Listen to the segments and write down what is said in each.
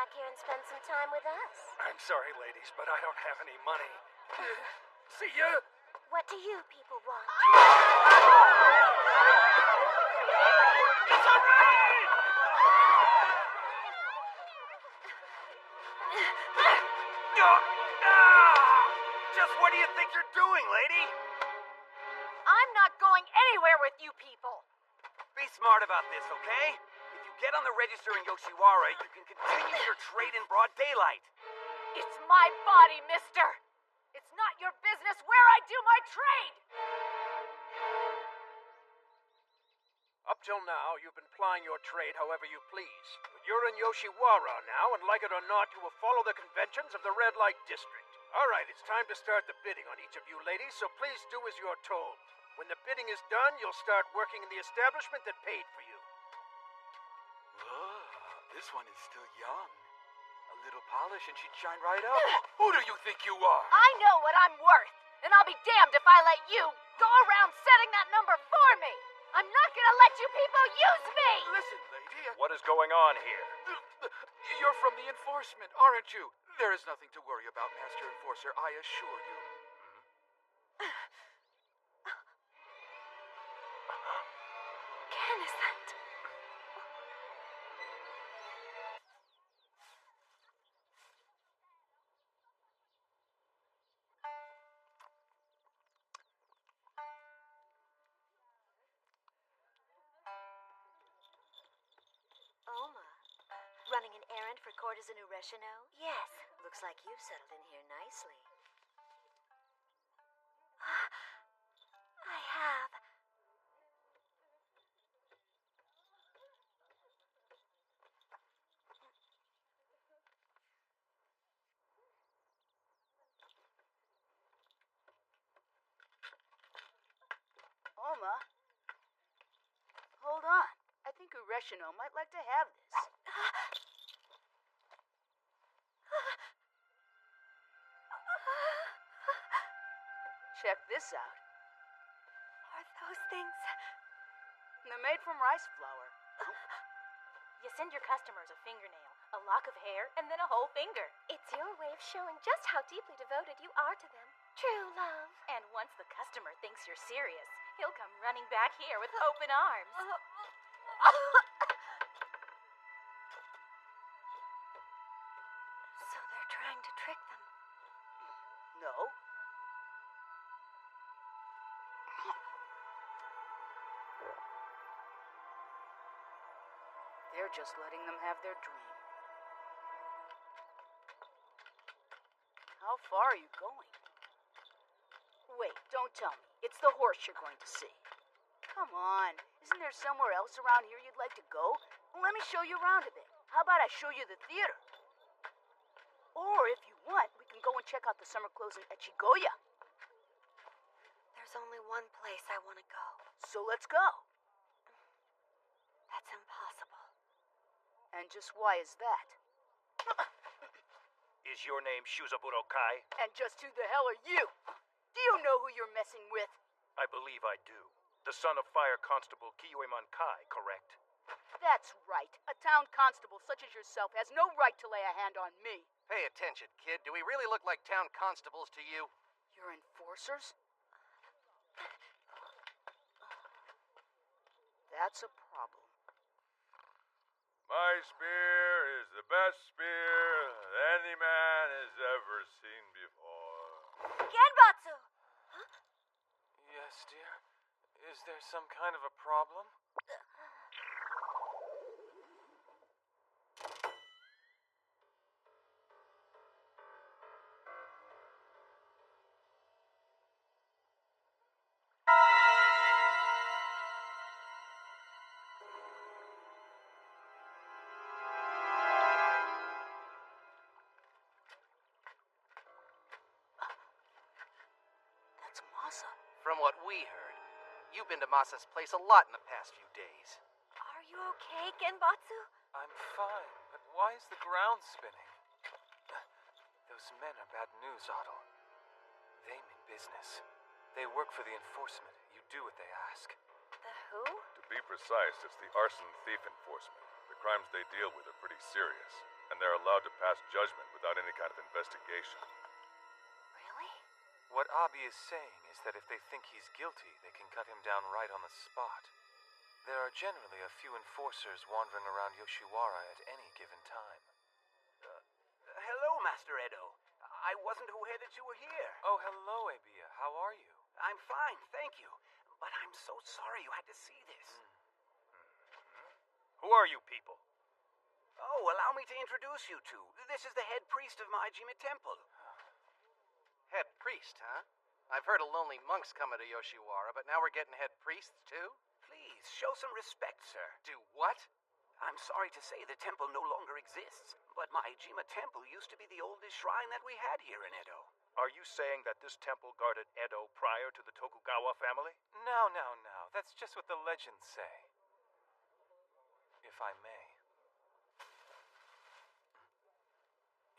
back here and spend some time with us. I'm sorry, ladies, but I don't have any money. See ya! What do you people want? It's a raid! Just what do you think you're doing, lady? I'm not going anywhere with you people. Be smart about this, okay? If you get on the register in Yoshiwara, you can continue your trade in broad daylight. It's my body, mister. It's not your business where I do my trade. Up till now, you've been plying your trade however you please. But you're in Yoshiwara now, and like it or not, you will follow the conventions of the Red Light District. All right, it's time to start the bidding on each of you ladies, so please do as you're told. When the bidding is done, you'll start working in the establishment that paid for you. Whoa, this one is still young. A little polish and she'd shine right up. Who do you think you are? I know what I'm worth, and I'll be damned if I let you go around setting that number for me. I'm not gonna let you people use me! Listen, lady. What is going on here? You're from the enforcement, aren't you? There is nothing to worry about, Master Enforcer, I assure you. Ken, is that? Oma, running an errand for Courtesan Ureshino? Yes. Looks like you've settled in here nicely. I have. Oma? Hold on. I think Ureshino might like to have this. Check this out. Are those things? They're made from rice flour. You send your customers a fingernail, a lock of hair, and then a whole finger. It's your way of showing just how deeply devoted you are to them. True love. And once the customer thinks you're serious, he'll come running back here with open arms. So they're trying to trick them. No. They're just letting them have their dream. How far are you going? Wait, don't tell me. It's the horse you're going to see. Come on. Isn't there somewhere else around here you'd like to go? Let me show you around a bit. How about I show you the theater? Or if you want, we can go and check out the summer clothes in Echigoya. There's only one place I want to go. So let's go. That's impossible. And just why is that? Is your name Shuzaburo Kai? And just who the hell are you? Do you know who you're messing with? I believe I do. The son of Fire Constable Kiyoemon Kai, correct? That's right. A town constable such as yourself has no right to lay a hand on me. Pay attention, kid. Do we really look like town constables to you? You're enforcers? That's a problem. My spear is the best spear that any man has ever seen before. Genbatsu! Yes, dear. Is there some kind of a problem? That's Masa. From what we heard, you've been to Masa's place a lot in the past few days. Are you okay, Genbatsu? I'm fine, but why is the ground spinning? Those men are bad news, Otto. They mean business. They work for the enforcement. You do what they ask. The who? To be precise, it's the arson thief enforcement. The crimes they deal with are pretty serious. and they're allowed to pass judgment without any kind of investigation. Really? What Abi is saying is that if they think he's guilty, they can cut him down right on the spot. There are generally a few enforcers wandering around Yoshiwara at any given time. Hello, Master Edo. I wasn't aware that you were here. Oh, hello, Abiya. How are you? I'm fine, thank you. But I'm so sorry you had to see this. Who are you people? Oh, allow me to introduce you two. This is the head priest of Maijima Temple. Head priest, huh? I've heard of lonely monks coming to Yoshiwara, but now we're getting head priests, too? Please, show some respect, sir. Do what? I'm sorry to say the temple no longer exists, but Maijima Temple used to be the oldest shrine that we had here in Edo. Are you saying that this temple guarded Edo prior to the Tokugawa family? No. That's just what the legends say. If I may.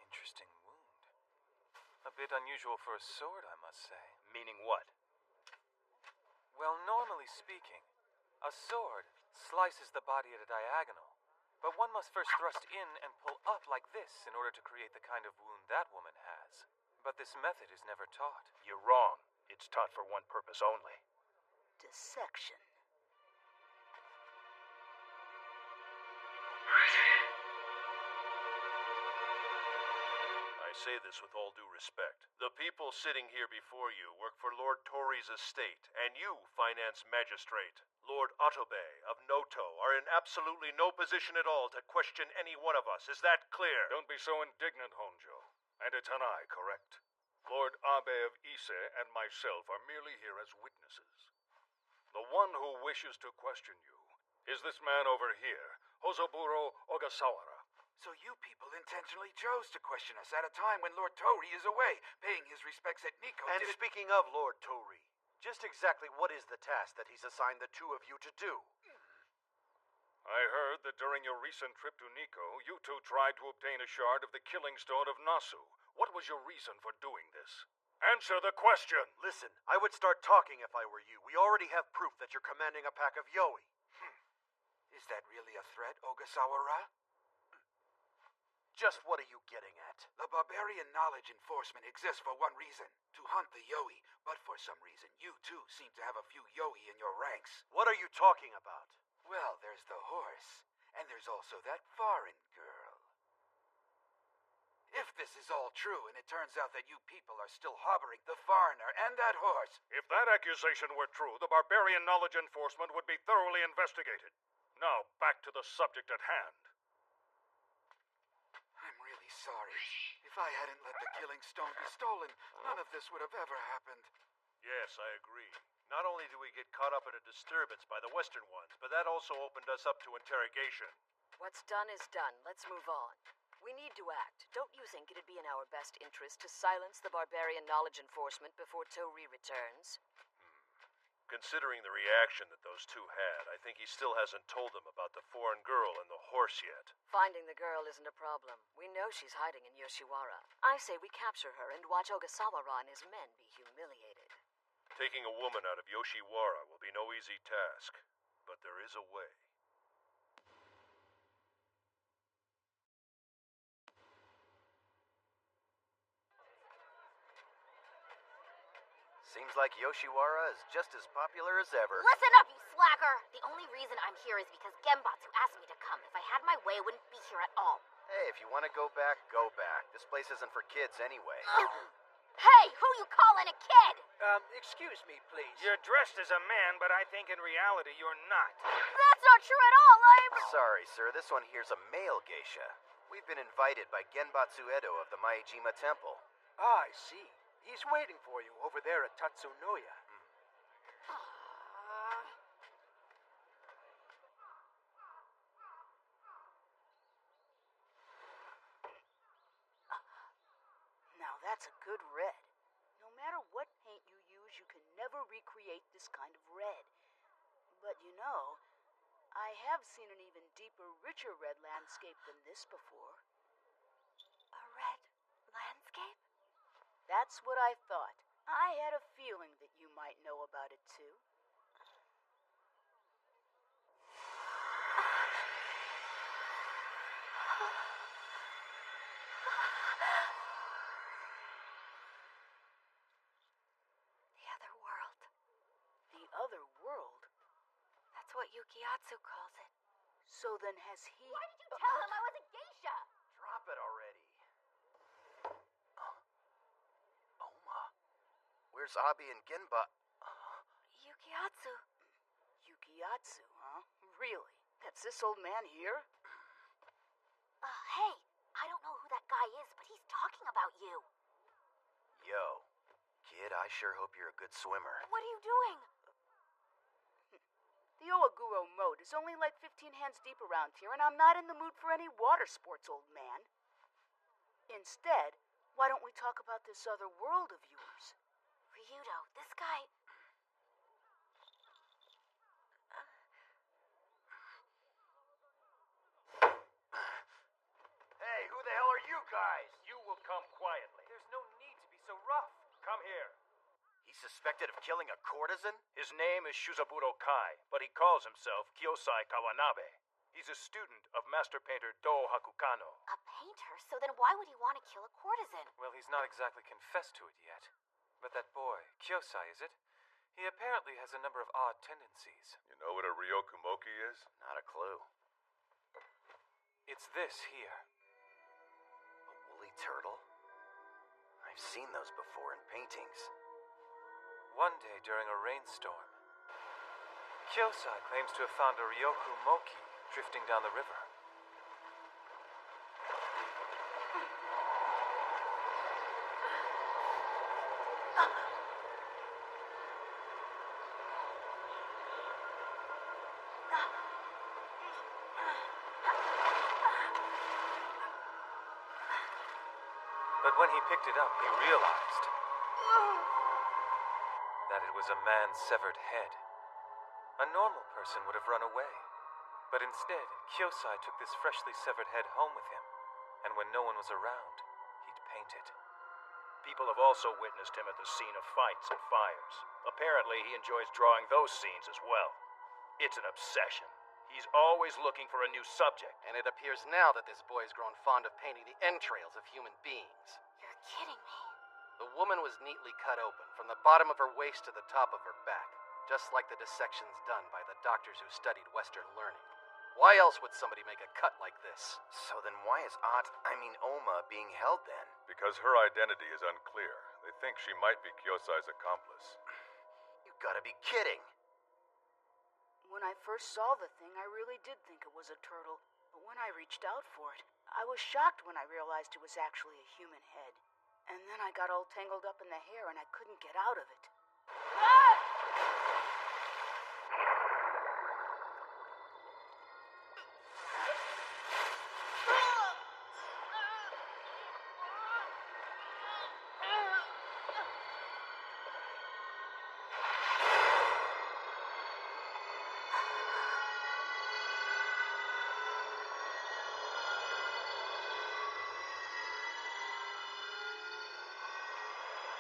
Interesting wound. A bit unusual for a sword, I must say. Meaning what? Well, normally speaking, a sword slices the body at a diagonal, but one must first thrust in and pull up like this in order to create the kind of wound that woman has. But this method is never taught. You're wrong. It's taught for one purpose only. Dissection. I say this with all due respect. The people sitting here before you work for Lord Tori's estate, and you, finance magistrate, Lord Otobe of Noto, are in absolutely no position at all to question any one of us. Is that clear? Don't be so indignant, Honjo. And it's an I, correct? Lord Abe of Ise and myself are merely here as witnesses. The one who wishes to question you is this man over here, Hozoburo Ogasawara. So you people intentionally chose to question us at a time when Lord Tori is away, paying his respects at Nikko. And speaking of Lord Tori, just exactly what is the task that he's assigned the two of you to do? I heard that during your recent trip to Nikko, you two tried to obtain a shard of the killing stone of Nasu. What was your reason for doing this? Answer the question! Listen, I would start talking if I were you. We already have proof that you're commanding a pack of Yoi. Is that really a threat, Ogasawara? Just what are you getting at? The barbarian knowledge enforcement exists for one reason, to hunt the Yoi, but for some reason you too seem to have a few Yoi in your ranks. What are you talking about? Well, there's the horse, and there's also that foreign girl. If this is all true, and it turns out that you people are still harboring the foreigner and that horse... If that accusation were true, the barbarian knowledge enforcement would be thoroughly investigated. Now, back to the subject at hand. I'm really sorry. If I hadn't let the killing stone be stolen, none of this would have ever happened. Yes, I agree. Not only do we get caught up in a disturbance by the Western ones, but that also opened us up to interrogation. What's done is done. Let's move on. We need to act. Don't you think it'd be in our best interest to silence the barbarian knowledge enforcement before Tori returns? Considering the reaction that those two had, I think he still hasn't told them about the foreign girl and the horse yet. Finding the girl isn't a problem. We know she's hiding in Yoshiwara. I say we capture her and watch Ogasawara and his men be humiliated. Taking a woman out of Yoshiwara will be no easy task, but there is a way. Seems like Yoshiwara is just as popular as ever. Listen up, you slacker! The only reason I'm here is because Genbatsu asked me to come. If I had my way, I wouldn't be here at all. Hey, if you want to go back, go back. This place isn't for kids anyway. Hey, who you calling a kid? Excuse me, please. You're dressed as a man, but I think in reality you're not. That's not true at all, Sorry, sir. This one here's a male geisha. We've been invited by Genbatsu Edo of the Maijima Temple. Ah, I see. He's waiting for you over there at Tatsunoya. Now that's a good red. No matter what paint you use, you can never recreate this kind of red. But you know, I have seen an even deeper, richer red landscape than this before. A red landscape? That's what I thought. I had a feeling that you might know about it too. Yukiatsu calls it. So then has he... Why did you tell him I was a geisha? Drop it already. Oma. Where's Abi and Genba? Yukiatsu. Yukiatsu, huh? Really? That's this old man here? Hey, I don't know who that guy is, but he's talking about you. Yo, kid, I sure hope you're a good swimmer. What are you doing? The Oaguro moat is only like 15 hands deep around here, and I'm not in the mood for any water sports, old man. Instead, why don't we talk about this other world of yours? Ryudo, this guy... Hey, who the hell are you guys? You will come quietly. There's no need to be so rough. Come here. He's suspected of killing a courtesan? His name is Shuzaburo Kai, but he calls himself Kyosai Kawanabe. He's a student of master painter Do Hakukano. A painter? So then why would he want to kill a courtesan? Well, he's not exactly confessed to it yet. But that boy, Kyosai, is it? He apparently has a number of odd tendencies. You know what a Ryokumoki is? Not a clue. It's this here. A woolly turtle? I've seen those before in paintings. One day during a rainstorm, Kyosai claims to have found a Ryokumoki drifting down the river. But when he picked it up, he realized that it was a man's severed head. A normal person would have run away. But instead, Kyosai took this freshly severed head home with him, and when no one was around, he'd paint it. People have also witnessed him at the scene of fights and fires. Apparently, he enjoys drawing those scenes as well. It's an obsession. He's always looking for a new subject. And it appears now that this boy's grown fond of painting the entrails of human beings. You're kidding me. The woman was neatly cut open, from the bottom of her waist to the top of her back, just like the dissections done by the doctors who studied Western learning. Why else would somebody make a cut like this? So then why is Oma being held then? Because her identity is unclear. They think she might be Kyosai's accomplice. You gotta be kidding! When I first saw the thing, I really did think it was a turtle. But when I reached out for it, I was shocked when I realized it was actually a human head. And then I got all tangled up in the hair and I couldn't get out of it.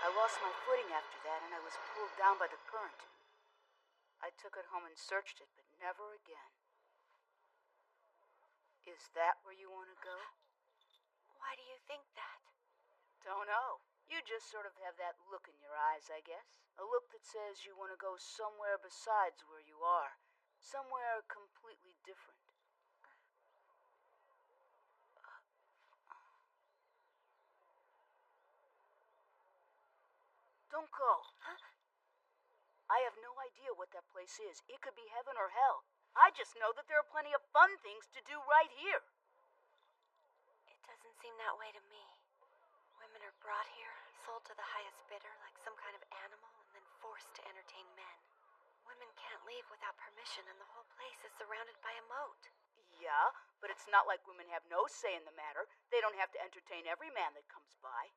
I lost my footing after that, and I was pulled down by the current. I took it home and searched it, but never again. Is that where you want to go? Why do you think that? Don't know. You just sort of have that look in your eyes, I guess. A look that says you want to go somewhere besides where you are. Somewhere completely different. Don't go. Huh? I have no idea what that place is. It could be heaven or hell. I just know that there are plenty of fun things to do right here. It doesn't seem that way to me. Women are brought here, sold to the highest bidder like some kind of animal, and then forced to entertain men. Women can't leave without permission, and the whole place is surrounded by a moat. Yeah, but it's not like women have no say in the matter. They don't have to entertain every man that comes by.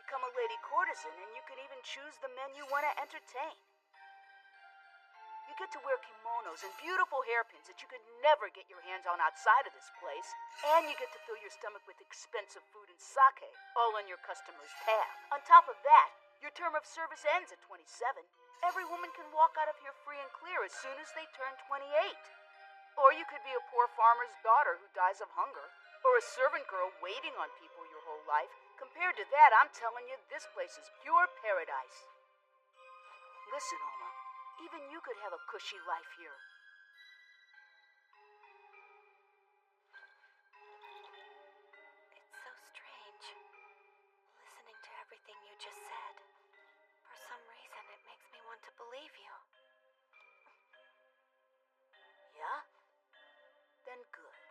Become a lady courtesan, and you can even choose the men you want to entertain. You get to wear kimonos and beautiful hairpins that you could never get your hands on outside of this place, and you get to fill your stomach with expensive food and sake, all on your customer's tab. On top of that, your term of service ends at 27. Every woman can walk out of here free and clear as soon as they turn 28. Or you could be a poor farmer's daughter who dies of hunger, or a servant girl waiting on people your whole life. Compared to that, I'm telling you, this place is pure paradise. Listen, Oma, Even you could have a cushy life here. It's so strange, listening to everything you just said. For some reason, it makes me want to believe you. Yeah? Then good.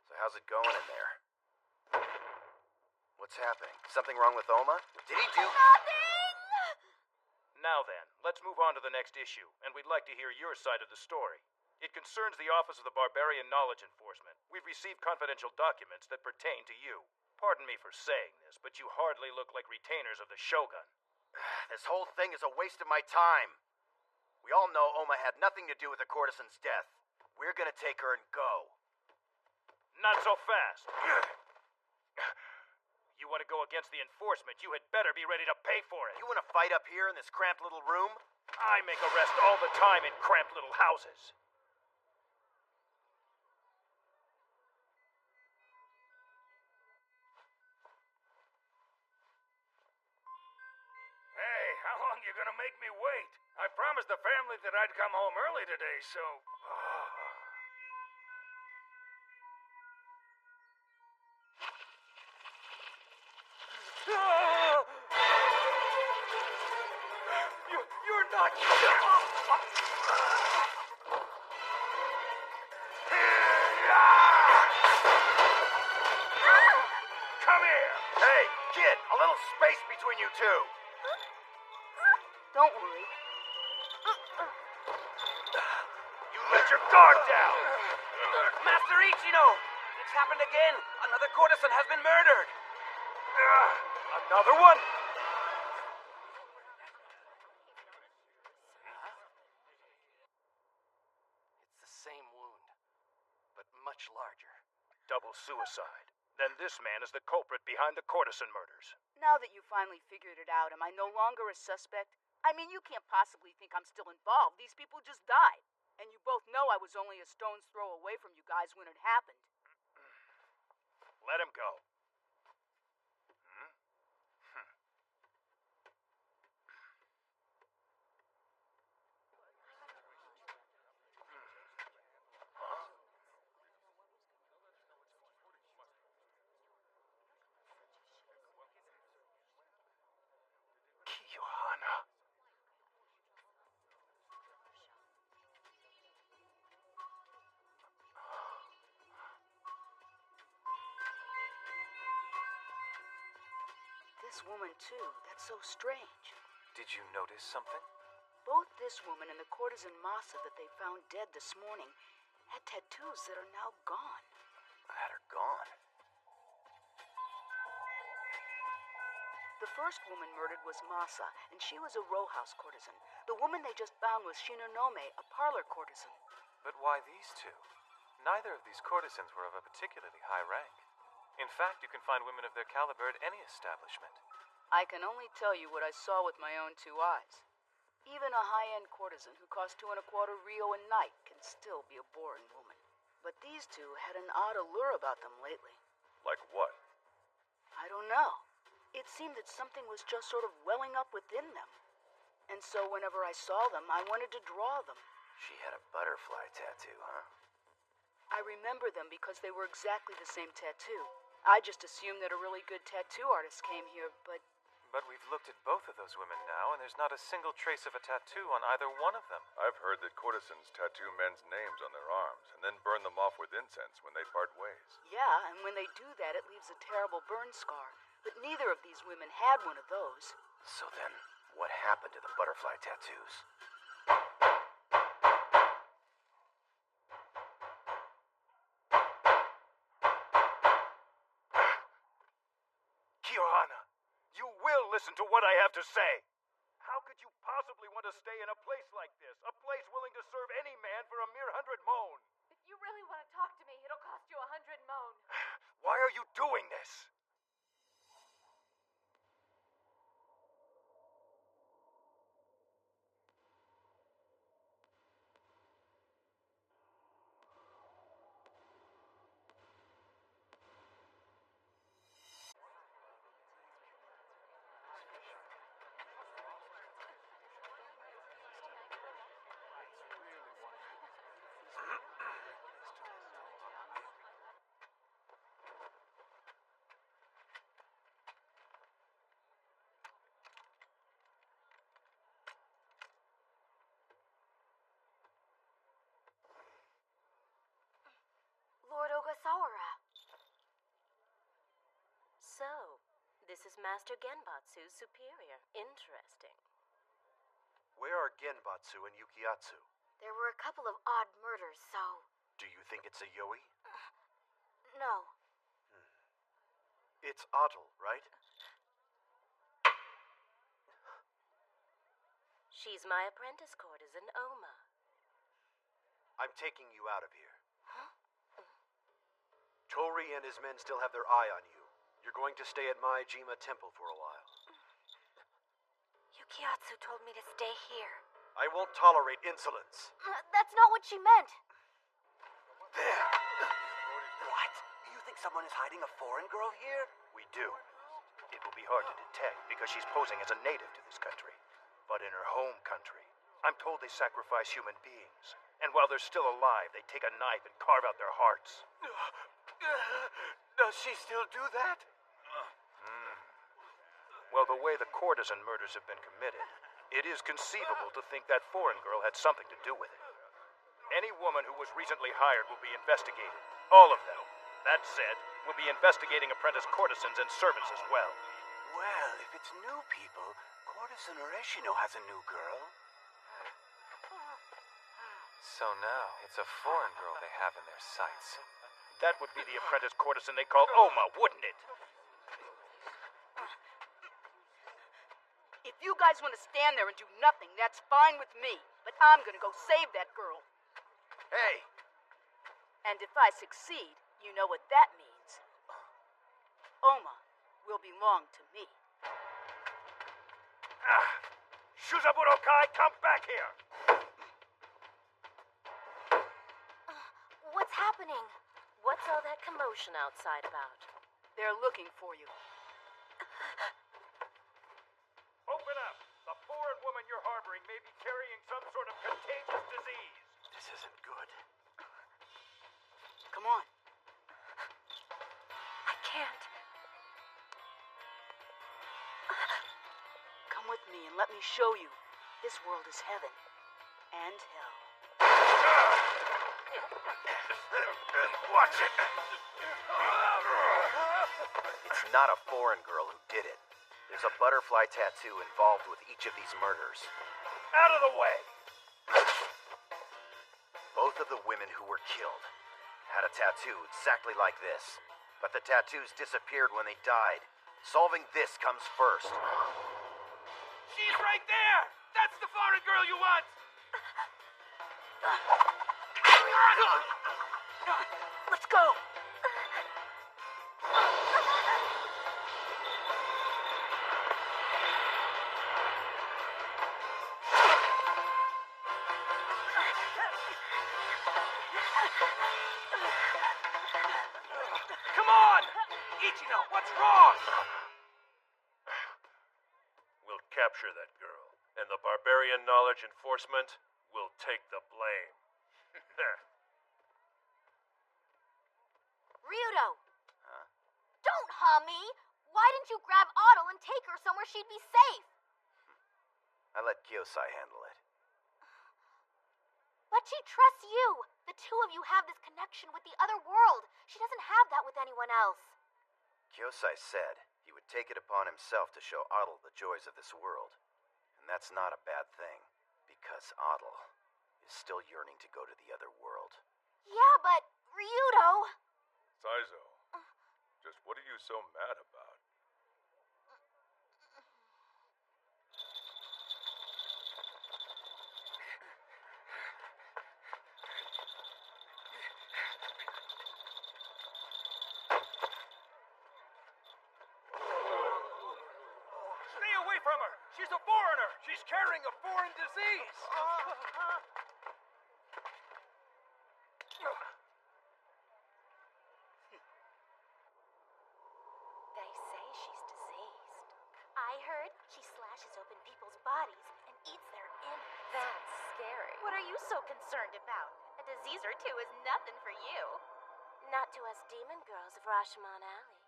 So how's it going in there? What's happening? Something wrong with Oma? Did he do... Now then, let's move on to the next issue, and we'd like to hear your side of the story. It concerns the Office of the Barbarian Knowledge Enforcement. We've received confidential documents that pertain to you. Pardon me for saying this, but you hardly look like retainers of the Shogun. This whole thing is a waste of my time. We all know Oma had nothing to do with the courtesan's death. We're gonna take her and go. Not so fast. You want to go against the enforcement, you had better be ready to pay for it. You wanna fight up here in this cramped little room? I make arrests all the time in cramped little houses. Hey, how long you gonna make me wait? I promised the family that I'd come home early today, so... You're not... Come here! Hey, kid, a little space between you two. Don't worry. You let your guard down! Master Ichino! It's happened again! Another courtesan has been murdered! Another one? It's the same wound, but much larger. Double suicide. Then this man is the culprit behind the courtesan murders. Now that you finally figured it out, am I no longer a suspect? I mean, you can't possibly think I'm still involved. These people just died. And you both know I was only a stone's throw away from you guys when it happened. Let him go. Johanna. This woman, too. That's so strange. Did you notice something? Both this woman and the courtesan Masa that they found dead this morning had tattoos that are now gone. Had her gone. The first woman murdered was Masa, and she was a row house courtesan. The woman they just found was Shinonome, a parlor courtesan. But why these two? Neither of these courtesans were of a particularly high rank. In fact, you can find women of their caliber at any establishment. I can only tell you what I saw with my own two eyes. Even a high-end courtesan who costs 2.25 Rio a night can still be a boring woman. But these two had an odd allure about them lately. Like what? I don't know. It seemed that something was just sort of welling up within them. And so whenever I saw them, I wanted to draw them. She had a butterfly tattoo, huh? I remember them because they were exactly the same tattoo. I just assumed that a really good tattoo artist came here, but... But we've looked at both of those women now, and there's not a single trace of a tattoo on either one of them. I've heard that courtesans tattoo men's names on their arms and then burn them off with incense when they part ways. Yeah, and when they do that, it leaves a terrible burn scar. But neither of these women had one of those. So then, what happened to the butterfly tattoos? Johanna, you will listen to what I have to say. How could you possibly want to stay in a place like this? A place willing to serve any man for a mere 100 mon? If you really want to talk to me, it'll cost you 100 mon. Why are you doing this? this is Master Genbatsu's superior. Interesting. Where are Genbatsu and Yukiatsu? There were a couple of odd murders, so... Do you think it's a Yoi? No. It's Otto, right? She's my apprentice courtesan, Oma. I'm taking you out of here. Tori and his men still have their eye on you. You're going to stay at Maijima Temple for a while. Yukiatsu told me to stay here. I won't tolerate insolence. That's not what she meant. There! What? You think someone is hiding a foreign girl here? We do. It will be hard to detect because she's posing as a native to this country. But in her home country, I'm told they sacrifice human beings. And while they're still alive, they take a knife and carve out their hearts. Does she still do that? Well, the way the courtesan murders have been committed, it is conceivable to think that foreign girl had something to do with it. Any woman who was recently hired will be investigated. All of them. That said, we'll be investigating apprentice courtesans and servants as well. Well, if it's new people, Courtesan Ureshino has a new girl. So now, it's a foreign girl they have in their sights. That would be the apprentice courtesan they call Oma, wouldn't it? If you guys want to stand there and do nothing, that's fine with me. But I'm gonna go save that girl. Hey! And if I succeed, you know what that means. Oma will belong to me. Shuzaburokai, come back here! What's happening? What's all that commotion outside about? They're looking for you. Open up! The foreign woman you're harboring may be carrying some sort of contagious disease. This isn't good. Come on. I can't. Come with me and let me show you. This world is heaven and hell. Watch it! It's not a foreign girl who did it. There's a butterfly tattoo involved with each of these murders. Out of the way! Both of the women who were killed had a tattoo exactly like this. But the tattoos disappeared when they died. Solving this comes first. She's right there! That's the foreign girl you want! Let's go! Come on! Ichino, what's wrong? We'll capture that girl, and the barbarian knowledge enforcement will take the blame. Ryudo! Don't ha me! Why didn't you grab Otto and take her somewhere she'd be safe? I let Kyosai handle it. But she trusts you. The two of you have this connection with the other world. She doesn't have that with anyone else. Kyosai said he would take it upon himself to show Adel the joys of this world. And that's not a bad thing, because Adel is still yearning to go to the other world. Yeah, but Ryudo... Saizo, just what are you so mad about? Stay away from her! She's a foreigner! She's carrying a foreign disease! They say she's diseased. I heard she slashes open people's bodies and eats their innards. That's scary. What are you so concerned about? A disease or two is nothing for you. Not to us demon girls of Rashomon Alley.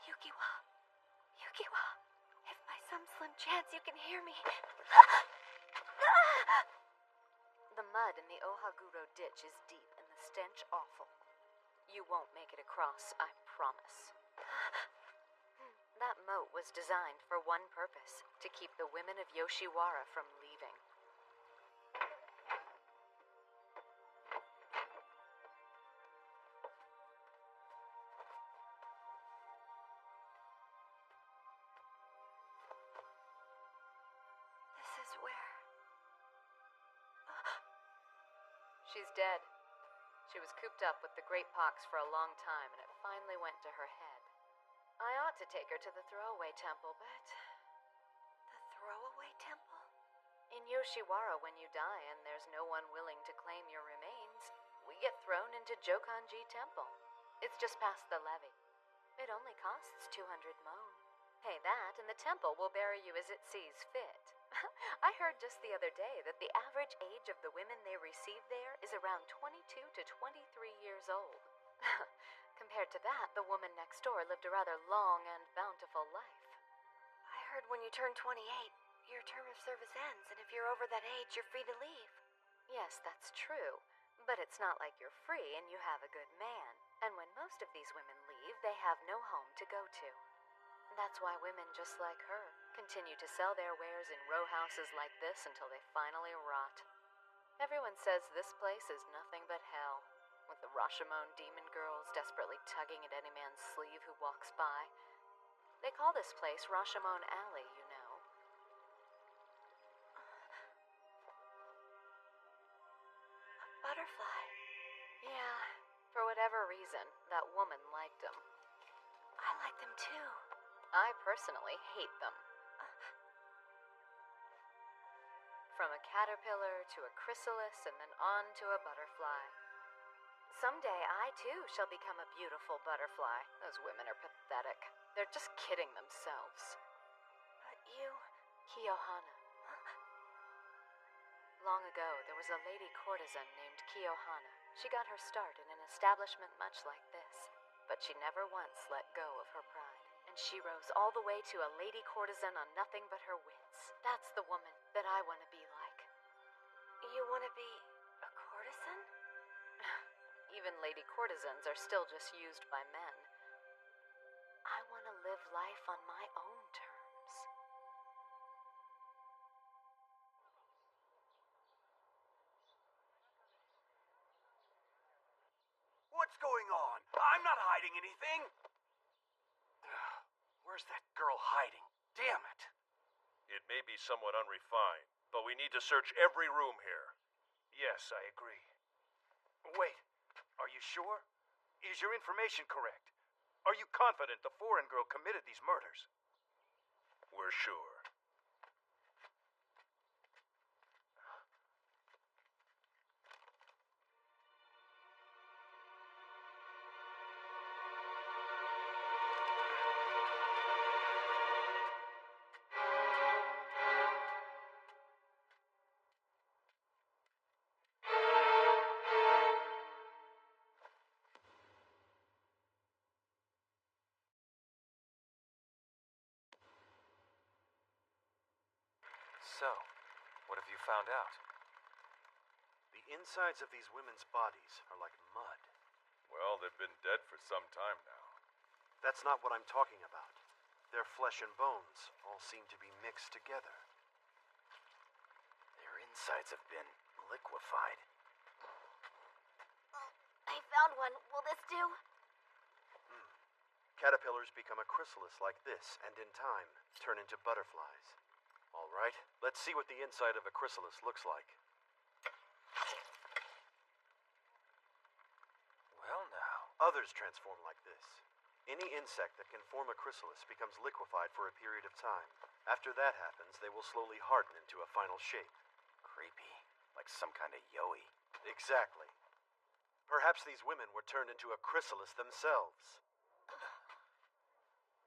Yukiwa. Yukiwa. If my slim chance you can hear me. The mud in the Ohaguro ditch is deep and the stench awful. You won't make it across, I promise. That moat was designed for one purpose, to keep the women of Yoshiwara from leaving. This is where... She's dead. She was cooped up with the great pox for a long time, and it finally went to her head. I ought to take her to the throwaway temple, but... The throwaway temple? In Yoshiwara, when you die and there's no one willing to claim your remains, we get thrown into Jokanji Temple. It's just past the levee. It only costs 200 mon. Pay that, and the temple will bury you as it sees fit. I heard just the other day that the average age of the women they receive there is around 22 to 23 years old. Compared to that, the woman next door lived a rather long and bountiful life. I heard when you turn 28, your term of service ends, and if you're over that age, you're free to leave. Yes, that's true. But it's not like you're free and you have a good man. And when most of these women leave, they have no home to go to. That's why women just like her continue to sell their wares in row houses like this until they finally rot. Everyone says this place is nothing but hell, with the Rashomon demon girls desperately tugging at any man's sleeve who walks by. They call this place Rashomon Alley, you know. A butterfly. Yeah, for whatever reason, that woman liked them. I like them too. I personally hate them. From a caterpillar to a chrysalis and then on to a butterfly. Someday I too shall become a beautiful butterfly. Those women are pathetic. They're just kidding themselves. But you... Kiyohana. Long ago, there was a lady courtesan named Kiyohana. She got her start in an establishment much like this, but she never once let go of her pride. And she rose all the way to a lady courtesan on nothing but her wits. That's the woman that I want to be like. You want to be a courtesan? Even lady courtesans are still just used by men. I want to live life on my own terms. What's going on? I'm not hiding anything. Where's that girl hiding? Damn it. It may be somewhat unrefined, but we need to search every room here. Yes, I agree. Wait, are you sure? Is your information correct? Are you confident the foreign girl committed these murders? We're sure. So, what have you found out? The insides of these women's bodies are like mud. Well, they've been dead for some time now. That's not what I'm talking about. Their flesh and bones all seem to be mixed together. Their insides have been liquefied. I found one. Will this do? Caterpillars become a chrysalis like this, and in time, turn into butterflies. All right, let's see what the inside of a chrysalis looks like. Well now. Others transform like this. Any insect that can form a chrysalis becomes liquefied for a period of time. After that happens, they will slowly harden into a final shape. Creepy. Like some kind of yoi. Exactly. Perhaps these women were turned into a chrysalis themselves.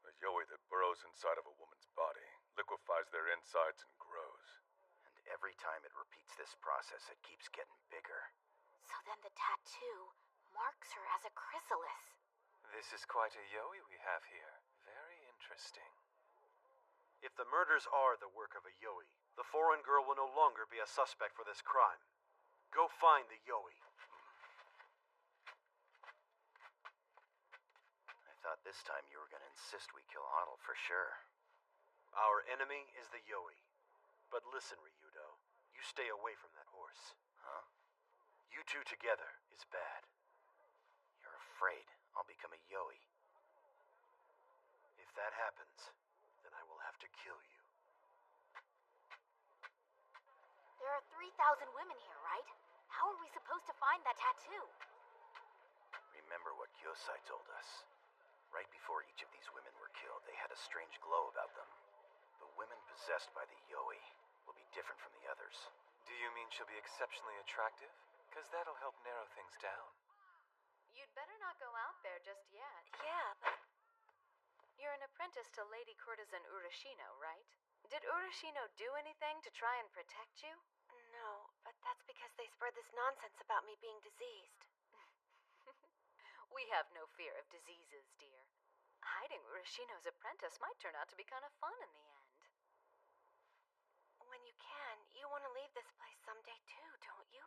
A yoi that burrows inside of a woman's body, liquefies their insides, and grows. And every time it repeats this process, it keeps getting bigger. So then the tattoo marks her as a chrysalis. This is quite a yoi we have here. Very interesting. If the murders are the work of a Yoi, the foreign girl will no longer be a suspect for this crime. Go find the Yoi. I thought this time you were gonna insist we kill Otto for sure. Our enemy is the Yoi. But listen, Ryudo, you stay away from that horse. Huh? You two together is bad. You're afraid I'll become a Yoi. If that happens, then I will have to kill you. There are 3,000 women here, right? How are we supposed to find that tattoo? Remember what Gyosai told us. Right before each of these women were killed, they had a strange glow about them. The women possessed by the Yoi will be different from the others. Do you mean she'll be exceptionally attractive? Because that'll help narrow things down. You'd better not go out there just yet. Yeah, but You're an apprentice to Lady Courtesan Urashino, right? Did Urashino do anything to try and protect you? no, but that's because they spread this nonsense about me being diseased. We have no fear of diseases, dear. Hiding Urashino's apprentice might turn out to be kind of fun in the end. When you can, you want to leave this place someday too, don't you?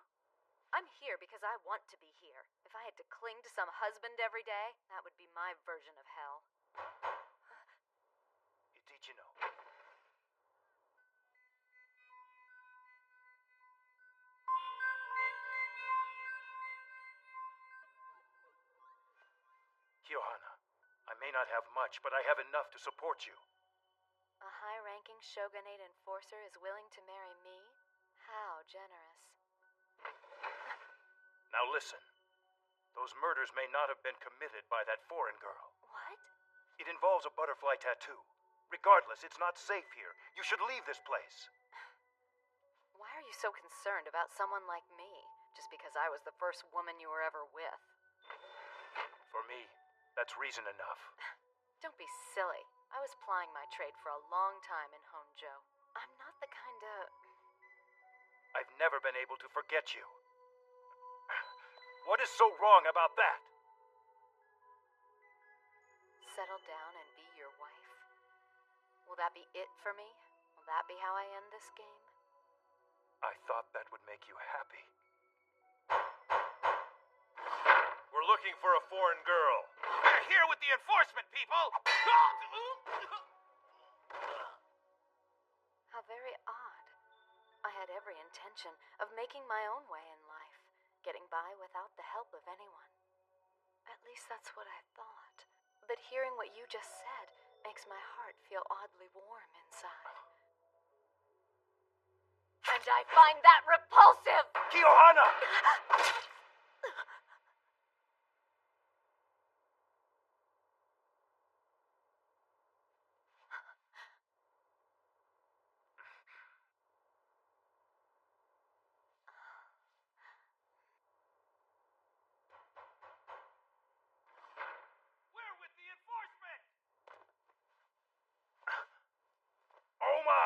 I'm here because I want to be here. If I had to cling to some husband every day, that would be my version of hell. Ichino. Kiyohana, I may not have much, but I have enough to support you. A high-ranking shogunate enforcer is willing to marry me? How generous. Now listen. Those murders may not have been committed by that foreign girl. What? It involves a butterfly tattoo. Regardless, it's not safe here. You should leave this place. Why are you so concerned about someone like me, just because I was the first woman you were ever with? For me, that's reason enough. Don't be silly. I was plying my trade for a long time in Honjo. I'm not the kind of... I've never been able to forget you. What is so wrong about that? Settle down and be your wife? Will that be it for me? Will that be how I end this game? I thought that would make you happy. We're looking for a foreign girl. We're here with the enforcement, people! How very odd. I had every intention of making my own way in life, getting by without the help of anyone. At least that's what I thought. But hearing what you just said makes my heart feel oddly warm inside. And I find that repulsive! Kiyohana! We're with the enforcement! Oma!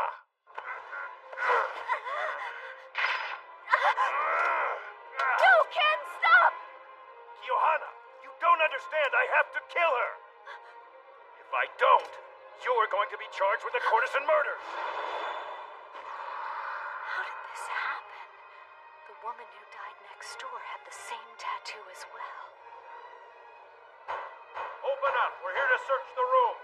No, Ken, stop! Kiyohana, you don't understand. I have to kill her. If I don't, you're going to be charged with the courtesan murders. How did this happen? The woman who died next door had the same tattoo as well. Open up. We're here to search the room.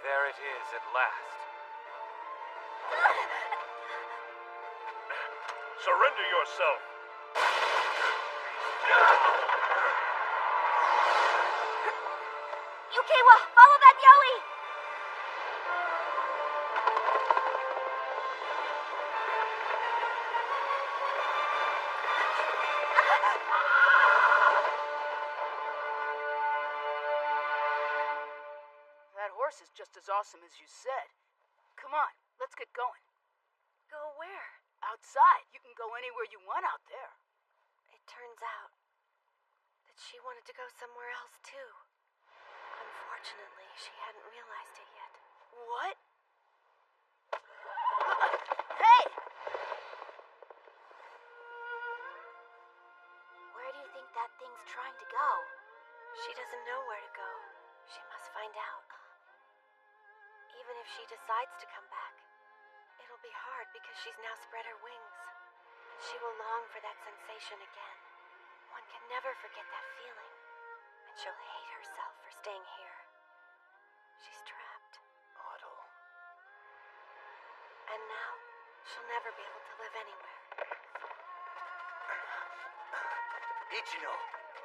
There it is at last. Surrender yourself. Yukiwa, follow that Yoi! place is just as awesome as you said. Come on, let's get going. Go where? Outside. You can go anywhere you want out there. It turns out that she wanted to go somewhere else, too. Unfortunately, she hadn't realized it yet. What? Hey! Where do you think that thing's trying to go? She doesn't know where to go. She must find out. Even if she decides to come back, it'll be hard because she's now spread her wings. And she will long for that sensation again. One can never forget that feeling. And she'll hate herself for staying here. She's trapped. Otto. And now, she'll never be able to live anywhere. Ichino,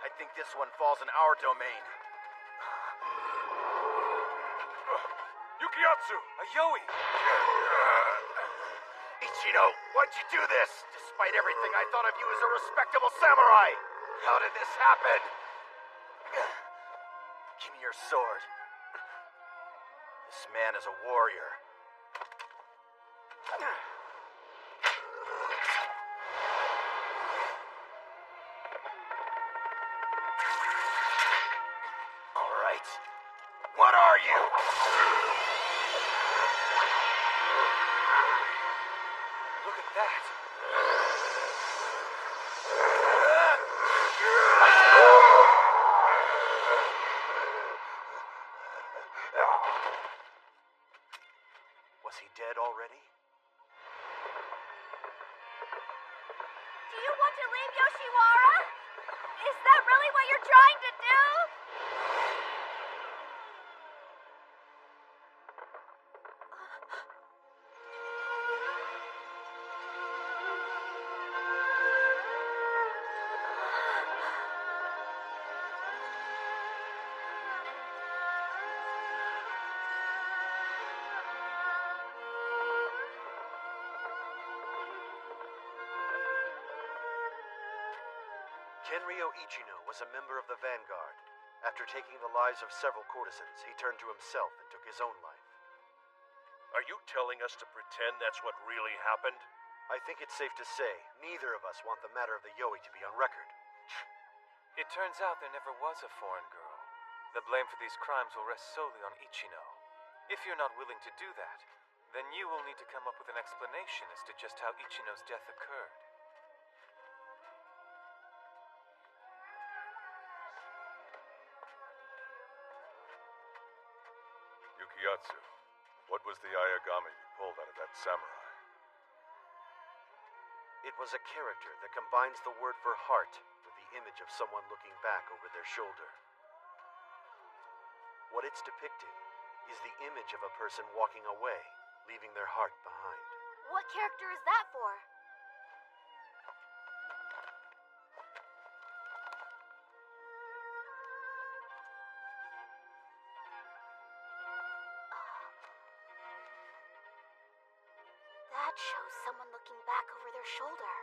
I think this one falls in our domain. Yukiatsu! A Yoi! Ichino, why'd you do this? Despite everything I thought of you as a respectable samurai! How did this happen? Give me your sword. This man is a warrior. All right. What are you? Look at that. Was he dead already? Do you want to leave Yoshiwara? Is that really what you're trying to do? Kenryo Ichino was a member of the Vanguard. After taking the lives of several courtesans, he turned to himself and took his own life. Are you telling us to pretend that's what really happened? I think it's safe to say neither of us want the matter of the Yoi to be on record. It turns out there never was a foreign girl. The blame for these crimes will rest solely on Ichino. If you're not willing to do that, then you will need to come up with an explanation as to just how Ichino's death occurred. Yukiatsu, what was the Ayagami you pulled out of that samurai? It was a character that combines the word for heart with the image of someone looking back over their shoulder. What it's depicting is the image of a person walking away, leaving their heart behind. What character is that for? That shows someone looking back over their shoulder.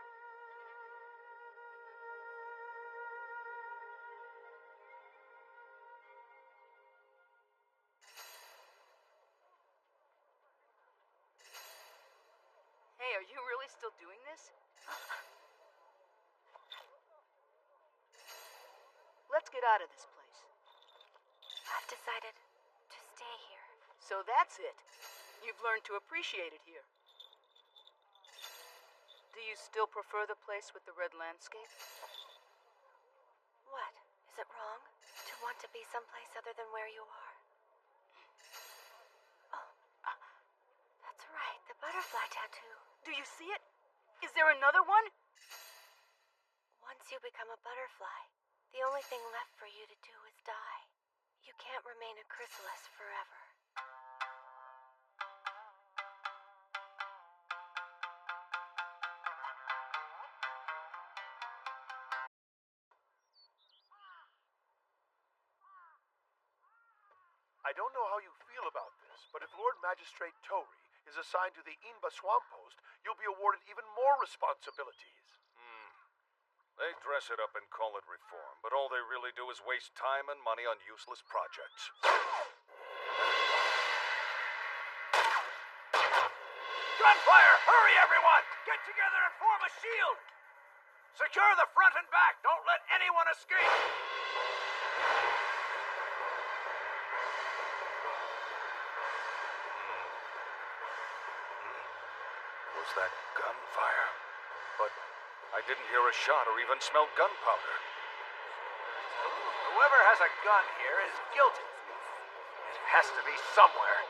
Hey, are you really still doing this? Let's get out of this place. I've decided to stay here. So that's it. You've learned to appreciate it here. Do you still prefer the place with the red landscape? What? Is it wrong to want to be someplace other than where you are? Oh, that's right, the butterfly tattoo. Do you see it? Is there another one? Once you become a butterfly, the only thing left for you to do is die. You can't remain a chrysalis forever. I don't know how you feel about this, but if Lord Magistrate Tori is assigned to the Inba Swamp Post, you'll be awarded even more responsibilities. They dress it up and call it reform, but all they really do is waste time and money on useless projects. Gunfire! Hurry, everyone! Get together and form a shield! Secure the front and back! Don't let anyone escape! Was that gunfire? But I didn't hear a shot or even smell gunpowder. Whoever has a gun here is guilty. It has to be somewhere.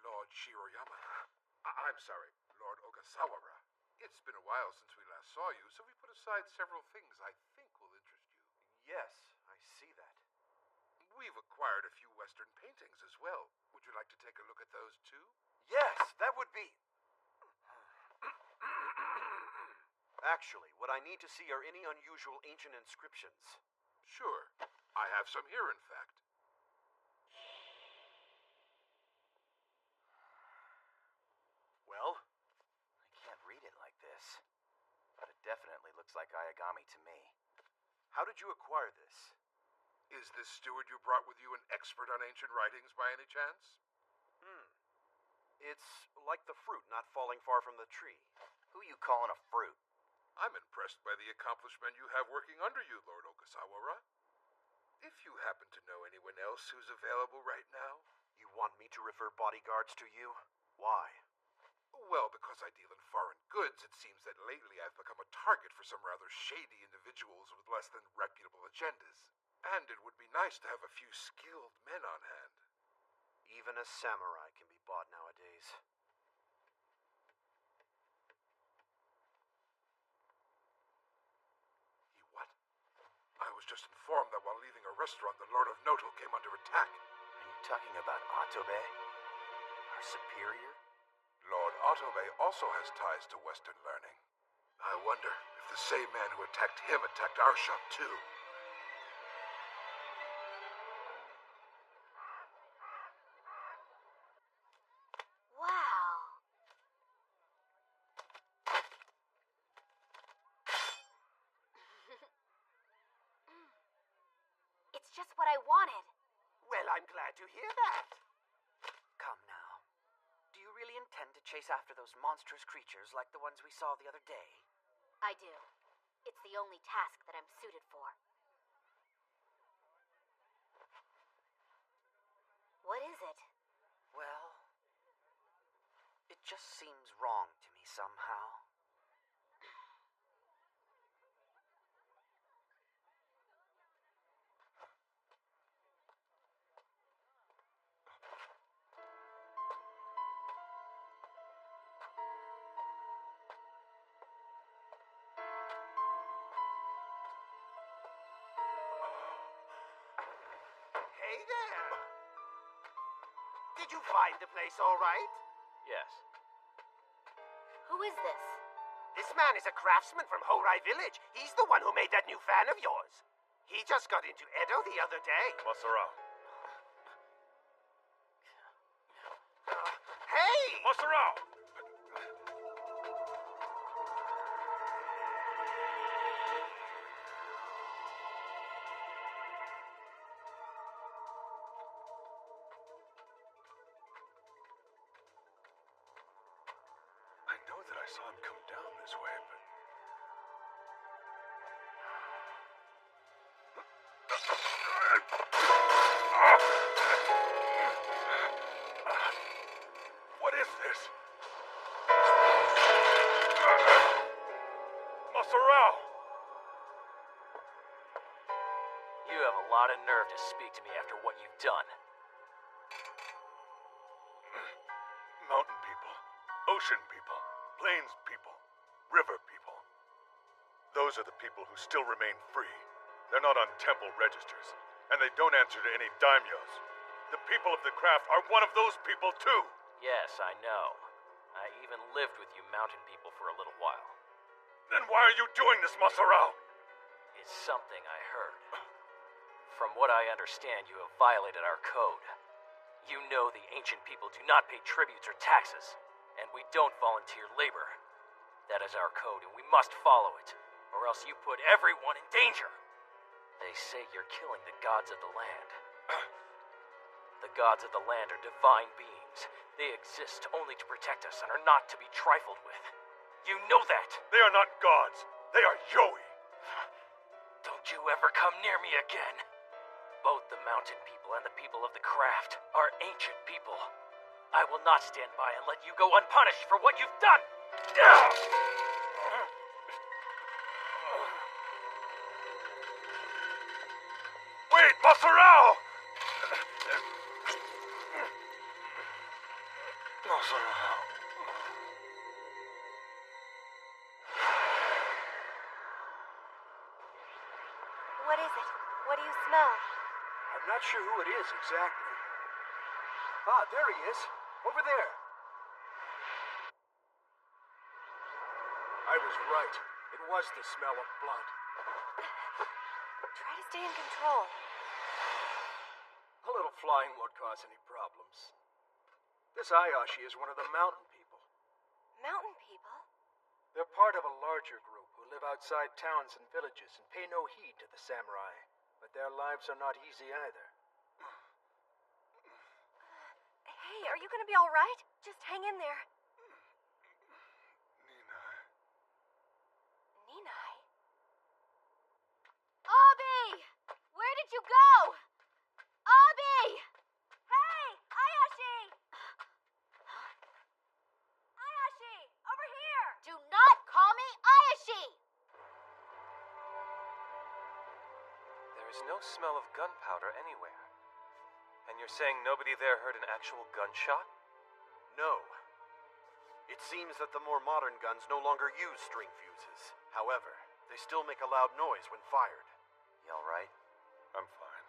Lord Shiroyama. I'm sorry, Lord Ogasawara. It's been a while since we last saw you, so we put aside several things I think will interest you. Yes, I see that. We've acquired a few Western paintings as well. Would you like to take a look at those too? Yes, that would be... Actually, what I need to see are any unusual ancient inscriptions. Sure. I have some here, in fact. Well, I can't read it like this, but it definitely looks like Ayagami to me. How did you acquire this? Is this steward you brought with you an expert on ancient writings by any chance? It's like the fruit not falling far from the tree. Who you calling a fruit? I'm impressed by the accomplished men you have working under you, Lord Ogasawara. If you happen to know anyone else who's available right now... You want me to refer bodyguards to you? Why? Well, because I deal in foreign goods, it seems that lately I've become a target for some rather shady individuals with less than reputable agendas. And it would be nice to have a few skilled men on hand. Even a samurai can be bought nowadays. What? I was just informed that while leaving a restaurant, the Lord of Noto came under attack. Are you talking about Otobe? Our superior? Lord Otobe also has ties to Western learning. I wonder if the same man who attacked him attacked our shop too. Wow. It's just what I wanted. Well, I'm glad to hear that. Come now. Do you really intend to chase after those monstrous creatures like the ones we saw the other day? I do. It's the only task that I'm suited for. What is it? Well, it just seems wrong to me somehow. Hey there. Did you find the place all right? Yes. Who is this? This man is a craftsman from Horai Village. He's the one who made that new fan of yours. He just got into Edo the other day. Masaru. Hey! Masaru! I know that I saw him come down this way, but... What is this? Masaru! You have a lot of nerve to speak to me after what you've done. Mountain people, ocean people, plains people, river people. Those are the people who still remain free. They're not on temple registers, and they don't answer to any daimyos. The people of the craft are one of those people too. Yes, I know. I even lived with you mountain people for a little while. Then why are you doing this, Masarao? It's something I heard. From what I understand, you have violated our code. You know the ancient people do not pay tributes or taxes, and we don't volunteer labor. That is our code, and we must follow it, or else you put everyone in danger. They say you're killing the gods of the land. The gods of the land are divine beings. They exist only to protect us and are not to be trifled with. You know that! They are not gods. They are Yoi. Don't you ever come near me again. Both the mountain people and the people of the craft are ancient people. I will not stand by and let you go unpunished for what you've done! Wait, Masarao! Masarao. What is it? What do you smell? I'm not sure who it is exactly. Ah, there he is. Over there. I was right. It was the smell of blood. Try to stay in control. A little flying won't cause any problems. This Ayashi is one of the mountain people. Mountain people? They're part of a larger group who live outside towns and villages and pay no heed to the samurai. But their lives are not easy either. Hey, are you gonna be alright? Just hang in there. Ninai? Abi! Where did you go? Abi! Hey! Ayashi! Ayashi! Over here! Do not call me Ayashi! There is no smell of gunpowder anywhere. And you're saying nobody there heard an actual gunshot? No. It seems that the more modern guns no longer use string fuses. However, they still make a loud noise when fired. You alright? I'm fine.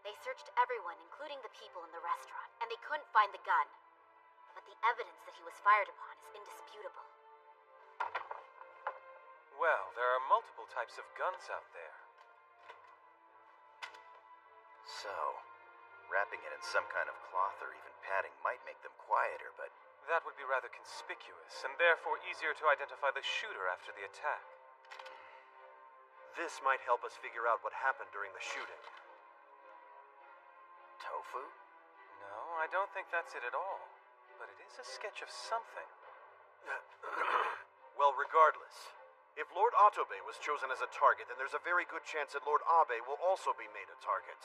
They searched everyone, including the people in the restaurant, and they couldn't find the gun. But the evidence that he was fired upon is indisputable. Well, there are multiple types of guns out there. So, wrapping it in some kind of cloth or even padding might make them quieter, but... That would be rather conspicuous, and therefore easier to identify the shooter after the attack. This might help us figure out what happened during the shooting. Tofu? No, I don't think that's it at all. But it is a sketch of something. Well, regardless, if Lord Otobe was chosen as a target, then there's a very good chance that Lord Abe will also be made a target.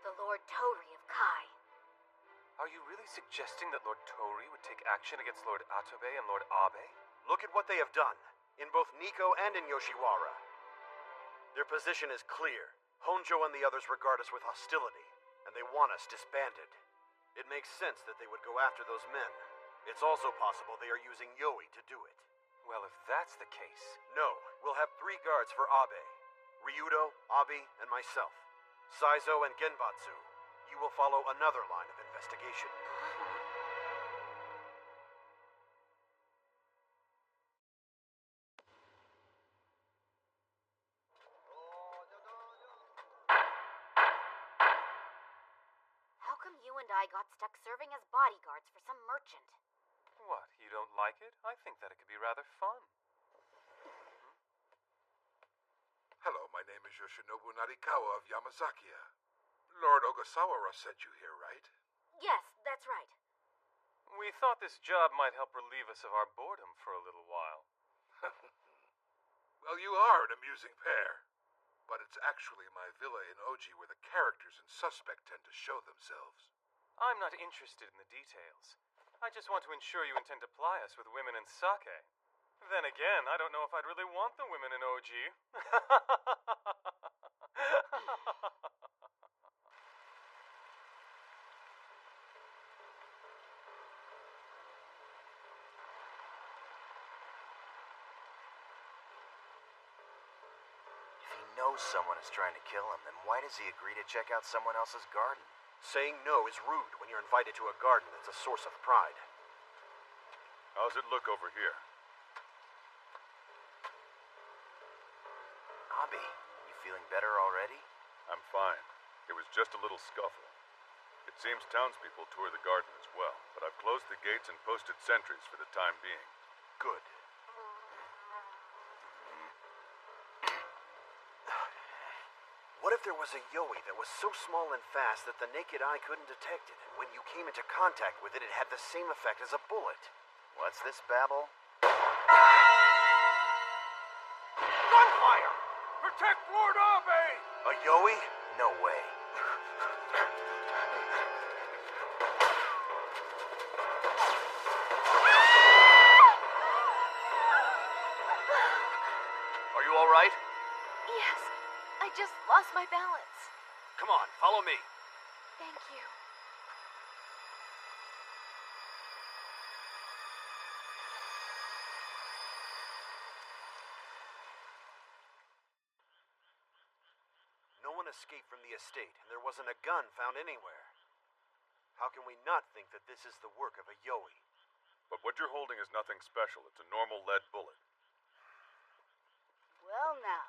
The Lord Tori of Kai. Are you really suggesting that Lord Tori would take action against Lord Atobe and Lord Abe? Look at what they have done, in both Nikko and in Yoshiwara. Their position is clear. Honjo and the others regard us with hostility, and they want us disbanded. It makes sense that they would go after those men. It's also possible they are using Yoi to do it. Well, if that's the case... No, we'll have 3 guards for Abe. Ryudo, Abi, and myself. Saizo and Genbatsu. You will follow another line of investigation. How come you and I got stuck serving as bodyguards for some merchant? What, you don't like it? I think that it could be rather fun. Hello, my name is Yoshinobu Narikawa of Yamazakia. Lord Ogasawara sent you here, right? Yes, that's right. We thought this job might help relieve us of our boredom for a little while. Well, you are an amusing pair. But it's actually my villa in Oji where the characters and suspect tend to show themselves. I'm not interested in the details. I just want to ensure you intend to ply us with women and sake. Then again, I don't know if I'd really want the women in OG. If he knows knows someone is trying to kill him, then why does he agree to check out someone else's garden? Saying no is rude when you're invited to a garden that's a source of pride. How's it look over here? Abby, you feeling better already? I'm fine. It was just a little scuffle. It seems townspeople tour the garden as well, but I've closed the gates and posted sentries for the time being. Good. What if there was a Yowie that was so small and fast that the naked eye couldn't detect it, and when you came into contact with it, it had the same effect as a bullet? What's this babble? Gunfire! Protect Lord Abe! A Yowie? No way. Are you all right? Yes, I just lost my balance. Come on, follow me. Thank you. No one escaped from the estate, and there wasn't a gun found anywhere. How can we not think that this is the work of a Yowie? But what you're holding is nothing special. It's a normal lead bullet. Well, now.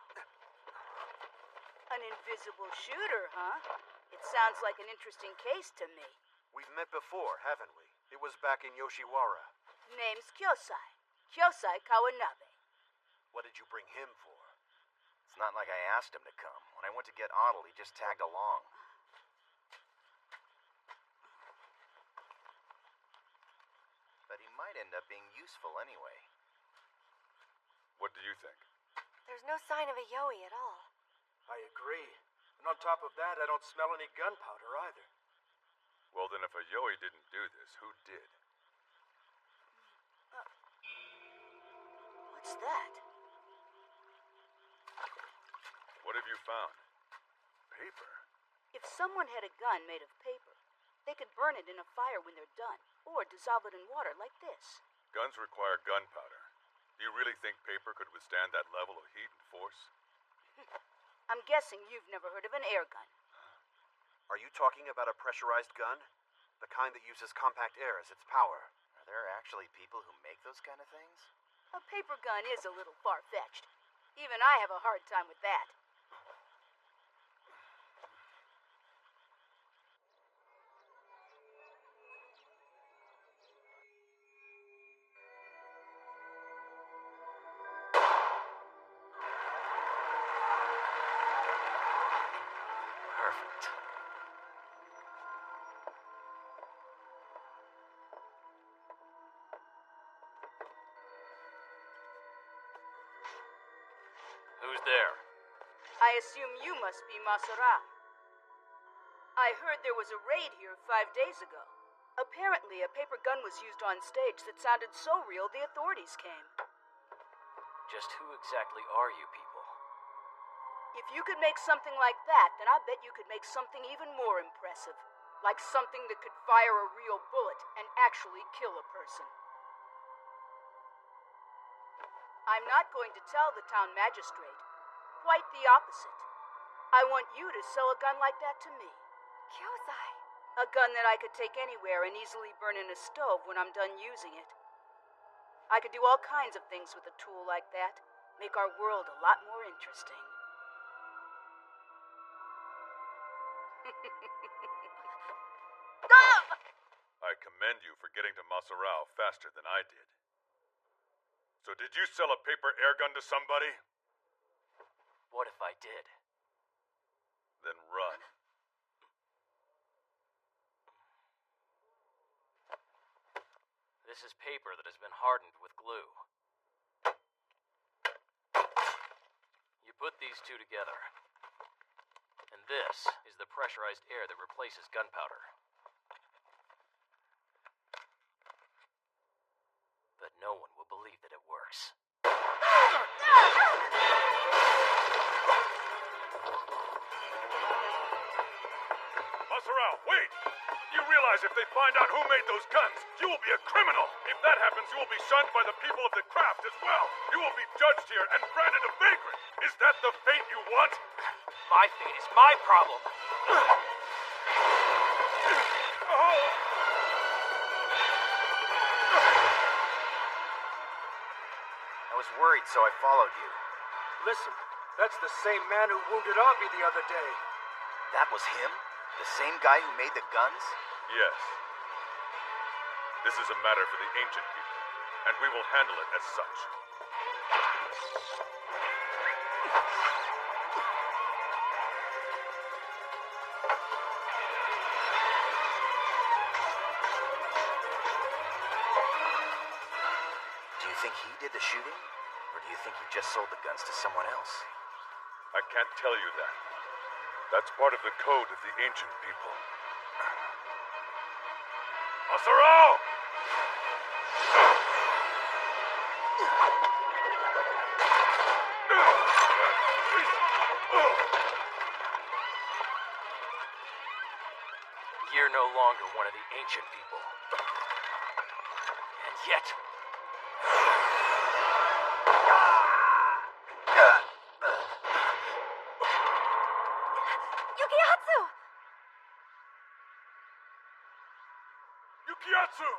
An invisible shooter, huh? It sounds like an interesting case to me. We've met before, haven't we? It was back in Yoshiwara. Name's Kyosai. Kyosai Kawanabe. What did you bring him for? It's not like I asked him to come. When I went to get Otto, he just tagged along. But he might end up being useful anyway. What do you think? There's no sign of a Yowie at all. I agree. And on top of that, I don't smell any gunpowder either. Well, then if a Yowie didn't do this, who did? What's that? What have you found? Paper? If someone had a gun made of paper, they could burn it in a fire when they're done, or dissolve it in water like this. Guns require gunpowder. Do you really think paper could withstand that level of heat and force? I'm guessing you've never heard of an air gun. Are you talking about a pressurized gun? The kind that uses compact air as its power. Are there actually people who make those kind of things? A paper gun is a little far-fetched. Even I have a hard time with that. Perfect. Who's there? I assume you must be Masura. I heard there was a raid here 5 days ago. Apparently, a paper gun was used on stage that sounded so real the authorities came. Just who exactly are you people? If you could make something like that, then I bet you could make something even more impressive. Like something that could fire a real bullet and actually kill a person. I'm not going to tell the town magistrate. Quite the opposite. I want you to sell a gun like that to me. Kyosai. A gun that I could take anywhere and easily burn in a stove when I'm done using it. I could do all kinds of things with a tool like that. Make our world a lot more interesting. I commend you for getting to Masurao faster than I did. So did you sell a paper air gun to somebody? What if I did? Then run. This is paper that has been hardened with glue. You put these two together. And this is the pressurized air that replaces gunpowder. But no one will believe that it works. Masurao, wait! You realize if if they find out who made those guns, you will be a criminal. If that happens, you will be shunned by the people of the craft as well. You will be judged here and branded a vagrant. Is that the fate you want? My fate is my problem. I was worried, so I followed you. Listen, that's the same man who wounded Abby the other day. That was him? The same guy who made the guns? Yes. This is a matter for the ancient people, and we will handle it as such. Do you think he did the shooting? Or do you think he just sold the guns to someone else? I can't tell you that. That's part of the code of the ancient people. Asaro! You're no longer one of the ancient people. And yet... Yukiatsu! Yukiatsu!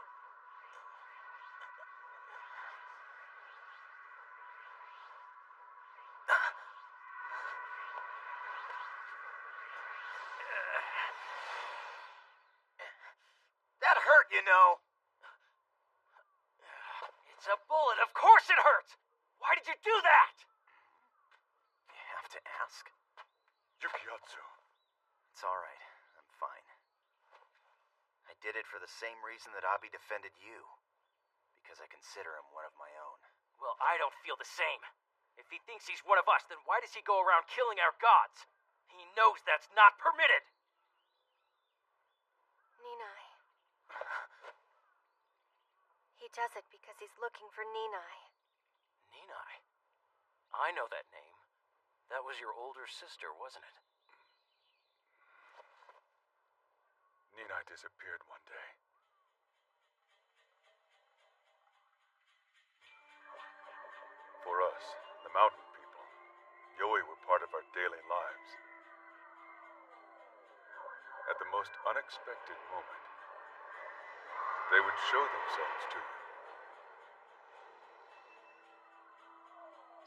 That hurt, you know. It's a bullet. Of course it hurts. Why did you do that? You have to ask. Yukiatsu. It's all right. I'm fine. I did it for the same reason that Abi defended you. Because I consider him one of my own. Well, I don't feel the same. If he thinks he's one of us, then why does he go around killing our gods? He knows that's not permitted. Ninai. He does it because he's looking for Ninai. Ninai? I know that name. That was your older sister, wasn't it? Ninai disappeared one day. For us, the mountain people, Yoi were part of our daily lives. At the most unexpected moment, they would show themselves to you.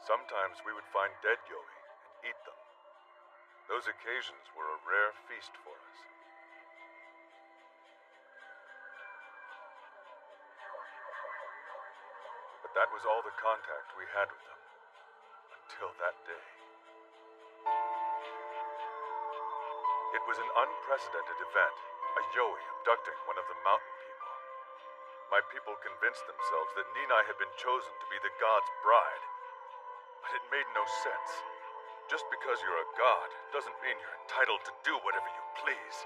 Sometimes we would find dead Yoi and eat them. Those occasions were a rare feast for us. But that was all the contact we had with them. Until that day. It was an unprecedented event, a Yoi abducting one of the mountain people. My people convinced themselves that Ninai had been chosen to be the god's bride. But it made no sense. Just because you're a god doesn't mean you're entitled to do whatever you please.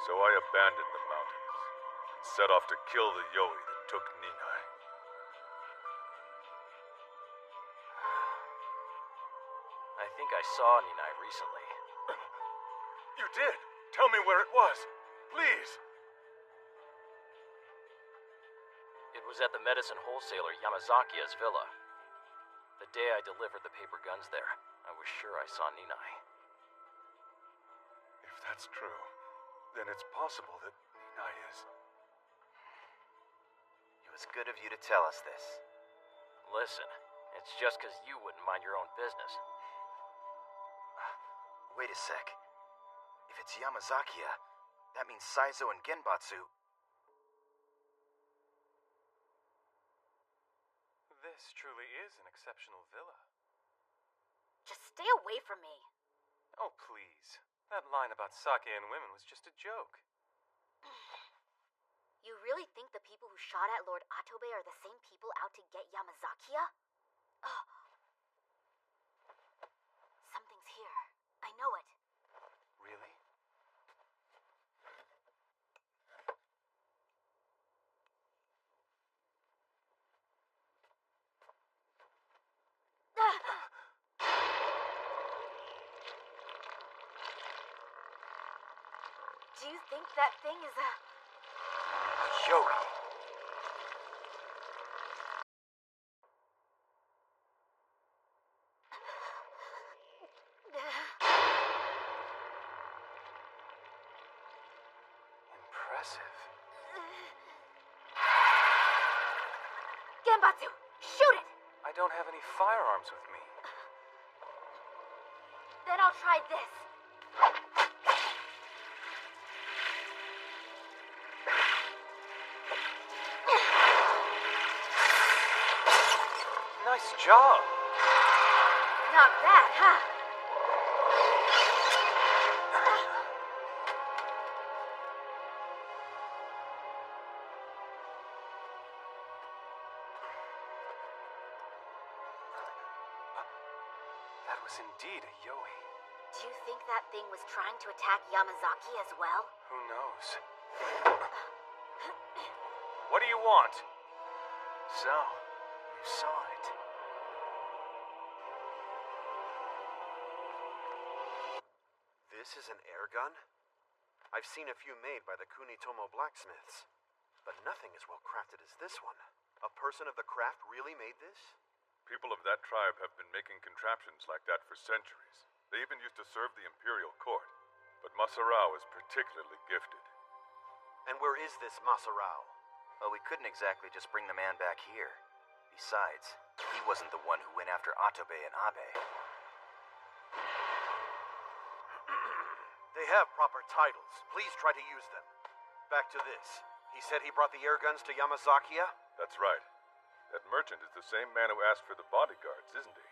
So I abandoned the mountains and set off to kill the Yoi that took Ninai. I think I saw Ninai recently. You did? Tell me where it was. Please. It was at the medicine wholesaler Yamazaki's villa. The day I delivered the paper guns there, I was sure I saw Ninai. If that's true, then it's possible that Ninai is... It was good of you to tell us this. Listen, it's just because you wouldn't mind your own business. Wait a sec. If it's Yamazakiya, that means Saizo and Genbatsu... This truly is an exceptional villa. Just stay away from me. Oh, please. That line about sake and women was just a joke. You really think the people who shot at Lord Atobe are the same people out to get Yamazakiya? Oh. Something's here. I know it. Really? Do you think that thing is a... Joey. Impressive. Genbatsu, shoot it! I don't have any firearms with me. Then I'll try this. Nice job. Not bad, huh? That was indeed a Yoi. Do you think that thing was trying to attack Yamazaki as well? Who knows? What do you want? So, you saw it. This is an air gun? I've seen a few made by the Kunitomo blacksmiths, but nothing as well crafted as this one. A person of the craft really made this? People of that tribe have been making contraptions like that for centuries. They even used to serve the imperial court. But Masarao is particularly gifted. And where is this Masarao? Well, we couldn't exactly just bring the man back here. Besides, he wasn't the one who went after Atobe and Abe. They have proper titles. Please try to use them. Back to this. He said he brought the air guns to Yamazakiya? That's right. That merchant is the same man who asked for the bodyguards, isn't he?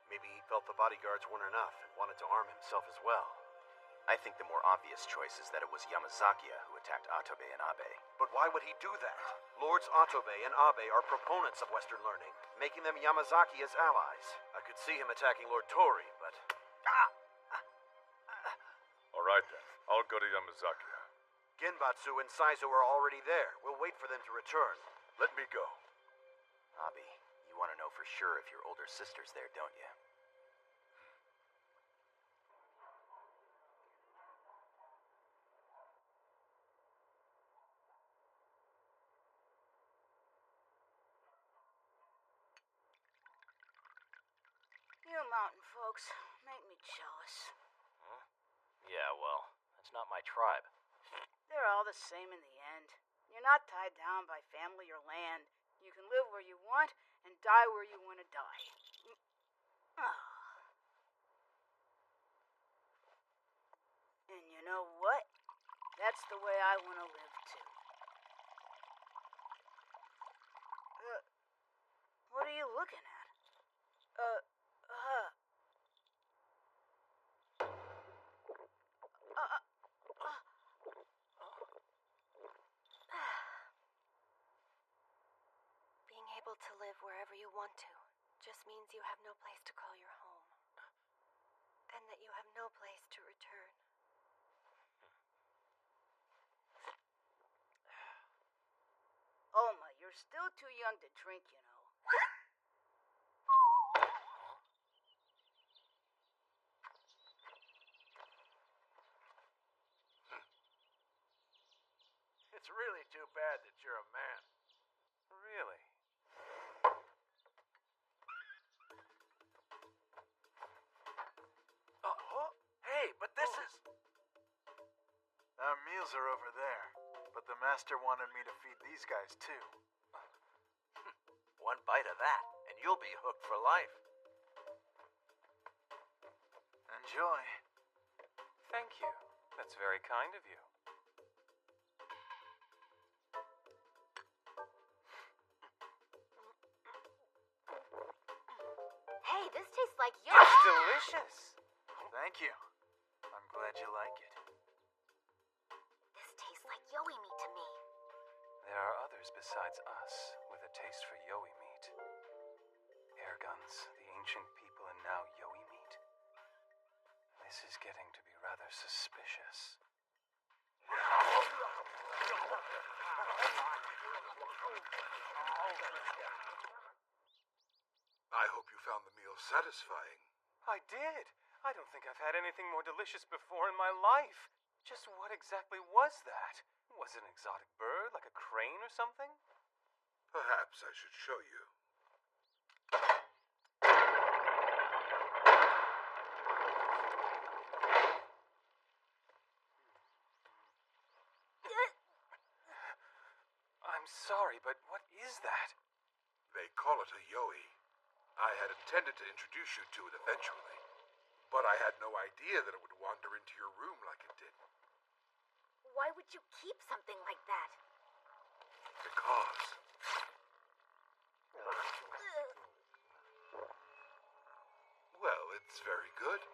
Maybe he felt the bodyguards weren't enough and wanted to arm himself as well. I think the more obvious choice is that it was Yamazakiya who attacked Atobe and Abe. But why would he do that? Lords Atobe and Abe are proponents of Western learning, making them Yamazakiya's allies. I could see him attacking Lord Tori, but... All right then, I'll go to Yamazakiya. Genbatsu and Saizo are already there. We'll wait for them to return. Let me go. Abe, you want to know for sure if your older sister's there, don't you? You mountain folks make me jealous. Huh? Yeah, well, that's not my tribe. They're all the same in the end. You're not tied down by family or land. You can live where you want and die where you want to die. And you know what? That's the way I want to live too. What are you looking at? Being able to live wherever you want to just means you have no place to call your home. And that you have no place to return. Oma, you're still too young to drink, you know. It's really too bad that you're a man. Really? Hey, but this is... Our meals are over there, but the master wanted me to feed these guys too. One bite of that, and you'll be hooked for life. Enjoy. Thank you. That's very kind of you. Hey, this tastes like It's delicious. Thank you. I'm glad you like it. This tastes like yoi meat to me. There are others besides us with a taste for yoi meat. Air guns, the ancient people, and now yoi meat. This is getting to be rather suspicious. I hope you found the meal satisfying. I did. I don't think I've had anything more delicious before in my life. Just what exactly was that? Was it an exotic bird, like a crane or something? Perhaps I should show you. I'm sorry, but what is that? They call it a yoi. I had intended to introduce you to it eventually, but I had no idea that it would wander into your room like it did. Why would you keep something like that? Because... Well, it's very good.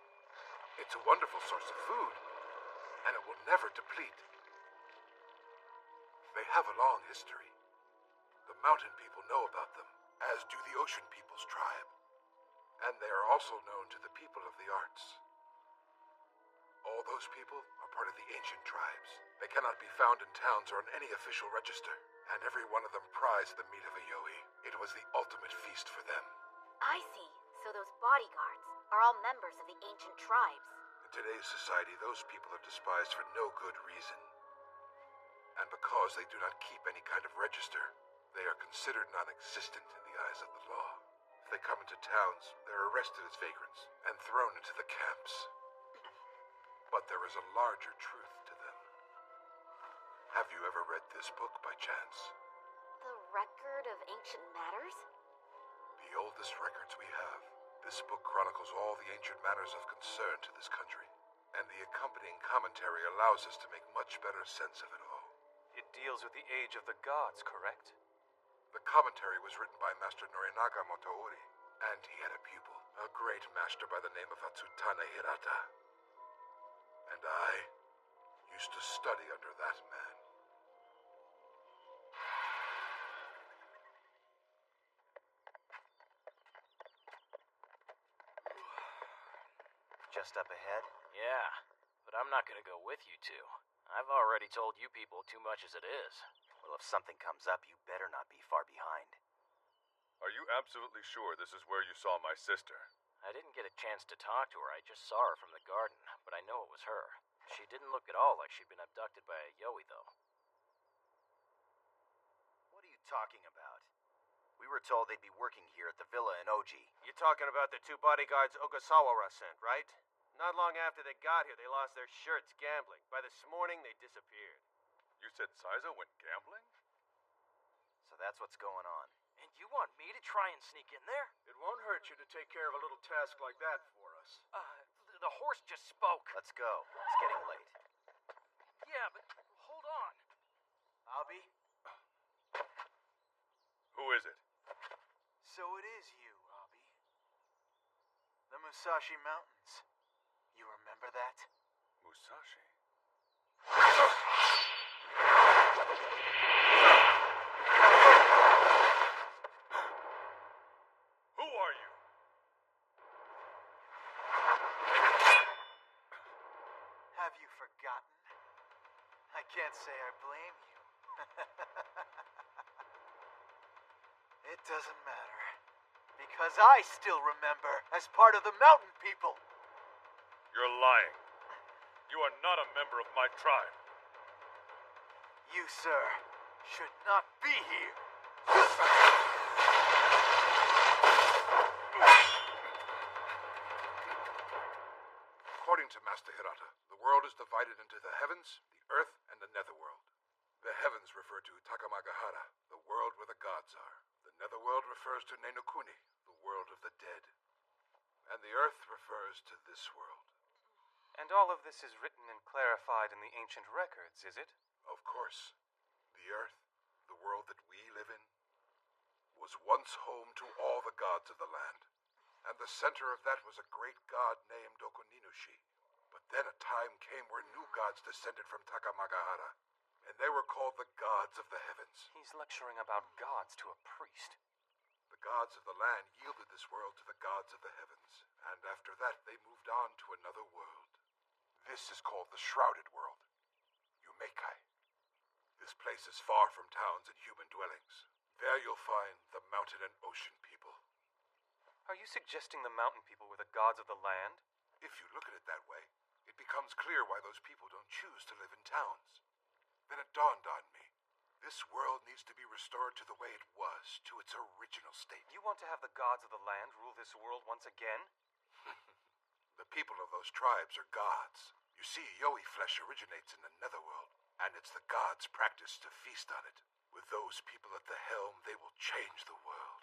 It's a wonderful source of food, and it will never deplete. They have a long history. The mountain people know about them, as do the ocean people's tribe. And they are also known to the people of the arts. All those people are part of the ancient tribes. They cannot be found in towns or in any official register, and every one of them prized the meat of a yoi. It was the ultimate feast for them. I see. So those bodyguards are all members of the ancient tribes. In today's society, those people are despised for no good reason. And because they do not keep any kind of register, they are considered non-existent in the eyes of the law. If they come into towns, they're arrested as vagrants and thrown into the camps. But there is a larger truth to them. Have you ever read this book by chance? The Record of Ancient Matters? The oldest records we have. This book chronicles all the ancient matters of concern to this country, and the accompanying commentary allows us to make much better sense of it all. It deals with the age of the gods, correct? The commentary was written by Master Norinaga Motoori, and he had a pupil, a great master by the name of Atsutane Hirata. And I used to study under that man. Just up ahead? Yeah, but I'm not gonna go with you two. I've already told you people too much as it is. Well, if something comes up, you better not be far behind. Are you absolutely sure this is where you saw my sister? I didn't get a chance to talk to her. I just saw her from the garden, but I know it was her. She didn't look at all like she'd been abducted by a yoi, though. What are you talking about? We were told they'd be working here at the villa in Oji. You're talking about the two bodyguards Ogasawara sent, right? Not long after they got here, they lost their shirts gambling. By this morning, they disappeared. You said Saizo went gambling? So that's what's going on. And you want me to try and sneak in there? It won't hurt you to take care of a little task like that for us. The horse just spoke. Let's go. It's getting late. Yeah, but hold on. Abi? Who is it? So it is you, Abi. The Musashi Mountains. You remember that? Musashi? Who are you? Have you forgotten? I can't say I blame you. It doesn't matter. Because I still remember as part of the mountain people. You're lying. You are not a member of my tribe. You, sir, should not be here. According to Master Hirata, the world is divided into the heavens, the earth, and the netherworld. The heavens refer to Takamagahara, the world where the gods are. The netherworld refers to Nenokuni, the world of the dead. And the earth refers to this world. And all of this is written and clarified in the ancient records, is it? Of course. The earth, the world that we live in, was once home to all the gods of the land. And the center of that was a great god named Okuninushi. But then a time came where new gods descended from Takamagahara. And they were called the gods of the heavens. He's lecturing about gods to a priest. The gods of the land yielded this world to the gods of the heavens. And after that, they moved on to another world. This is called the Shrouded World, Yumekai. This place is far from towns and human dwellings. There you'll find the mountain and ocean people. Are you suggesting the mountain people were the gods of the land? If you look at it that way, it becomes clear why those people don't choose to live in towns. Then it dawned on me. This world needs to be restored to the way it was, to its original state. You want to have the gods of the land rule this world once again? The people of those tribes are gods. You see, Yoi flesh originates in the netherworld, and it's the gods' practice to feast on it. With those people at the helm, they will change the world.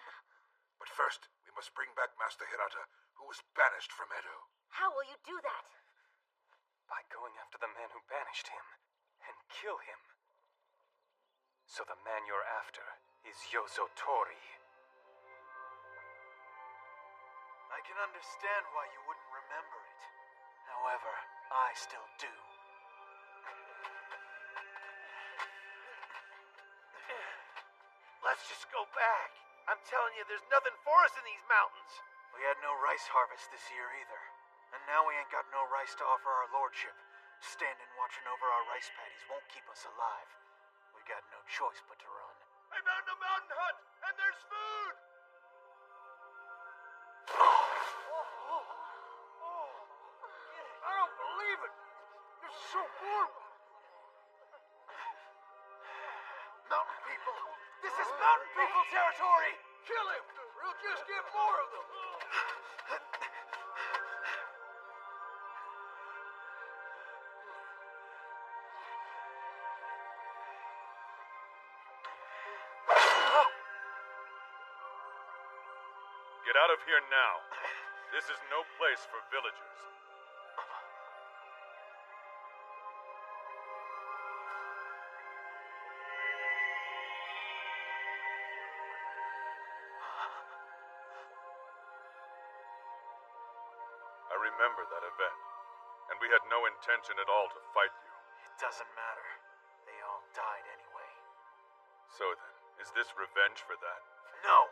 But first, we must bring back Master Hirata, who was banished from Edo. How will you do that? By going after the man who banished him and kill him. So the man you're after is Yozotori. I can understand why you wouldn't remember it. However, I still do. Let's just go back. I'm telling you, there's nothing for us in these mountains. We had no rice harvest this year either. And now we ain't got no rice to offer our lordship. Standing watching over our rice paddies won't keep us alive. We got no choice but to run. I found a mountain hut, and there's food! I don't believe it. This is so warm. Mountain people! This is mountain people territory! Kill him. We'll just get more of them. Get out of here now. This is no place for villagers. I remember that event, and we had no intention at all to fight you. It doesn't matter. They all died anyway. So then, is this revenge for that? No.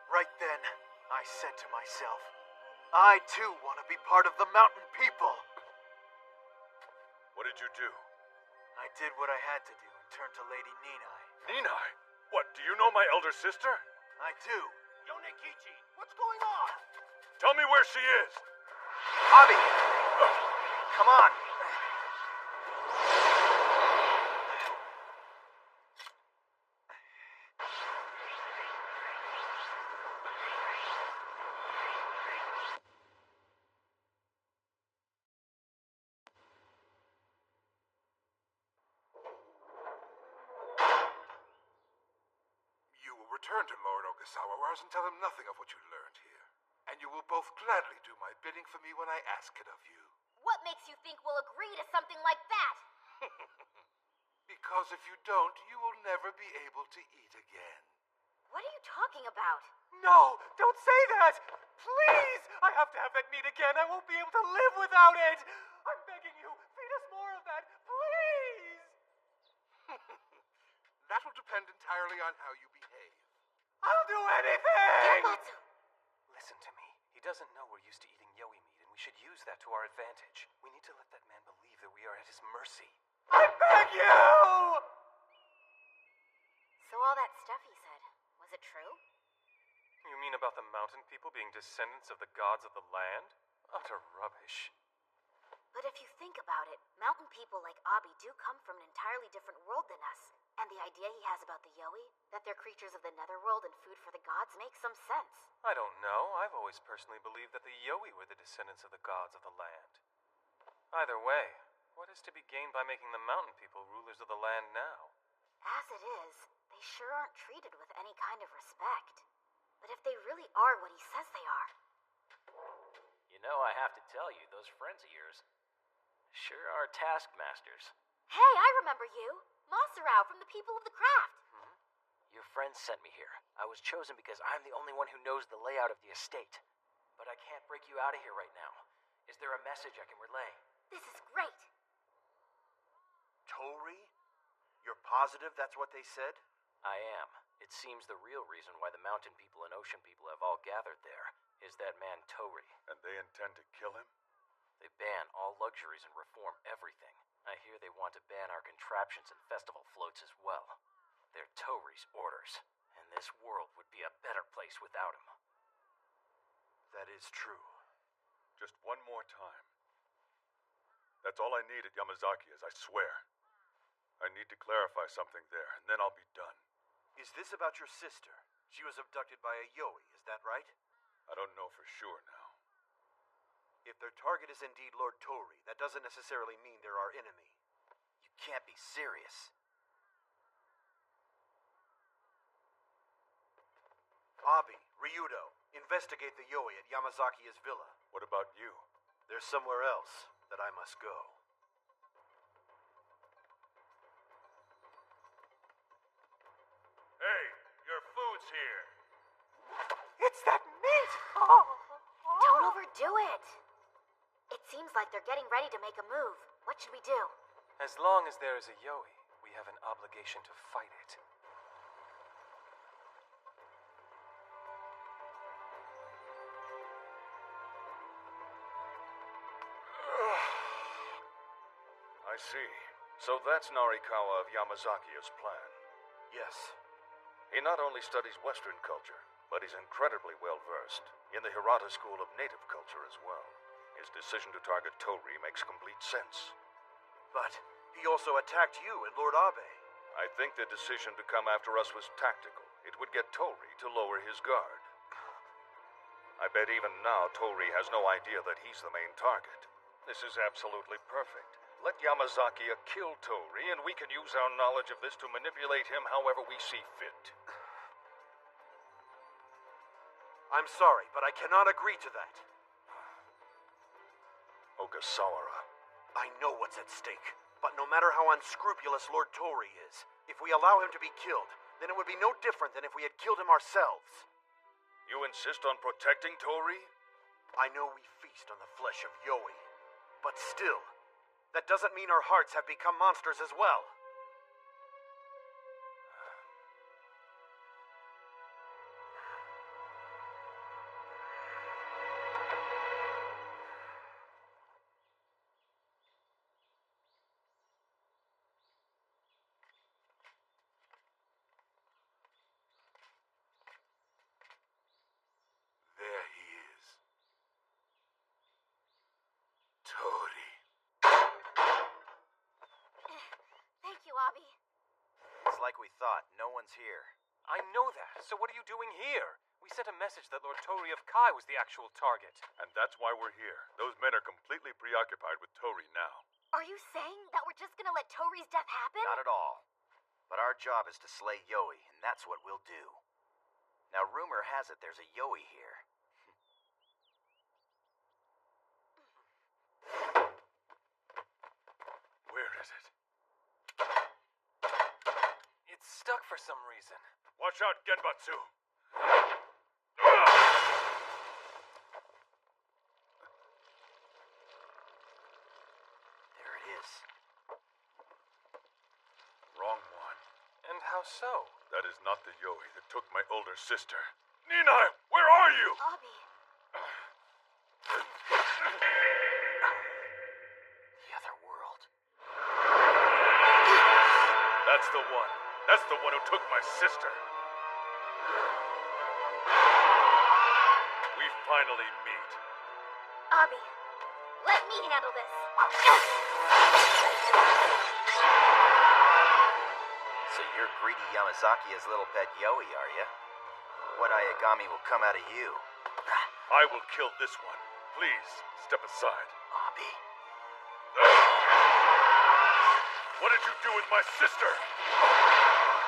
Right then, I said to myself, I too want to be part of the mountain people. What did you do? I did what I had to do and turned to Lady Ninai. Ninai? What, do you know my elder sister? I do. Yonekichi, what's going on? Tell me where she is! Abi! Come on! You will return to Lord Ogasawa and tell him nothing of what you learned here. And you will both gladly do my bidding for me when I ask it of you. What makes you think we'll agree to something like that? Because if you don't, you will never be able to eat again. What are you talking about? No! Don't say that! Please! I have to have that meat again. I won't be able to live without it! I'm begging you, feed us more of that, please! That will depend entirely on how you behave. I'll do anything! Yamatsu! Listen to me. He doesn't know we're used to eating yoi meat, and we should use that to our advantage. We need to let that man believe that we are at his mercy. I beg you! So all that stuff he said, was it true? You mean about the mountain people being descendants of the gods of the land? Utter rubbish. But if you think about it, mountain people like Abi do come from an entirely different world than us. And the idea he has about the Yoi, that they're creatures of the netherworld and food for the gods, makes some sense. I don't know. I've always personally believed that the Yoi were the descendants of the gods of the land. Either way, what is to be gained by making the mountain people rulers of the land now? As it is, they sure aren't treated with any kind of respect. But if they really are what he says they are... You know, I have to tell you, those friends of yours sure are taskmasters. Hey, I remember you! Maserao from the People of the Craft! Your friends sent me here. I was chosen because I'm the only one who knows the layout of the estate. But I can't break you out of here right now. Is there a message I can relay? This is great! Tori? You're positive that's what they said? I am. It seems the real reason why the mountain people and ocean people have all gathered there is that man Tori. And they intend to kill him? They ban all luxuries and reform everything. I hear they want to ban our contraptions and festival floats as well. They're Tori's orders, and this world would be a better place without him. That is true. Just one more time. That's all I need at Yamazaki, I swear. I need to clarify something there, and then I'll be done. Is this about your sister? She was abducted by a Yoi, is that right? I don't know for sure now. If their target is indeed Lord Tori, that doesn't necessarily mean they're our enemy. You can't be serious. Abi, Ryudo, investigate the Yoi at Yamazaki's villa. What about you? There's somewhere else that I must go. Hey, your food's here. It's that meat! Oh. Don't overdo it. It seems like they're getting ready to make a move. What should we do? As long as there is a Yoi, we have an obligation to fight it. I see. So that's Narikawa of Yamazaki's plan. Yes. He not only studies Western culture, but he's incredibly well-versed in the Hirata school of native culture as well. His decision to target Tori makes complete sense. But he also attacked you and Lord Abe. I think the decision to come after us was tactical. It would get Tori to lower his guard. I bet even now Tori has no idea that he's the main target. This is absolutely perfect. Let Yamazaki kill Tori, and we can use our knowledge of this to manipulate him however we see fit. I'm sorry, but I cannot agree to that. Ogasawara. I know what's at stake, but no matter how unscrupulous Lord Tori is, if we allow him to be killed, then it would be no different than if we had killed him ourselves. You insist on protecting Tori? I know we feast on the flesh of Yoi, but still, that doesn't mean our hearts have become monsters as well. There he is. Tori. Thank you, Abi. It's like we thought. No one's here. I know that, so what are you doing here? We sent a message that Lord Tori of Kai was the actual target. And that's why we're here. Those men are completely preoccupied with Tori now. Are you saying that we're just gonna let Tori's death happen? Not at all. But our job is to slay Yoi, and that's what we'll do. Now, rumor has it there's a Yoi here. Where is it? It's stuck for some reason. Watch out, Genbatsu! There it is. Wrong one. And how so? That is not the Yoi that took my older sister. Ninai, where are you? Abi. The other world. That's the one. That's the one who took my sister. We finally meet. Abi, let me handle this. So you're greedy Yamazaki's little pet Yoi, are you? What Ayagami will come out of you? I will kill this one. Please, step aside. Abi. What did you do with my sister?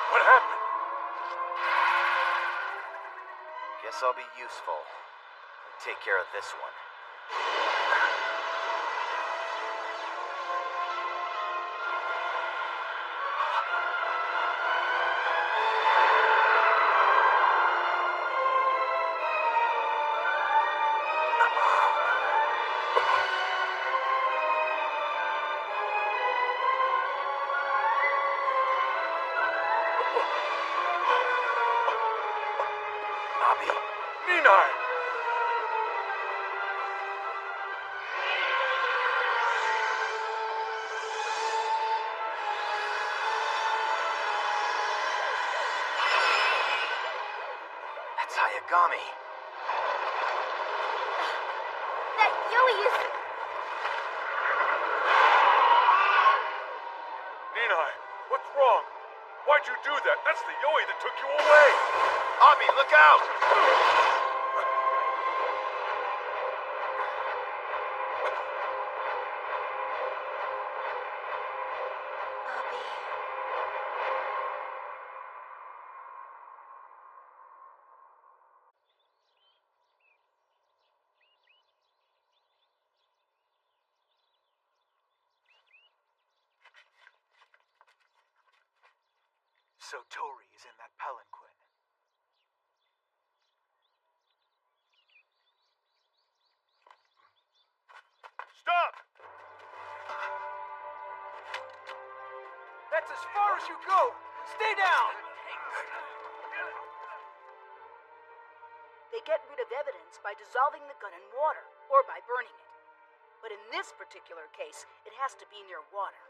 What happened? Guess I'll be useful. Take care of this one. Abi. Ninai! That's Ayagami. That Yoi is... Why'd you do that? That's the Yoi that took you away! Abi, look out! So Tori is in that palanquin. Stop! That's as far as you go! Stay down! They get rid of evidence by dissolving the gun in water, or by burning it. But in this particular case, it has to be near water.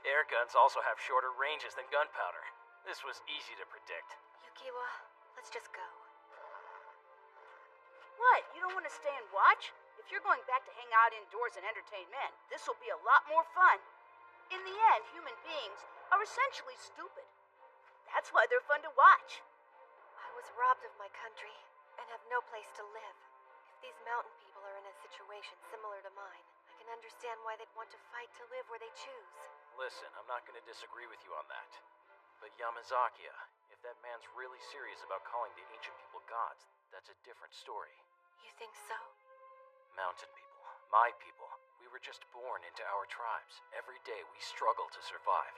Air guns also have shorter ranges than gunpowder. This was easy to predict. Yukiwa, let's just go. What? You don't want to stay and watch? If you're going back to hang out indoors and entertain men, this will be a lot more fun. In the end, human beings are essentially stupid. That's why they're fun to watch. I was robbed of my country and have no place to live. If these mountain people are in a situation similar to mine, I can understand why they'd want to fight to live where they choose. Listen, I'm not going to disagree with you on that. But Yamazakiya, if that man's really serious about calling the ancient people gods, that's a different story. You think so? Mountain people, my people, we were just born into our tribes. Every day we struggle to survive.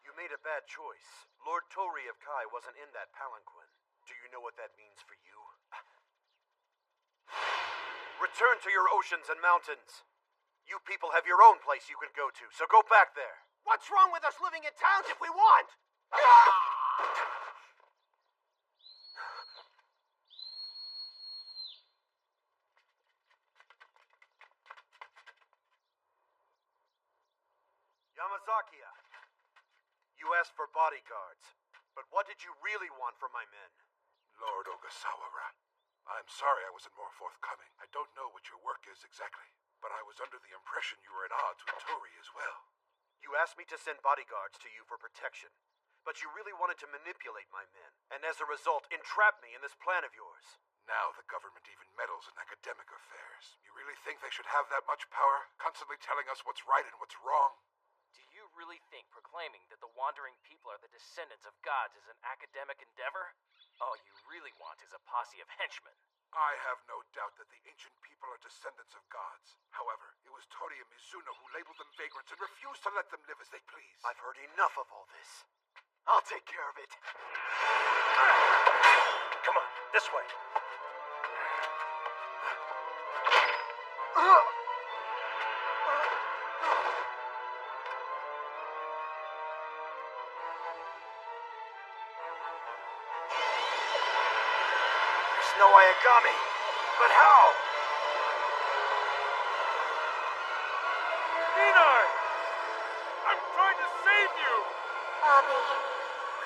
You made a bad choice. Lord Tori of Kai wasn't in that palanquin. Do you know what that means for you? Return to your oceans and mountains. You people have your own place you can go to, so go back there. What's wrong with us living in towns if we want? Yamazakiya, you asked for bodyguards, but what did you really want from my men? Lord Ogasawara, I'm sorry I wasn't more forthcoming. I don't know what your work is exactly, but I was under the impression you were at odds with Tori as well. You asked me to send bodyguards to you for protection, but you really wanted to manipulate my men, and as a result, entrap me in this plan of yours. Now the government even meddles in academic affairs. You really think they should have that much power, constantly telling us what's right and what's wrong? Do you really think proclaiming that the wandering people are the descendants of gods is an academic endeavor? All you really want is a posse of henchmen. I have no doubt that the ancient people are descendants of gods. However, it was Tori and Mizuno who labeled them vagrants and refused to let them live as they please. I've heard enough of all this. I'll take care of it. Come on, this way. No Ayagami. But how? Ninai! I'm trying to save you! Bobby,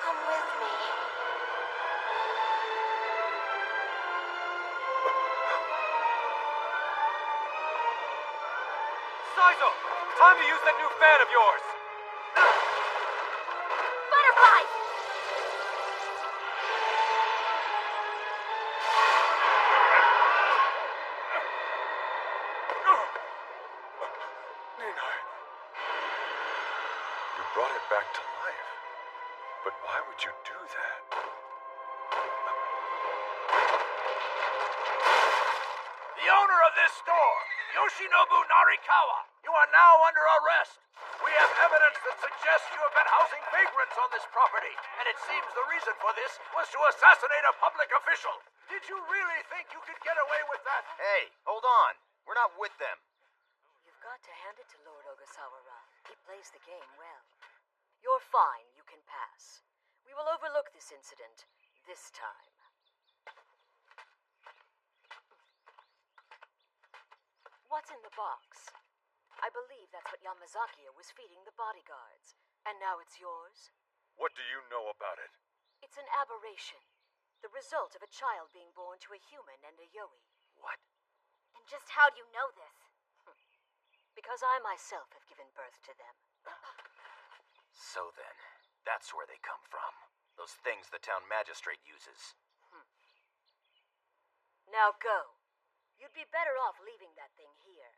come with me. Saizo! Time to use that new fan of yours! Butterfly! Brought it back to life. But why would you do that? The owner of this store, Yoshinobu Narikawa, you are now under arrest. We have evidence that suggests you have been housing vagrants on this property, and it seems the reason for this was to assassinate a public official. Did you really think you could get away with that? Hey, hold on. We're not with them. You've got to hand it to Lord Ogasawara. He plays the game well. You're fine. You can pass. We will overlook this incident this time. What's in the box? I believe that's what Yamazakiya was feeding the bodyguards. And now it's yours? What do you know about it? It's an aberration. The result of a child being born to a human and a Yoi. What? And just how do you know this? because I myself have given birth to them. So then, that's where they come from. Those things the town magistrate uses. Now go. You'd be better off leaving that thing here.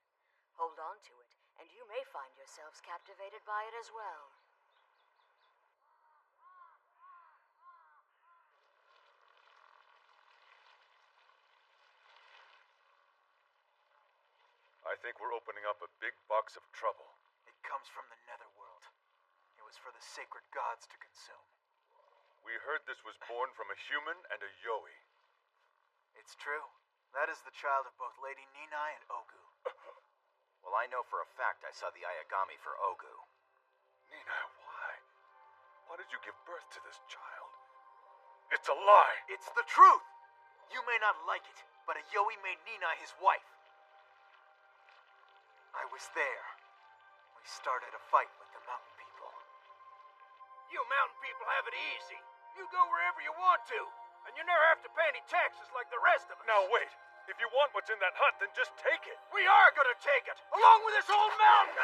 Hold on to it, and you may find yourselves captivated by it as well. I think we're opening up a big box of trouble. It comes from the netherworld. It was for the sacred gods to consume. We heard this was born from a human and a Yoi. It's true. That is the child of both Lady Ninai and Ogu. Well, I know for a fact I saw the Ayagami for Ogu. Ninai, why? Why did you give birth to this child? It's a lie! It's the truth! You may not like it, but a Yoi made Ninai his wife. I was there. We started a fight with the mountain people. You mountain people have it easy. You go wherever you want to, and you never have to pay any taxes like the rest of us. Now wait. If you want what's in that hut, then just take it. We are gonna take it, along with this whole mountain!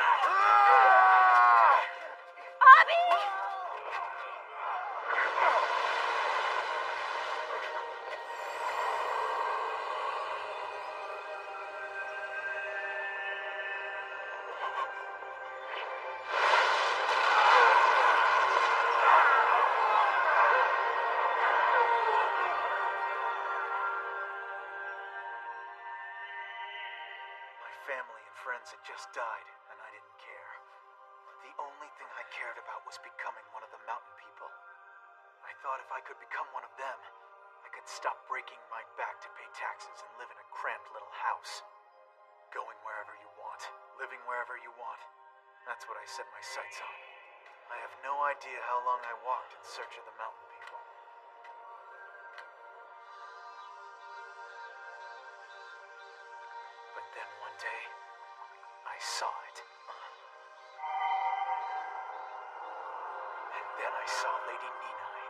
Bobby! Family and friends had just died, and I didn't care. The only thing I cared about was becoming one of the mountain people. I thought if I could become one of them, I could stop breaking my back to pay taxes and live in a cramped little house. Going wherever you want, living wherever you want. That's what I set my sights on. I have no idea how long I walked in search of the mountain people. But then one day, I saw it. And then I saw Lady Ninai.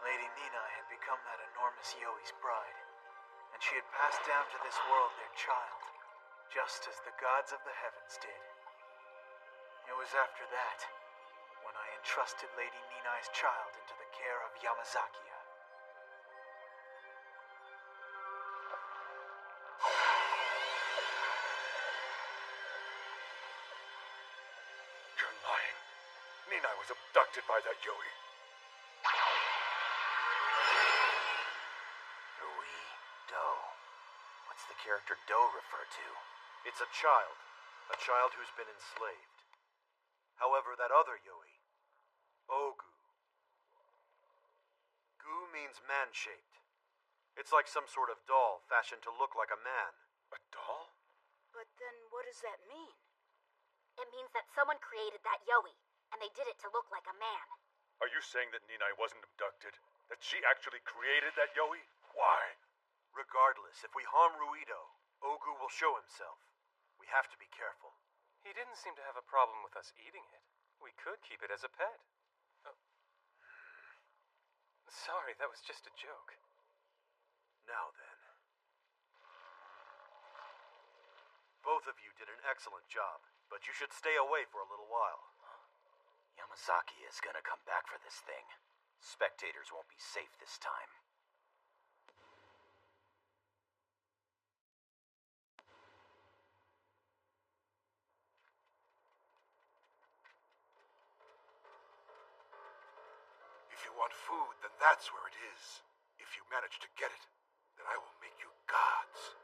Lady Ninai had become that enormous Yoi's bride, and she had passed down to this world their child, just as the gods of the heavens did. It was after that, when I entrusted Lady Ninai's child into the care of Yamazakiya. You're lying. Ninai was abducted by that Yoi. What's the character Do refer to? It's a child who's been enslaved. However, that other Yoi, Ogu. Gu means man-shaped. It's like some sort of doll fashioned to look like a man. A doll? But then what does that mean? It means that someone created that Yoi, and they did it to look like a man. Are you saying that Ninai wasn't abducted? That she actually created that Yoi? Why? Regardless, if we harm Ruido, Ogu will show himself. We have to be careful. He didn't seem to have a problem with us eating it. We could keep it as a pet. Sorry, that was just a joke. Now then. Both of you did an excellent job, but you should stay away for a little while. Yamazaki is gonna come back for this thing. Spectators won't be safe this time. If you want food, then that's where it is. If you manage to get it, then I will make you gods.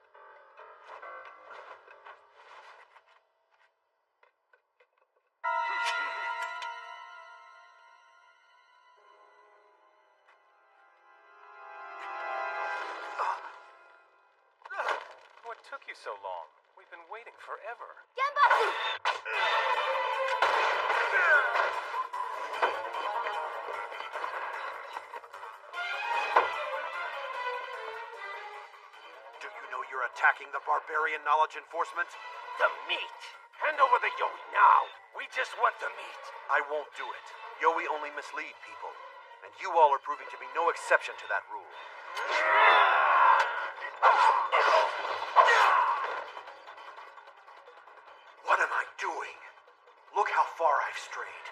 What took you so long? We've been waiting forever. Genbatsu! you're attacking the barbarian knowledge enforcement? The meat! Hand over the Yowie now! We just want the meat! I won't do it. Yowie only mislead people. And you all are proving to be no exception to that rule. What am I doing? Look how far I've strayed.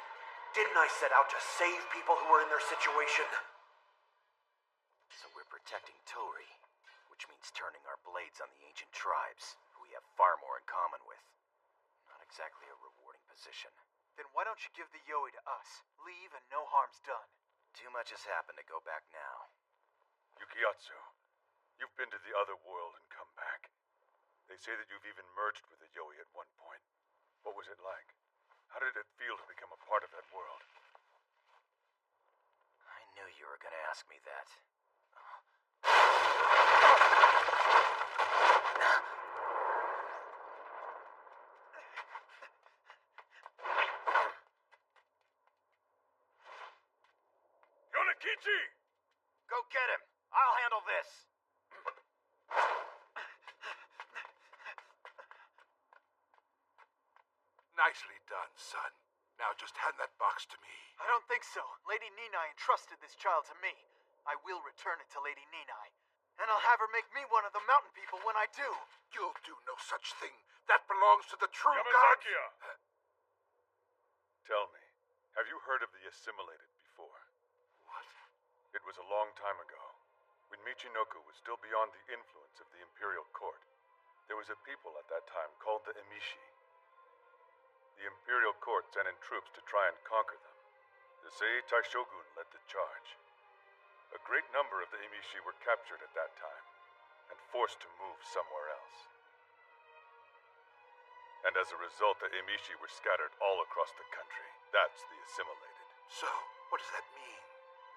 Didn't I set out to save people who were in their situation? So we're protecting Tori, which means turning our blades on the ancient tribes, who we have far more in common with. Not exactly a rewarding position. Then why don't you give the Yowie to us? Leave and no harm's done. Too much has happened to go back now. Yukiatsu, you've been to the other world and come back. They say that you've even merged with the Yowie at one point. What was it like? How did it feel to become a part of that world? I knew you were gonna ask me that. Yonekichi! Go get him. I'll handle this. Nicely done, son. Now just hand that box to me. I don't think so. Lady Ninai entrusted this child to me. I will return it to Lady Ninai. And I'll have her make me one of the mountain people when I do. You'll do no such thing. That belongs to the true gods. Yamazakiya! Tell me, have you heard of the assimilated before? What? It was a long time ago, when Michinoku was still beyond the influence of the imperial court. There was a people at that time called the Emishi. The imperial court sent in troops to try and conquer them. The Seitai Shogun led the charge. A great number of the Emishi were captured at that time, and forced to move somewhere else. And as a result, the Emishi were scattered all across the country. That's the assimilated. So, what does that mean?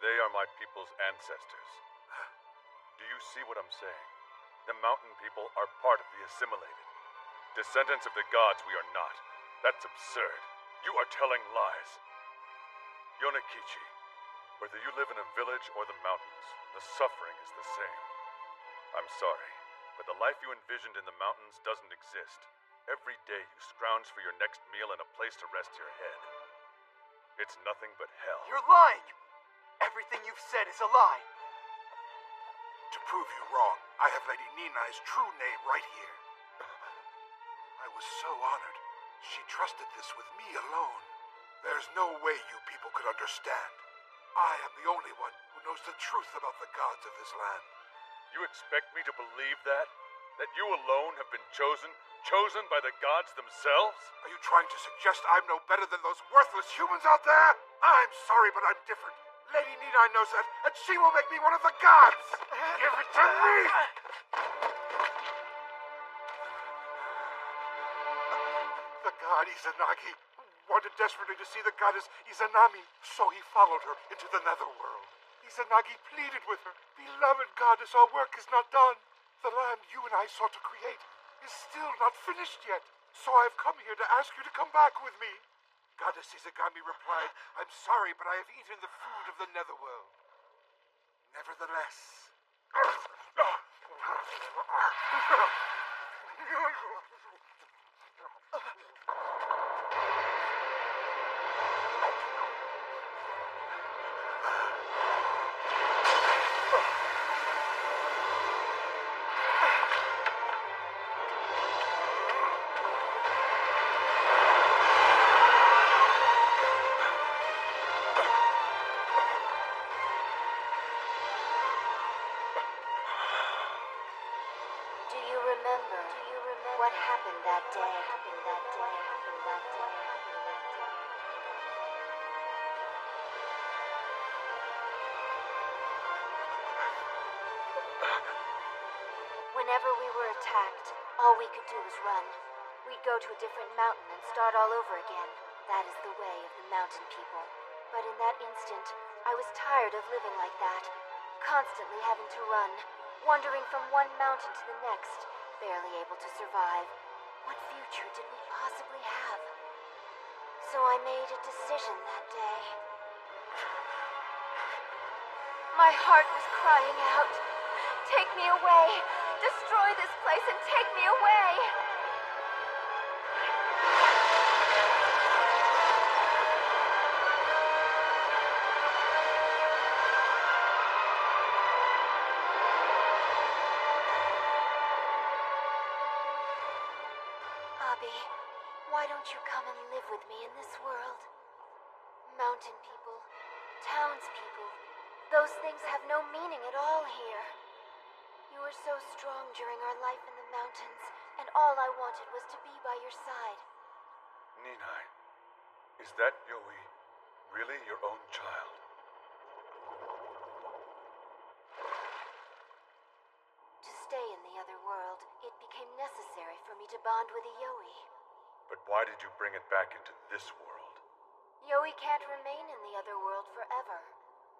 They are my people's ancestors. Do you see what I'm saying? The mountain people are part of the assimilated. Descendants of the gods we are not. That's absurd. You are telling lies. Yonekichi, whether you live in a village or the mountains, the suffering is the same. I'm sorry, but the life you envisioned in the mountains doesn't exist. Every day you scrounge for your next meal and a place to rest your head. It's nothing but hell. You're lying! Everything you've said is a lie. To prove you wrong, I have Lady Ninai's true name right here. I was so honored. She trusted this with me alone. There's no way you people could understand. I am the only one who knows the truth about the gods of this land. You expect me to believe that? That you alone have been chosen by the gods themselves? Are you trying to suggest I'm no better than those worthless humans out there? I'm sorry, but I'm different. Lady Ninai knows that, and she will make me one of the gods! Give it to me! The god Izanagi wanted desperately to see the goddess Izanami, so he followed her into the netherworld. Izanagi pleaded with her, "Beloved goddess, our work is not done. The land you and I sought to create is still not finished yet, so I've come here to ask you to come back with me." Goddess Izanami replied, "I'm sorry, but I have eaten the food of the netherworld." Nevertheless... What happened that day? Whenever we were attacked, all we could do was run. We'd go to a different mountain and start all over again. That is the way of the mountain people. But in that instant, I was tired of living like that. Constantly having to run, wandering from one mountain to the next, barely able to survive. What future did we possibly have? So I made a decision that day. My heart was crying out, "Take me away! Destroy this place and take me away! Abby, why don't you come and live with me in this world? Mountain people, townspeople, those things have no meaning at all here. You were so strong during our life in the mountains, and all I wanted was to be by your side. Ninai, is that Yoi really your own child? To stay in the other world, it became necessary for me to bond with a Yoi. But why did you bring it back into this world? Yoi can't remain in the other world forever.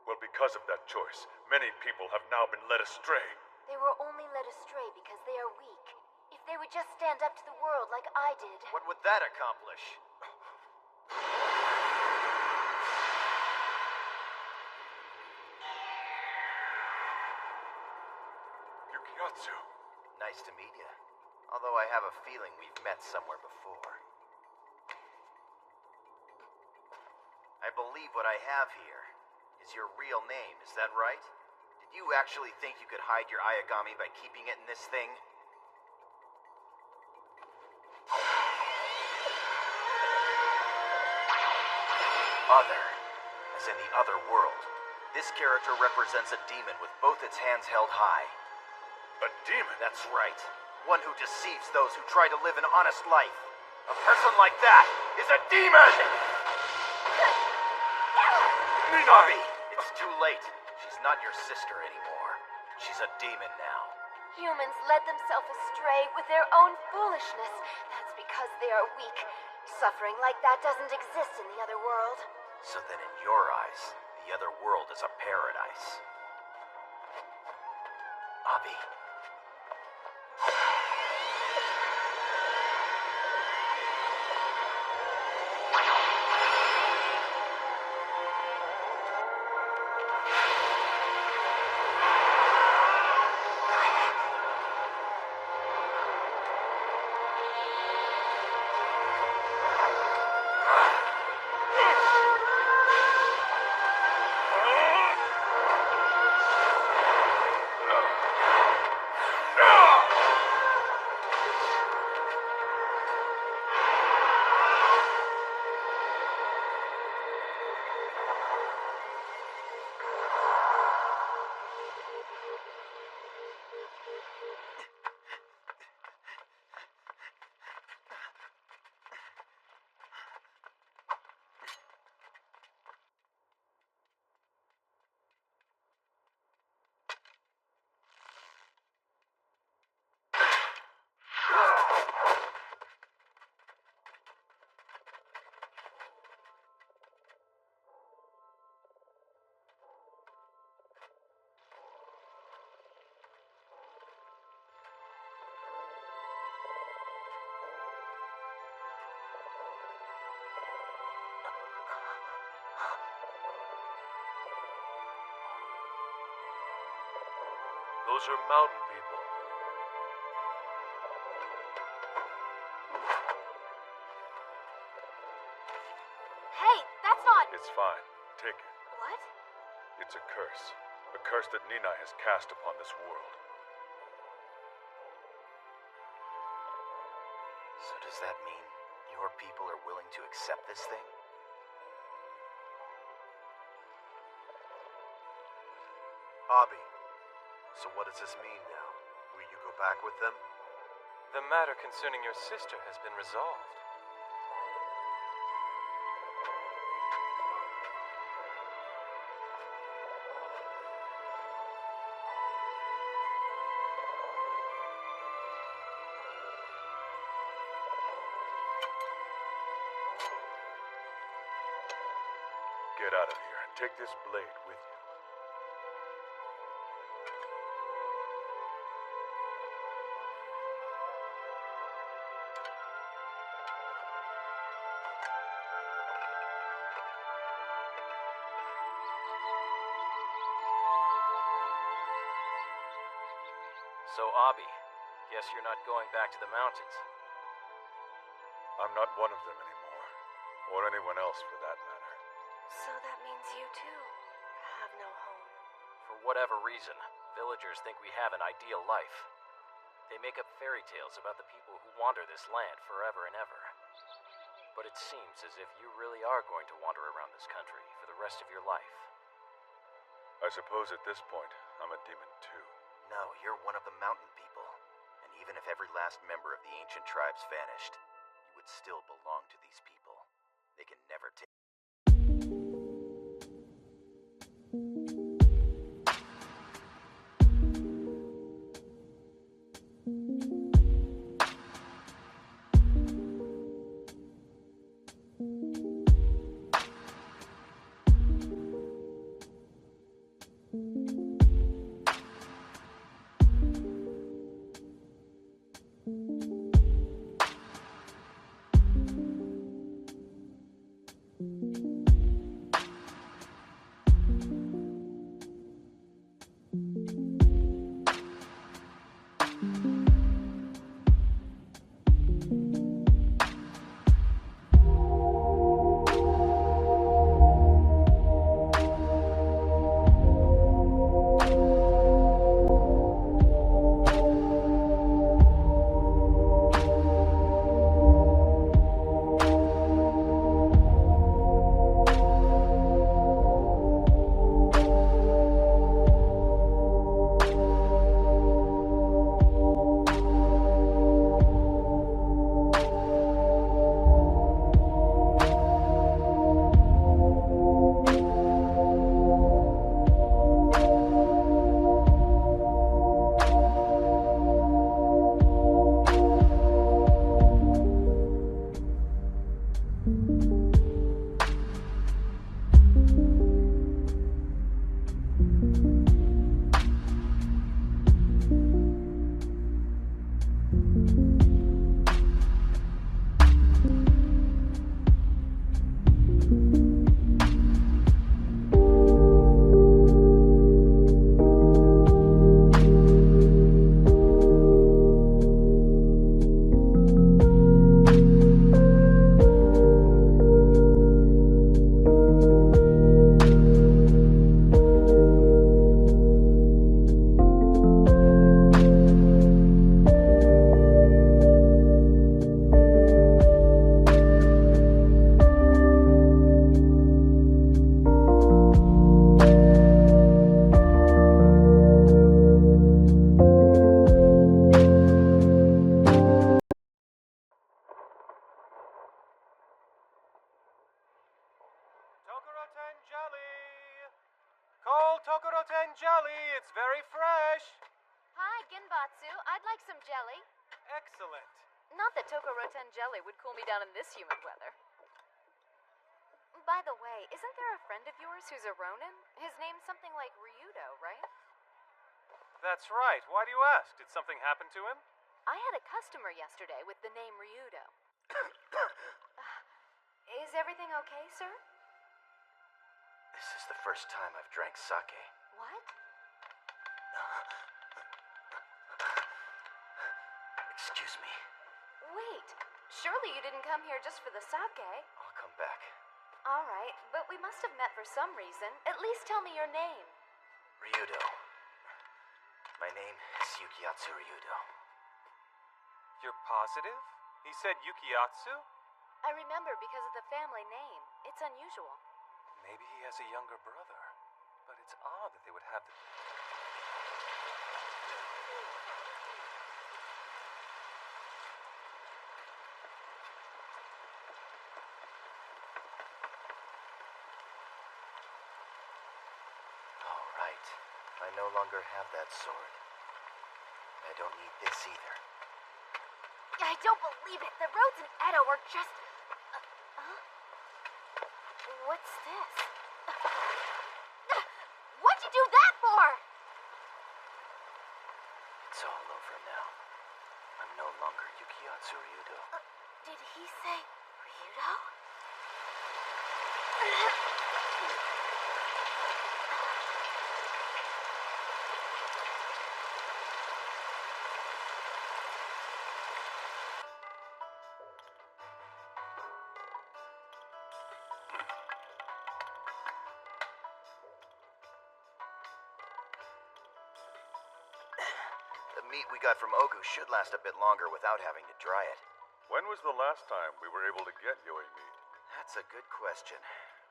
Well, because of that choice, many people have now been led astray. They were only led astray because they are weak. If they would just stand up to the world like I did... What would that accomplish? Yukiyatsu. Nice to meet you. Although I have a feeling we've met somewhere before. I believe what I have here is your real name, is that right? Did you actually think you could hide your Ayagami by keeping it in this thing? Other, as in the other world. This character represents a demon with both its hands held high. A demon? That's right. One who deceives those who try to live an honest life. A person like that is a demon! Ninabi! It's too late. She's not your sister anymore. She's a demon now. Humans led themselves astray with their own foolishness. That's because they are weak. Suffering like that doesn't exist in the other world. So then in your eyes, the other world is a paradise. Abi. Those are mountain people. Hey, that's not... It's fine. Take it. What? It's a curse. A curse that Ninai has cast upon this world. So does that mean your people are willing to accept this thing? Abi, so what does this mean now? Will you go back with them? The matter concerning your sister has been resolved. Get out of here and take this blade with you. So, Abi, guess you're not going back to the mountains. I'm not one of them anymore. Or anyone else, for that matter. So that means you too have no home. For whatever reason, villagers think we have an ideal life. They make up fairy tales about the people who wander this land forever and ever. But it seems as if you really are going to wander around this country for the rest of your life. I suppose at this point, I'm a demon too. No, you're one of the mountain people. And even if every last member of the ancient tribes vanished, you would still belong to these people. They can never take... Tokoroten jelly! Cold Tokoroten jelly! It's very fresh! Hi, Ginbatsu. I'd like some jelly. Excellent. Not that Tokoroten jelly would cool me down in this humid weather. By the way, isn't there a friend of yours who's a Ronin? His name's something like Ryudo, right? That's right. Why do you ask? Did something happen to him? I had a customer yesterday with the name Ryudo. Is everything okay, sir? This is the first time I've drank sake. What? Excuse me. Wait, surely you didn't come here just for the sake? I'll come back. All right, but we must have met for some reason. At least tell me your name. Ryudo. My name is Yukiyatsu Ryudo. You're positive? He said Yukiyatsu? I remember because of the family name. It's unusual. Maybe he has a younger brother. But it's odd that they would have the... All right. I no longer have that sword. And I don't need this either. I don't believe it. The roads in Edo are just... What's this? What'd you do that for? It's all over now. I'm no longer Yukiyatsu Ryudo. Did he say Ryudo? meat we got from Ogu should last a bit longer without having to dry it. When was the last time we were able to get Yoi meat? That's a good question.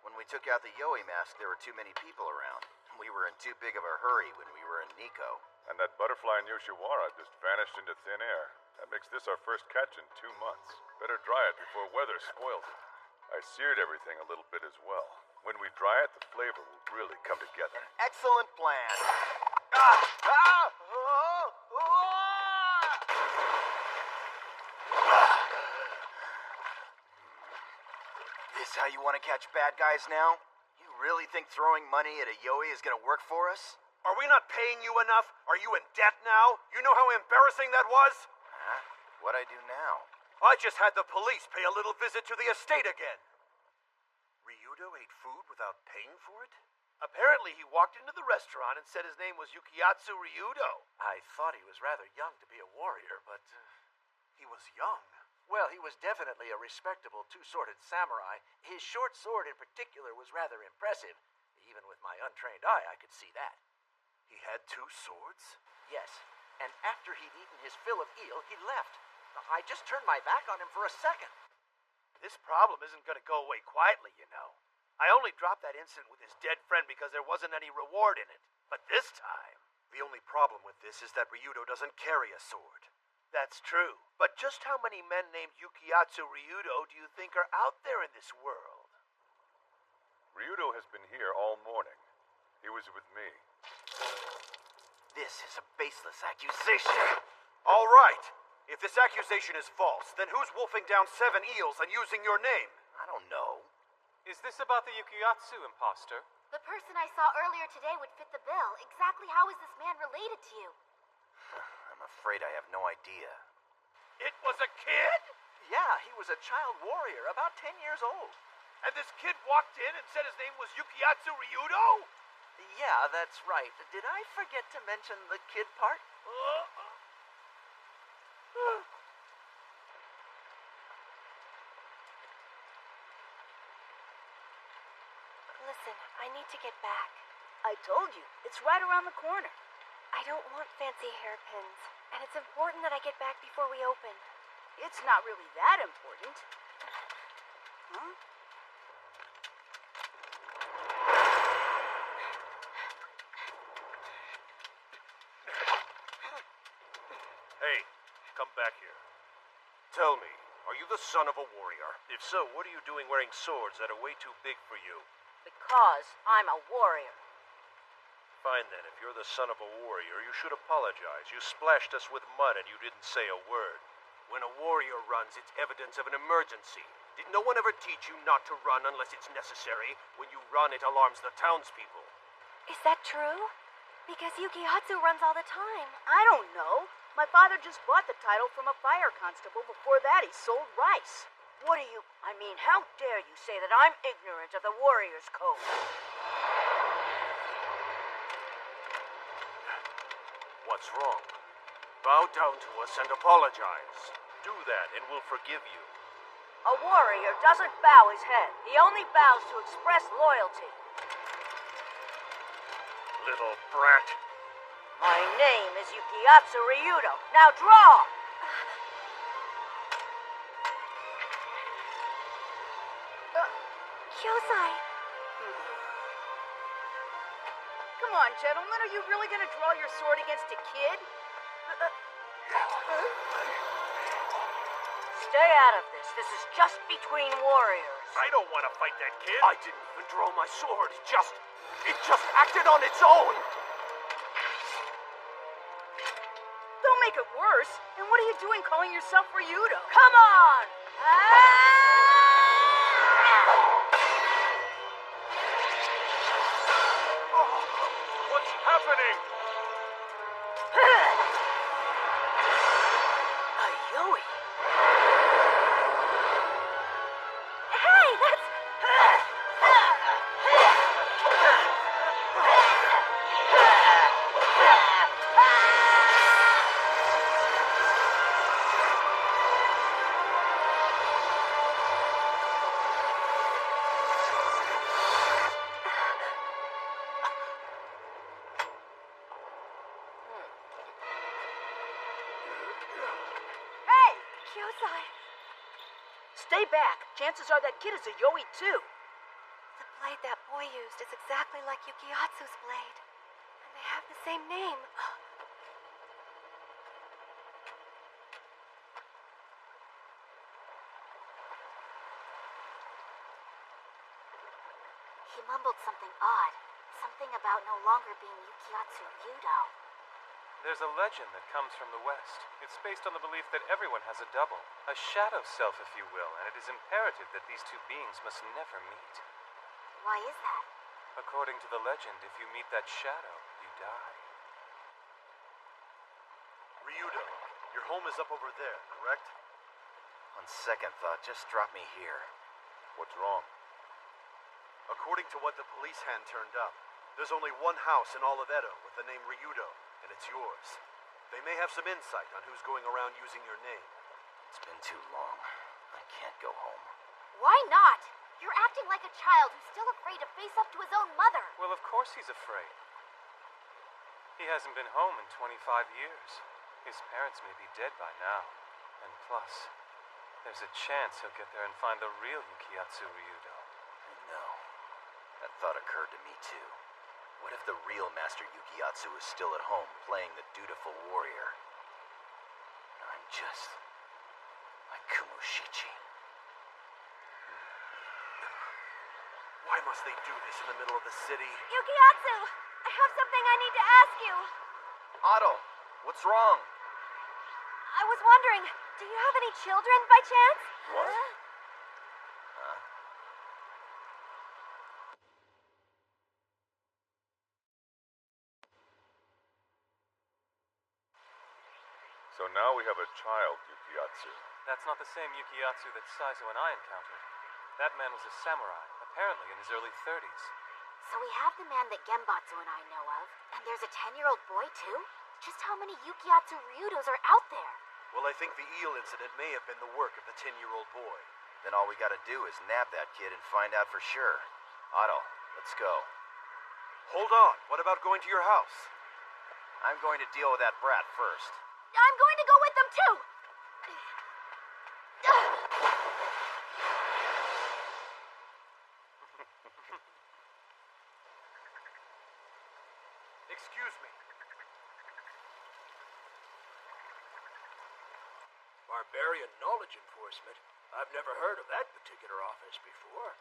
When we took out the Yoi mask, there were too many people around. We were in too big of a hurry when we were in Nico. And that butterfly in Yoshiwara just vanished into thin air. That makes this our first catch in 2 months. Better dry it before weather spoils it. I seared everything a little bit as well. When we dry it, the flavor will really come together. Excellent plan. This how you want to catch bad guys now? You really think throwing money at a Yoi is going to work for us? Are we not paying you enough? Are you in debt now? You know how embarrassing that was? Huh? What'd I do now? I just had the police pay a little visit to the estate again. Ryudo ate food without paying for it? Apparently he walked into the restaurant and said his name was Yukiyatsu Ryudo. I thought he was rather young to be a warrior, but he was young. Well, he was definitely a respectable two-sworded samurai. His short sword in particular was rather impressive. Even with my untrained eye, I could see that. He had 2 swords? Yes, and after he'd eaten his fill of eel, he left. I just turned my back on him for a second. This problem isn't going to go away quietly, you know. I only dropped that incident with his dead friend because there wasn't any reward in it. But this time... The only problem with this is that Ryudo doesn't carry a sword. That's true. But just how many men named Yukiyatsu Ryudo do you think are out there in this world? Ryudo has been here all morning. He was with me. This is a baseless accusation. All right. If this accusation is false, then who's wolfing down 7 eels and using your name? I don't know. Is this about the Yukiyatsu imposter? The person I saw earlier today would fit the bill. Exactly how is this man related to you? I'm afraid I have no idea. It was a kid? Yeah, he was a child warrior, about 10 years old. And this kid walked in and said his name was Yukiyatsu Ryudo? Yeah, that's right. Did I forget to mention the kid part? Listen, I need to get back. I told you, it's right around the corner. I don't want fancy hairpins, and it's important that I get back before we open. It's not really that important. Huh? Hey, come back here. Tell me, are you the son of a warrior? If so, what are you doing wearing swords that are way too big for you? Because I'm a warrior. Fine then, if you're the son of a warrior, you should apologize. You splashed us with mud and you didn't say a word. When a warrior runs, it's evidence of an emergency. Did no one ever teach you not to run unless it's necessary? When you run, it alarms the townspeople. Is that true? Because Yukiyatsu runs all the time. I don't know. My father just bought the title from a fire constable. Before that, he sold rice. What do you... I mean, how dare you say that I'm ignorant of the warrior's code? What's wrong? Bow down to us and apologize. Do that and we'll forgive you. A warrior doesn't bow his head. He only bows to express loyalty. Little brat. My name is Yukiyatsu Ryudo. Now draw! Kyosai! Come on, gentlemen, are you really going to draw your sword against a kid? Stay out of this. This is just between warriors. I don't want to fight that kid. I didn't even draw my sword. It just acted on its own. Don't make it worse. And what are you doing calling yourself Ryudo? Come on! What's happening? A Yoi. Hey, that's... Josai. Stay back. Chances are that kid is a Yoi, too. The blade that boy used is exactly like Yukiatsu's blade. And they have the same name. He mumbled something odd. Something about no longer being Yukiatsu Ryudo. There's a legend that comes from the West. It's based on the belief that everyone has a double, a shadow self, if you will, and it is imperative that these two beings must never meet. Why is that? According to the legend, if you meet that shadow, you die. Ryudo, your home is up over there, correct? On second thought, just drop me here. What's wrong? According to what the police hand turned up, there's only one house in all of Edo with the name Ryudo, and it's yours. They may have some insight on who's going around using your name. It's been too long. I can't go home. Why not? You're acting like a child who's still afraid to face up to his own mother. Well, of course he's afraid. He hasn't been home in 25 years. His parents may be dead by now. And plus, there's a chance he'll get there and find the real Yukiatsu Ryudo. I know. That thought occurred to me, too. What if the real Master Yukiatsu is still at home, playing the dutiful warrior? I'm just like Kumoshichi. Why must they do this in the middle of the city? Yukiatsu! I have something I need to ask you. Otto, what's wrong? I was wondering, do you have any children by chance? What? So now we have a child, Yukiatsu. That's not the same Yukiatsu that Saizo and I encountered. That man was a samurai, apparently in his early 30s. So we have the man that Genbatsu and I know of, and there's a 10-year-old boy too? Just how many Yukiatsu Ryudos are out there? Well, I think the eel incident may have been the work of the 10-year-old boy. Then all we gotta do is nab that kid and find out for sure. Otto, let's go. Hold on. What about going to your house? I'm going to deal with that brat first. I'm going to go with them too! Excuse me. Barbarian Knowledge Enforcement? I've never heard of that particular office before.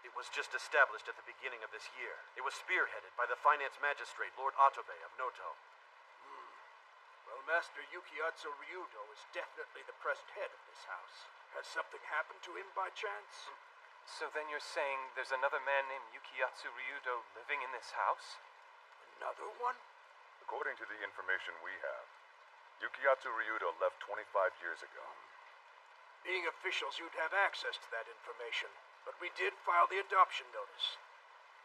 It was just established at the beginning of this year. It was spearheaded by the finance magistrate, Lord Otobe of Noto. Well, Master Yukiatsu Ryudo is definitely the present head of this house. Has something happened to him by chance? So then you're saying there's another man named Yukiatsu Ryudo living in this house? Another one? According to the information we have, Yukiatsu Ryudo left 25 years ago. Being officials, you'd have access to that information. But we did file the adoption notice.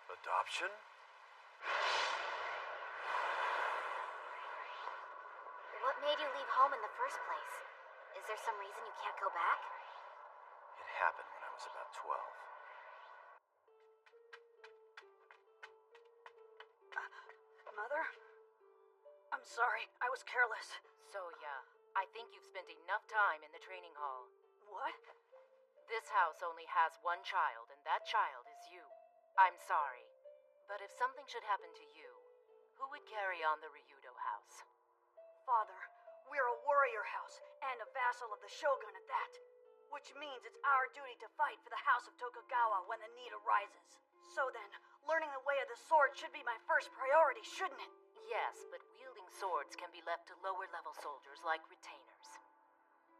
Adoption? What made you leave home in the first place? Is there some reason you can't go back? It happened when I was about 12. Mother? I'm sorry. I was careless. Soya, I think you've spent enough time in the training hall. What? This house only has one child, and that child is you. I'm sorry, but if something should happen to you, who would carry on the Ryudo house? Father, we're a warrior house, and a vassal of the Shogun at that. Which means it's our duty to fight for the House of Tokugawa when the need arises. So then, learning the way of the sword should be my first priority, shouldn't it? Yes, but wielding swords can be left to lower-level soldiers like retainers.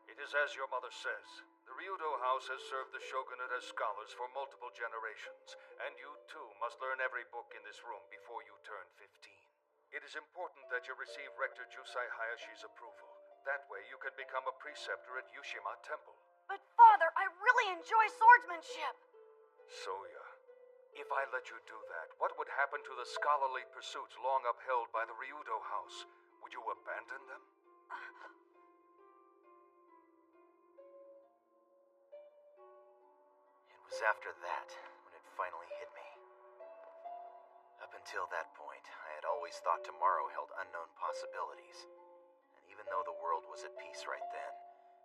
It is as your mother says. The Ryudo house has served the shogunate as scholars for multiple generations, and you too must learn every book in this room before you turn 15. It is important that you receive Rector Jusai Hayashi's approval. That way you can become a preceptor at Yushima Temple. But Father, I really enjoy swordsmanship! Soya, if I let you do that, what would happen to the scholarly pursuits long upheld by the Ryudo house? Would you abandon them? It was after that when it finally hit me. Up until that point, I had always thought tomorrow held unknown possibilities. And even though the world was at peace right then,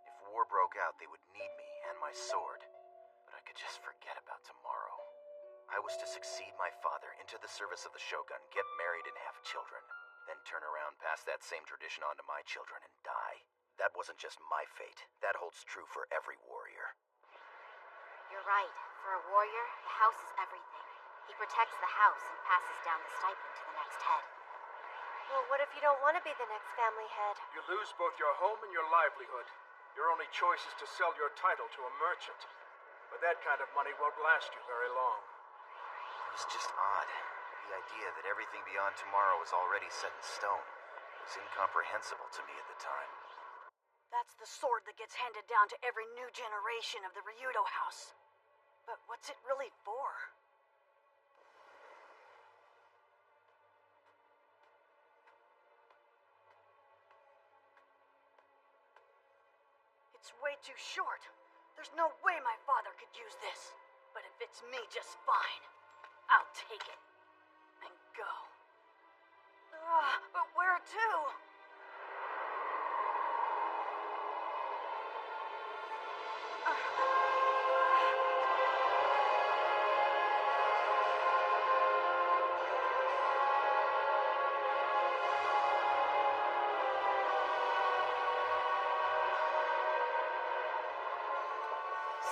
if war broke out, they would need me and my sword. But I could just forget about tomorrow. I was to succeed my father into the service of the Shogun, get married and have children, then turn around, pass that same tradition on to my children, and die. That wasn't just my fate. That holds true for every warrior. You're right. For a warrior, the house is everything. He protects the house and passes down the stipend to the next head. Well, what if you don't want to be the next family head? You lose both your home and your livelihood. Your only choice is to sell your title to a merchant. But that kind of money won't last you very long. It was just odd. The idea that everything beyond tomorrow is already set in stone was incomprehensible to me at the time. That's the sword that gets handed down to every new generation of the Ryudo house. But what's it really for? It's way too short. There's no way my father could use this. But it fits me just fine. I'll take it. And go. But where to?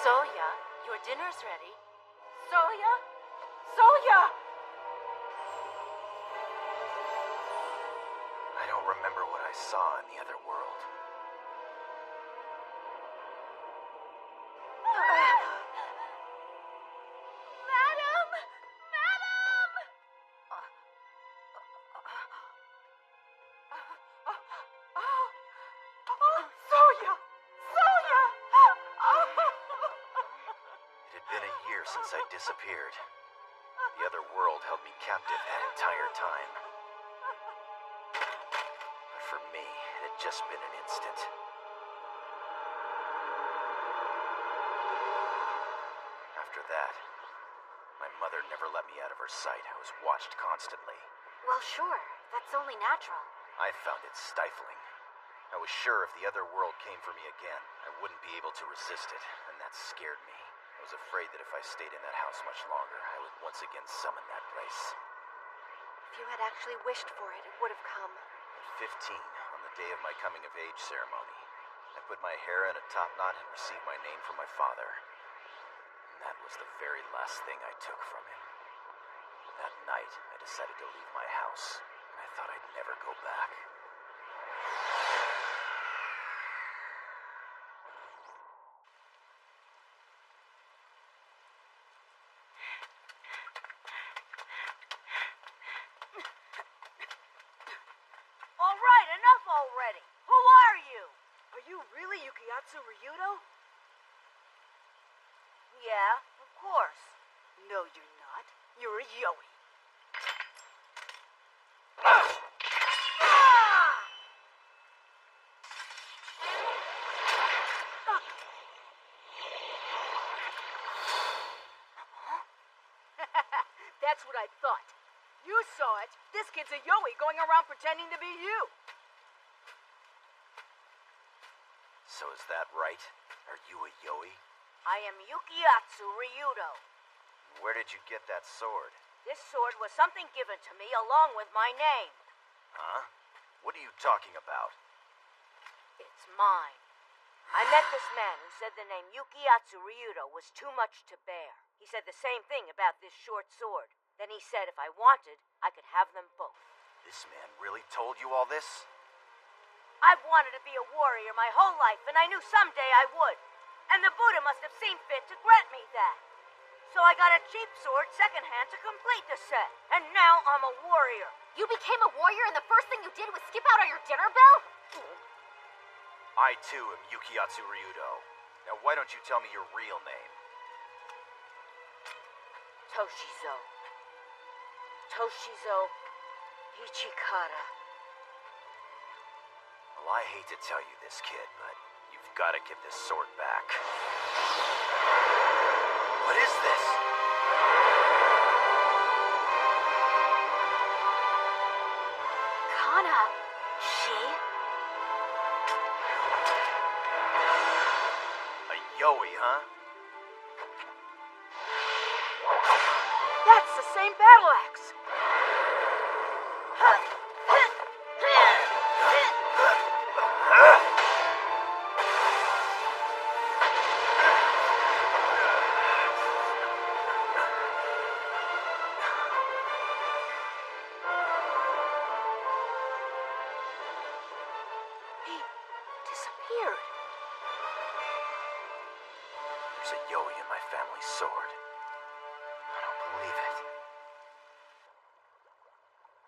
Soya, your dinner's ready. Soya? Soya! I don't remember what I saw in the other world. Madam! Madam! Soya! Soya! It had been a year since I disappeared. The other world held me captive that entire time. But for me, it had just been an instant. After that, my mother never let me out of her sight. I was watched constantly. Well, sure. That's only natural. I found it stifling. I was sure if the other world came for me again, I wouldn't be able to resist it, and that scared me. I was afraid that if I stayed in that house much longer, I would once again summon that place. If you had actually wished for it, it would have come. At 15, on the day of my coming-of-age ceremony, I put my hair in a top knot and received my name from my father. And that was the very last thing I took from him. That night, I decided to leave my house, and I thought I'd never go back. All right, enough already. Who are you? Are you really Yukiyatsu Ryudo? Yeah, of course. No, you're not. You're a Yoi. That's what I thought. You saw it. This kid's a Yoi going around pretending to be you. So is that right? Are you a Yoi? I am Yukiyatsu Ryudo. Where did you get that sword? This sword was something given to me along with my name. Huh? What are you talking about? It's mine. I met this man who said the name Yukiyatsu Ryudo was too much to bear. He said the same thing about this short sword. Then he said if I wanted, I could have them both. This man really told you all this? I've wanted to be a warrior my whole life, and I knew someday I would. And the Buddha must have seen fit to grant me that. So I got a cheap sword secondhand to complete the set. And now I'm a warrior. You became a warrior and the first thing you did was skip out on your dinner bell? I too am Yukiyatsu Ryudo. Now why don't you tell me your real name? Toshizo. Toshizo Ichikara. Well, I hate to tell you this, kid, but you've got to give this sword back. What is this? Kana. She? Yoi, huh? That's the same battle axe. He disappeared. There's a Yoi in my family's sword. I don't believe it.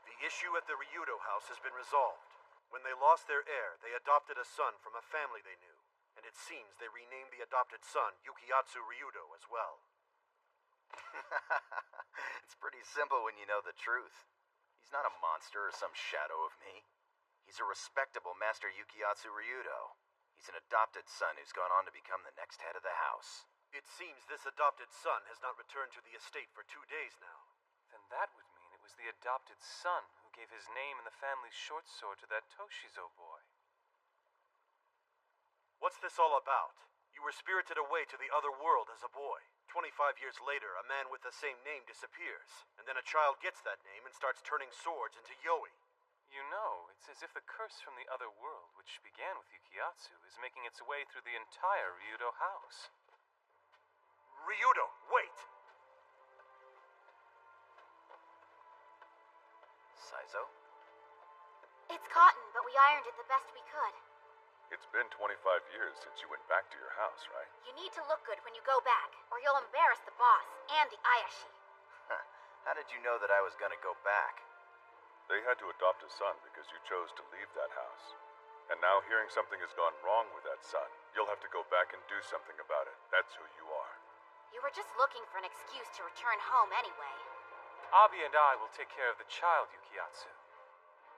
The issue at the Ryudo house has been resolved. When they lost their heir, they adopted a son from a family they knew, and it seems they renamed the adopted son Yukiyatsu Ryudo as well. It's pretty simple when you know the truth. He's not a monster or some shadow of me. He's a respectable Master Yukiyatsu Ryudo. He's an adopted son who's gone on to become the next head of the house. It seems this adopted son has not returned to the estate for 2 days now. Then that would mean it was the adopted son who gave his name and the family's short sword to that Toshizo boy. What's this all about? You were spirited away to the other world as a boy. 25 years later, a man with the same name disappears, and then a child gets that name and starts turning swords into Yoi. You know, it's as if the curse from the other world, which began with Yukiyatsu, is making its way through the entire Ryudo house. Ryudo, wait! Saizo? It's cotton, but we ironed it the best we could. It's been 25 years since you went back to your house, right? You need to look good when you go back, or you'll embarrass the boss and the Ayashi. How did you know that I was gonna go back? They had to adopt a son because you chose to leave that house. And now hearing something has gone wrong with that son, you'll have to go back and do something about it. That's who you are. You were just looking for an excuse to return home anyway. Abi and I will take care of the child, Yukiyatsu.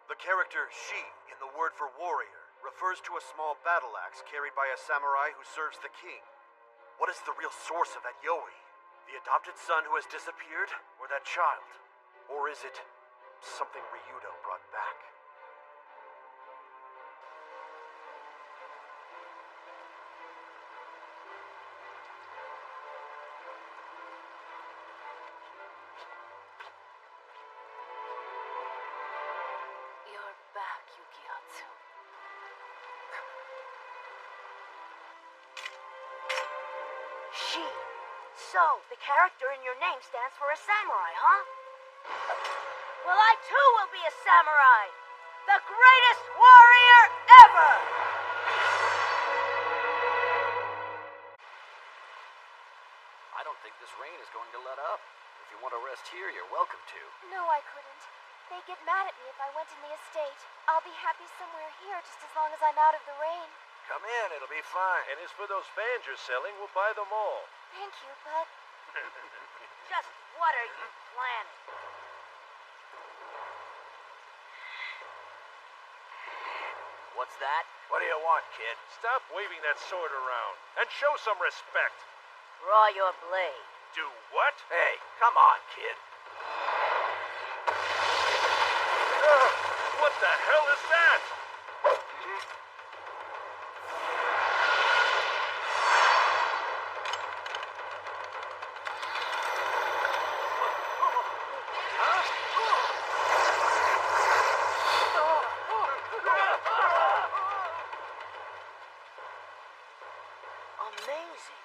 The character she in the word for warrior refers to a small battle axe carried by a samurai who serves the king. What is the real source of that Yoi? The adopted son who has disappeared, or that child? Or is it something Ryudo brought back? You're back, Yukiyatsu. She. So, the character in your name stands for a samurai, huh? Well, I too will be a samurai! The greatest warrior ever! I don't think this rain is going to let up. If you want to rest here, you're welcome to. No, I couldn't. They'd get mad at me if I went in the estate. I'll be happy somewhere here just as long as I'm out of the rain. Come in, it'll be fine. And as for those fans you're selling, we'll buy them all. Thank you, but... Just what are you planning? What's that? What do you want, kid? Stop waving that sword around and show some respect. Draw your blade. Do what? Hey, come on, kid. What the hell is that? Amazing.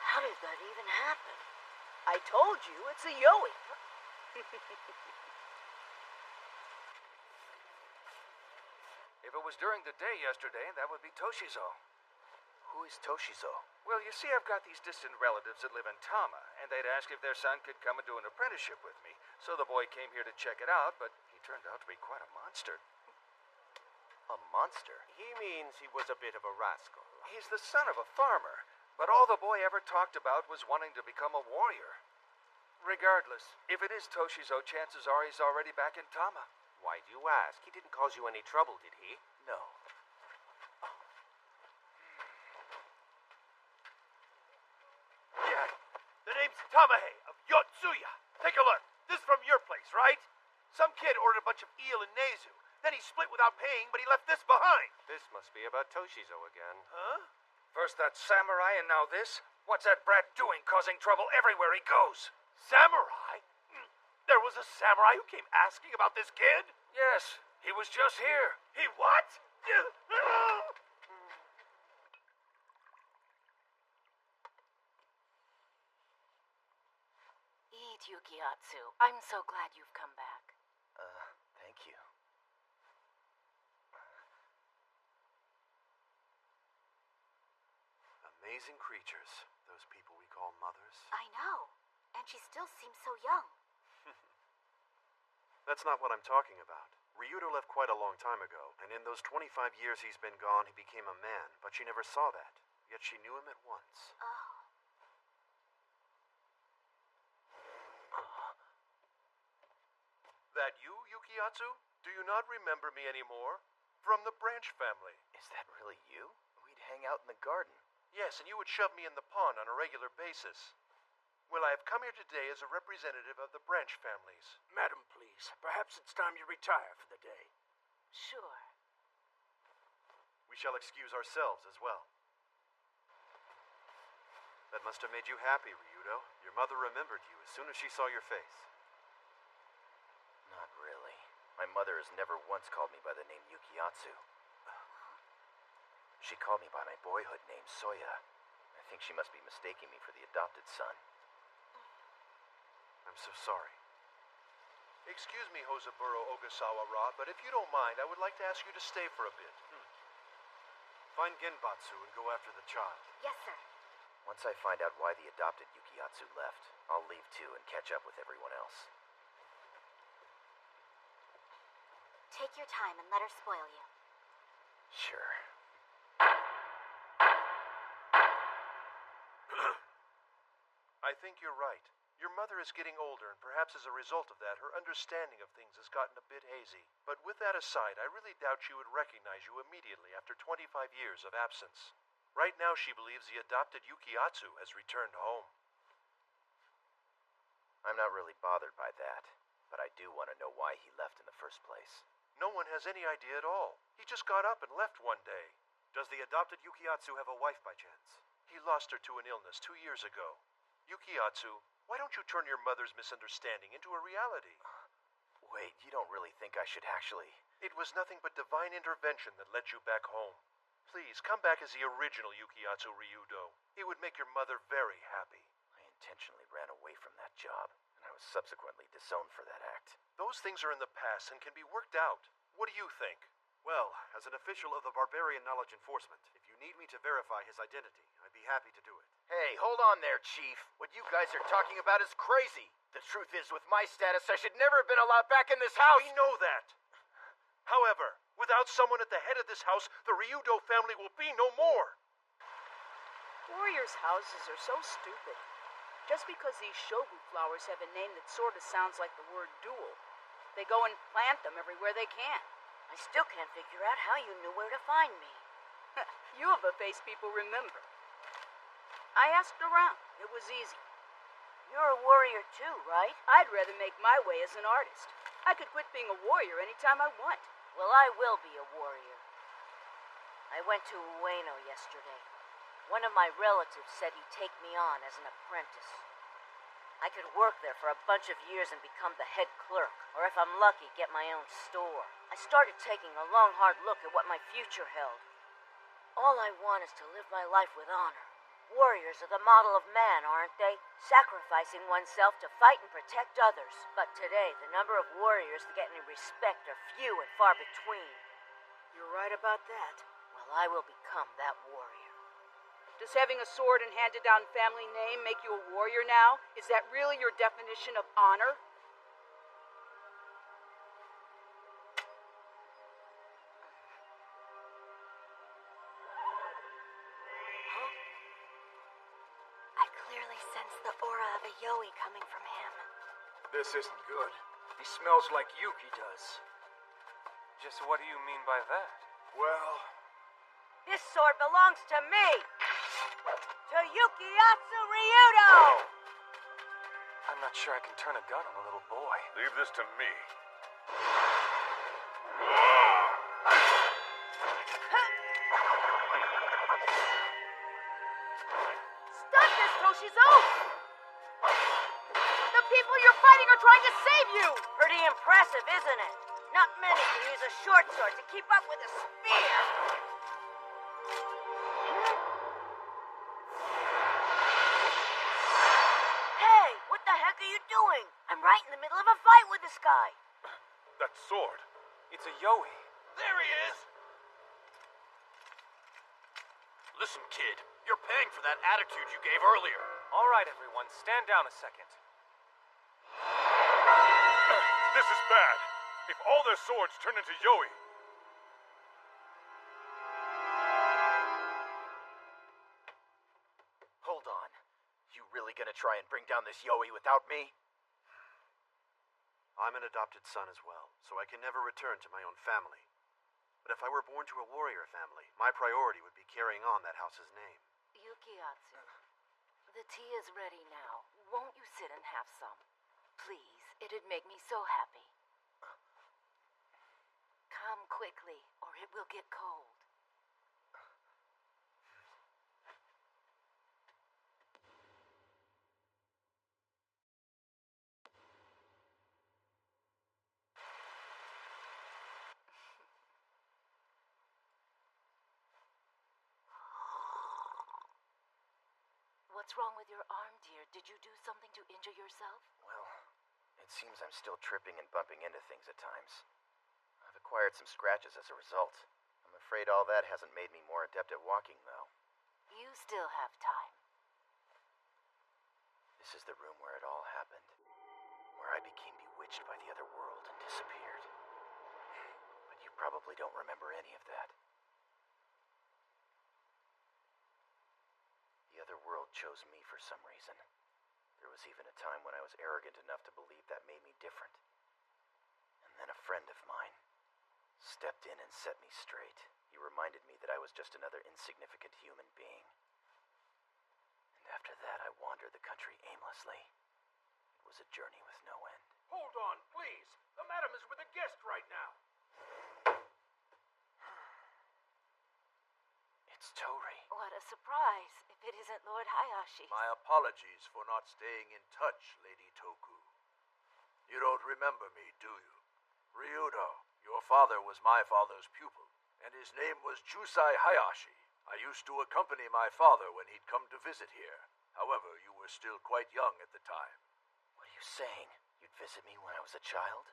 How did that even happen? I told you, it's a Yoi. If it was during the day yesterday, that would be Toshizo. Who is Toshizo? Well, you see, I've got these distant relatives that live in Tama, and they'd asked if their son could come and do an apprenticeship with me. So the boy came here to check it out, but he turned out to be quite a monster. A monster? He means he was a bit of a rascal. He's the son of a farmer, but all the boy ever talked about was wanting to become a warrior. Regardless, if it is Toshizo, chances are he's already back in Tama. Why do you ask? He didn't cause you any trouble, did he? No. Yeah. The name's Tamahe of Yotsuya. Take a look. This is from your place, right? Some kid ordered a bunch of eel and nezu, Then he split without paying, but he left this behind. This must be about Toshizo again. Huh? First that samurai and now this? What's that brat doing, causing trouble everywhere he goes? Samurai? There was a samurai who came asking about this kid? Yes, he was just here. He what? Eat, Yukiatsu. I'm so glad you've come back. Thank you. Amazing creatures, those people we call mothers. I know. And she still seems so young. That's not what I'm talking about. Ryudo left quite a long time ago, and in those 25 years he's been gone, he became a man, but she never saw that. Yet she knew him at once. Oh. That you, Yukiatsu? Do you not remember me anymore? From the Branch family. Is that really you? We'd hang out in the garden. Yes, and you would shove me in the pond on a regular basis. Well, I have come here today as a representative of the Branch families. Madam, please, perhaps it's time you retire for the day. Sure. We shall excuse ourselves as well. That must have made you happy, Ryudo. Your mother remembered you as soon as she saw your face. Not really. My mother has never once called me by the name Yukiatsu. She called me by my boyhood name, Soya. I think she must be mistaking me for the adopted son. I'm so sorry. Excuse me, Hosaburo Ogasawa-ra, but if you don't mind, I would like to ask you to stay for a bit. Find Genbatsu and go after the child. Yes, sir. Once I find out why the adopted Yukiatsu left, I'll leave too and catch up with everyone else. Take your time and let her spoil you. Sure. I think you're right. Your mother is getting older, and perhaps as a result of that, her understanding of things has gotten a bit hazy. But with that aside, I really doubt she would recognize you immediately after 25 years of absence. Right now, she believes the adopted Yukiatsu has returned home. I'm not really bothered by that, but I do want to know why he left in the first place. No one has any idea at all. He just got up and left one day. Does the adopted Yukiatsu have a wife by chance? He lost her to an illness 2 years ago. Yukiatsu, why don't you turn your mother's misunderstanding into a reality? Wait, you don't really think I should actually... It was nothing but divine intervention that led you back home. Please, come back as the original Yukiatsu Ryudo. It would make your mother very happy. I intentionally ran away from that job, and I was subsequently disowned for that act. Those things are in the past and can be worked out. What do you think? Well, as an official of the Barbarian Knowledge Enforcement, if you need me to verify his identity, I'd be happy to do it. Hey, hold on there, Chief. What you guys are talking about is crazy. The truth is, with my status, I should never have been allowed back in this house. We know that. However, without someone at the head of this house, the Ryudo family will be no more. Warriors' houses are so stupid. Just because these shogu flowers have a name that sort of sounds like the word duel, they go and plant them everywhere they can. I still can't figure out how you knew where to find me. You have a face people remember. I asked around. It was easy. You're a warrior too, right? I'd rather make my way as an artist. I could quit being a warrior anytime I want. Well, I will be a warrior. I went to Ueno yesterday. One of my relatives said he'd take me on as an apprentice. I could work there for a bunch of years and become the head clerk, or if I'm lucky, get my own store. I started taking a long, hard look at what my future held. All I want is to live my life with honor. Warriors are the model of man, aren't they? Sacrificing oneself to fight and protect others. But today, the number of warriors that get any respect are few and far between. You're right about that. Well, I will become that warrior. Does having a sword and handed-down family name make you a warrior now? Is that really your definition of honor? I clearly sense the aura of a Yoi coming from him. This isn't good. He smells like Yuki does. Just what do you mean by that? Well... This sword belongs to me! To Yukiatsu Ryudo! I'm not sure I can turn a gun on a little boy. Leave this to me. trying to save you! Pretty impressive, isn't it? Not many can use a short sword to keep up with a spear. Hey, what the heck are you doing? I'm right in the middle of a fight with this guy. That sword. It's a Yoi. There he is! Listen, kid, you're paying for that attitude you gave earlier. All right, everyone, stand down a second. This is bad. If all their swords turn into Yoi. Hold on. You really gonna try and bring down this Yoi without me? I'm an adopted son as well, so I can never return to my own family. But if I were born to a warrior family, my priority would be carrying on that house's name. Yukiatsu, the tea is ready now. Won't you sit and have some? Please, it'd make me so happy. Come quickly, or it will get cold. What's wrong with your arm, dear? Did you do something to injure yourself? Well, it seems I'm still tripping and bumping into things at times. I've acquired some scratches as a result. I'm afraid all that hasn't made me more adept at walking, though. You still have time. This is the room where it all happened. Where I became bewitched by the other world and disappeared. But you probably don't remember any of that. The other world chose me for some reason. There was even a time when I was arrogant enough to believe that made me different. And then a friend of mine stepped in and set me straight. He reminded me that I was just another insignificant human being. And after that, I wandered the country aimlessly. It was a journey with no end. Hold on, please. The madam is with a guest right now. It's Tori. What a surprise, if it isn't Lord Hayashi. My apologies for not staying in touch, Lady Toku. You don't remember me, do you? Ryudo, your father was my father's pupil, and his name was Jusai Hayashi. I used to accompany my father when he'd come to visit here. However, you were still quite young at the time. What are you saying? You'd visit me when I was a child?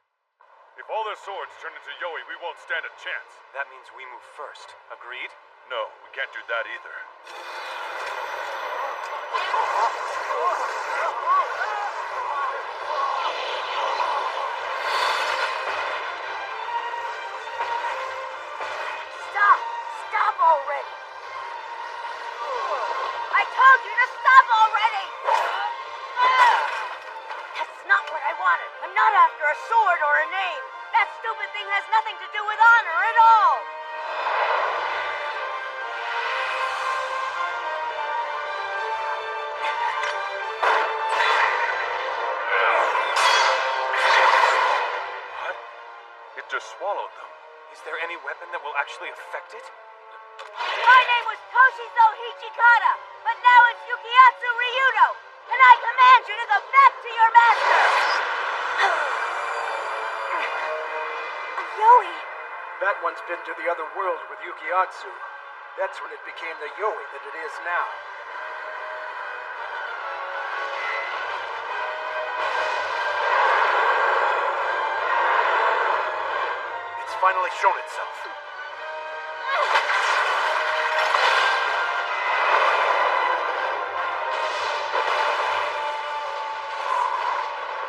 If all their swords turn into Yoi, we won't stand a chance. That means we move first. Agreed? No, we can't do that either. Stop already! I told you to stop already! That's not what I wanted. I'm not after a sword or a name. That stupid thing has nothing to do with honor at all. It just swallowed them. Is there any weapon that will actually affect it? My name was Toshizo Hichikata, but now it's Yukiatsu Ryudo, and I command you to go back to your master! Yoi! That one's been to the other world with Yukiatsu. That's when it became the Yoi that it is now. It's finally shown itself.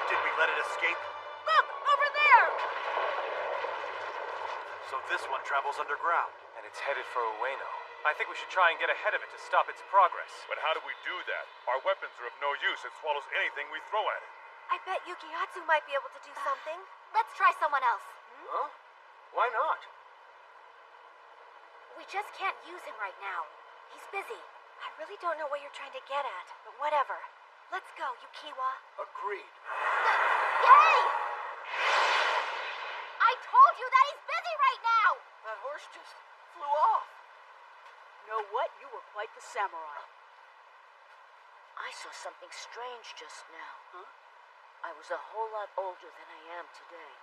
Did we let it escape? Look, over there! So this one travels underground. And it's headed for Ueno. I think we should try and get ahead of it to stop its progress. But how do we do that? Our weapons are of no use. It swallows anything we throw at it. I bet Yukiatsu might be able to do something. Let's try someone else. Huh? Why not? We just can't use him right now. He's busy. I really don't know what you're trying to get at, but whatever. Let's go, Yukiwa. Agreed. Hey! I told you that he's busy right now! That horse just flew off. Know what? You were quite the samurai. I saw something strange just now. Huh? I was a whole lot older than I am today.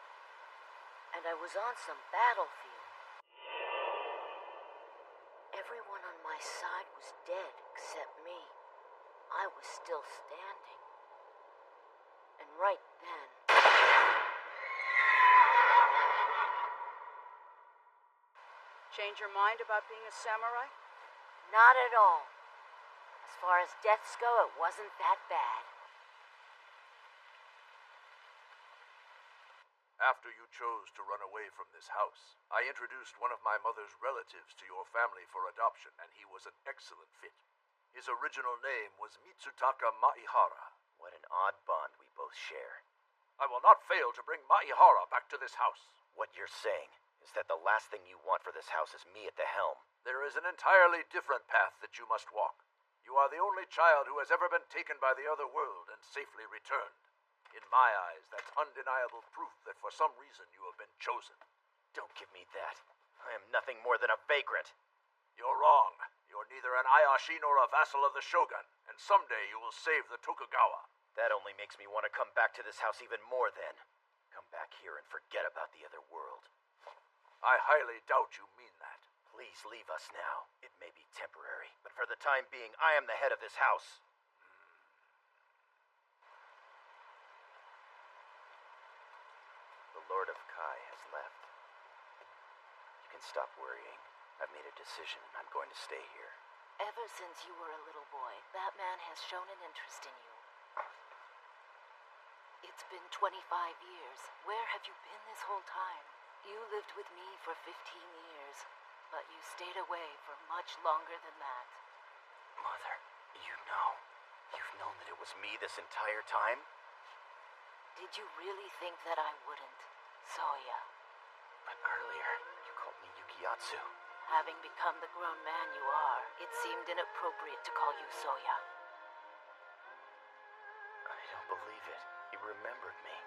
And I was on some battlefield. Everyone on my side was dead except me. I was still standing. And right then... Change your mind about being a samurai? Not at all. As far as deaths go, it wasn't that bad. After you chose to run away from this house, I introduced one of my mother's relatives to your family for adoption, and he was an excellent fit. His original name was Mitsutaka Maihara. What an odd bond we both share. I will not fail to bring Maihara back to this house. What you're saying is that the last thing you want for this house is me at the helm. There is an entirely different path that you must walk. You are the only child who has ever been taken by the other world and safely returned. In my eyes, that's undeniable proof that for some reason you have been chosen. Don't give me that. I am nothing more than a vagrant. You're wrong. You're neither an Ayashi nor a vassal of the Shogun, and someday you will save the Tokugawa. That only makes me want to come back to this house even more then. Come back here and forget about the other world. I highly doubt you mean that. Please leave us now. It may be temporary, but for the time being, I am the head of this house. The Lord of Kai has left. You can stop worrying. I've made a decision and I'm going to stay here. Ever since you were a little boy, that man has shown an interest in you. It's been 25 years. Where have you been this whole time? You lived with me for 15 years, but you stayed away for much longer than that. Mother, you know. You've known that it was me this entire time? Did you really think that I wouldn't, Soya? But earlier, you called me Yukiyatsu. Having become the grown man you are, it seemed inappropriate to call you Soya. I don't believe it. You remembered me.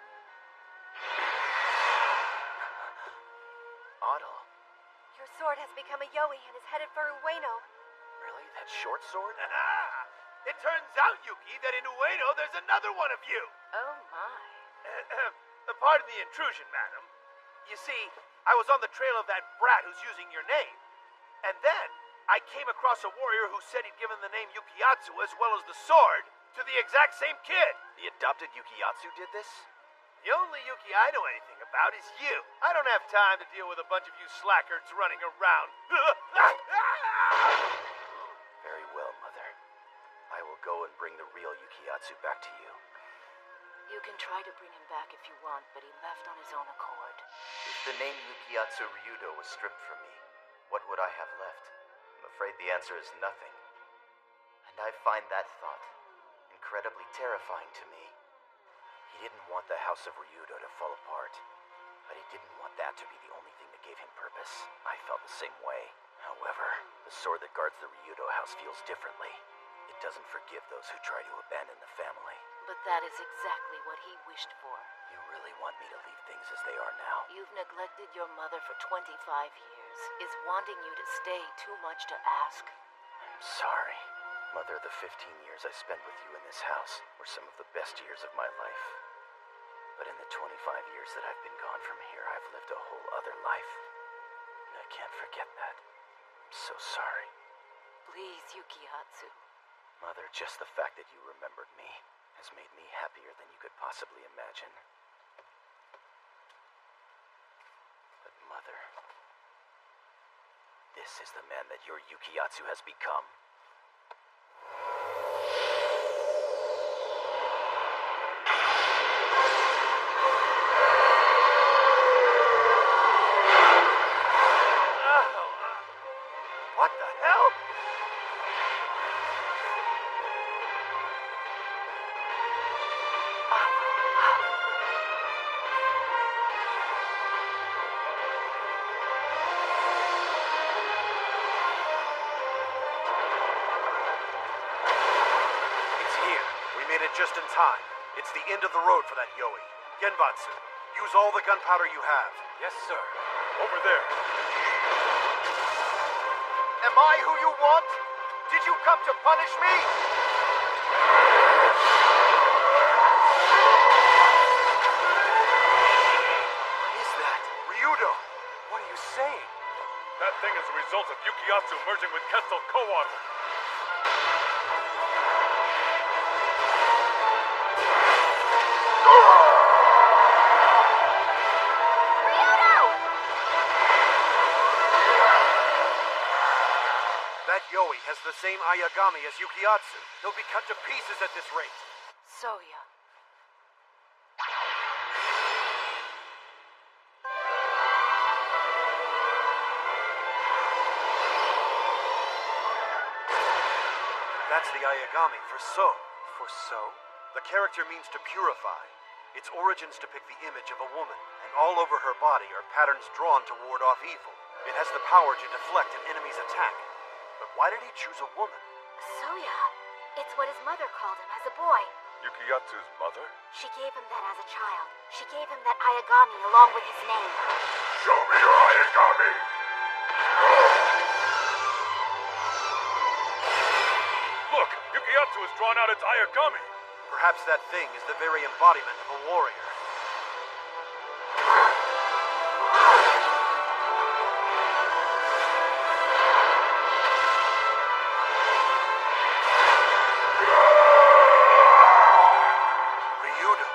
Otto. Your sword has become a yoi and is headed for Ueno. Really? That short sword? It turns out, Yuki, that in Ueno there's another one of you. Oh my. Pardon the intrusion, madam. You see, I was on the trail of that brat who's using your name. And then I came across a warrior who said he'd given the name Yukiyatsu as well as the sword to the exact same kid. The adopted Yukiyatsu did this? The only Yuki I know anything about is you. I don't have time to deal with a bunch of you slackers running around. Very well, Mother. I will go and bring the real Yukiyatsu back to you. You can try to bring him back if you want, but he left on his own accord. If the name Yukiyatsu Ryudo was stripped from me, what would I have left? I'm afraid the answer is nothing. And I find that thought incredibly terrifying to me. He didn't want the House of Ryudo to fall apart, but he didn't want that to be the only thing that gave him purpose. I felt the same way. However, the sword that guards the Ryudo house feels differently. It doesn't forgive those who try to abandon the family. But that is exactly what he wished for. You really want me to leave things as they are now? You've neglected your mother for 25 years. Is wanting you to stay too much to ask? I'm sorry. Mother, the 15 years I spent with you in this house were some of the best years of my life. But in the 25 years that I've been gone from here, I've lived a whole other life. And I can't forget that. I'm so sorry. Please, Yukiyatsu. Mother, just the fact that you remembered me has made me happier than you could possibly imagine. But Mother, this is the man that your Yukiyatsu has become. What the hell? Just in time. It's the end of the road for that yoi. Genbatsu, use all the gunpowder you have. Yes, sir. Over there. Am I who you want? Did you come to punish me? Ryudo! What are you saying? That thing is a result of Yukiyatsu merging with Quetzalcoatl. That Yoi has the same Ayagami as Yukiyatsu. He'll be cut to pieces at this rate. Soya. That's the Ayagami for So. For so? The character means to purify. Its origins depict the image of a woman, and all over her body are patterns drawn to ward off evil. It has the power to deflect an enemy's attack. But why did he choose a woman? Soya. It's what his mother called him as a boy. Yukiyatsu's mother? She gave him that as a child. She gave him that Ayagami along with his name. Show me your Ayagami! Look! Yukiyatsu has drawn out its Ayagami! Perhaps that thing is the very embodiment of a warrior. Ryudo.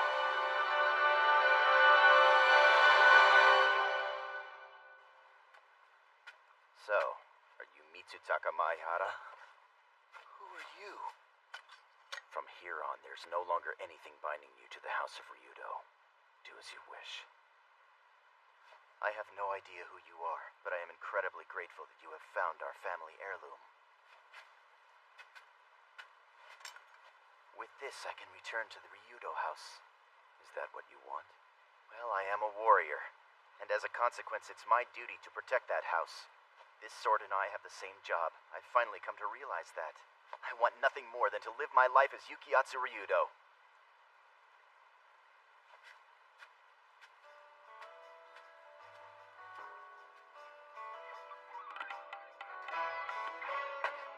So, are you Mitsutaka Maihara? Who are you? From here on, there's no longer anything binding you to the House of Ryudo. Do as you wish. I have no idea who you are, but I am incredibly grateful that you have found our family heirloom. With this, I can return to the Ryudo house. Is that what you want? Well, I am a warrior, and as a consequence, it's my duty to protect that house. This sword and I have the same job. I've finally come to realize that. I want nothing more than to live my life as Yukiyatsu Ryudo.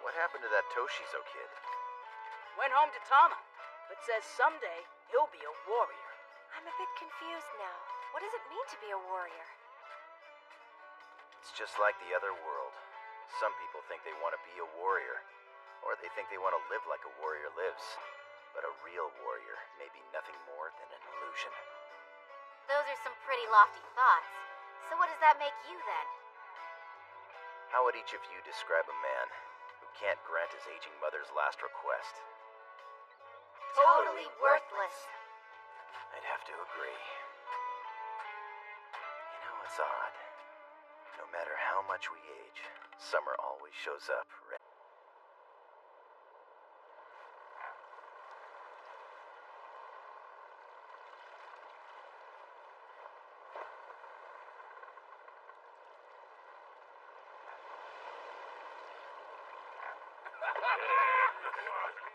What happened to that Toshizo kid? Went home to Tama, but says someday he'll be a warrior. I'm a bit confused now. What does it mean to be a warrior? It's just like the other world. Some people think they want to be a warrior, or they think they want to live like a warrior lives. But a real warrior may be nothing more than an illusion. Those are some pretty lofty thoughts. So what does that make you then? How would each of you describe a man who can't grant his aging mother's last request? Totally worthless. I'd have to agree. You know, it's odd. No matter how much we age, summer always shows up ready.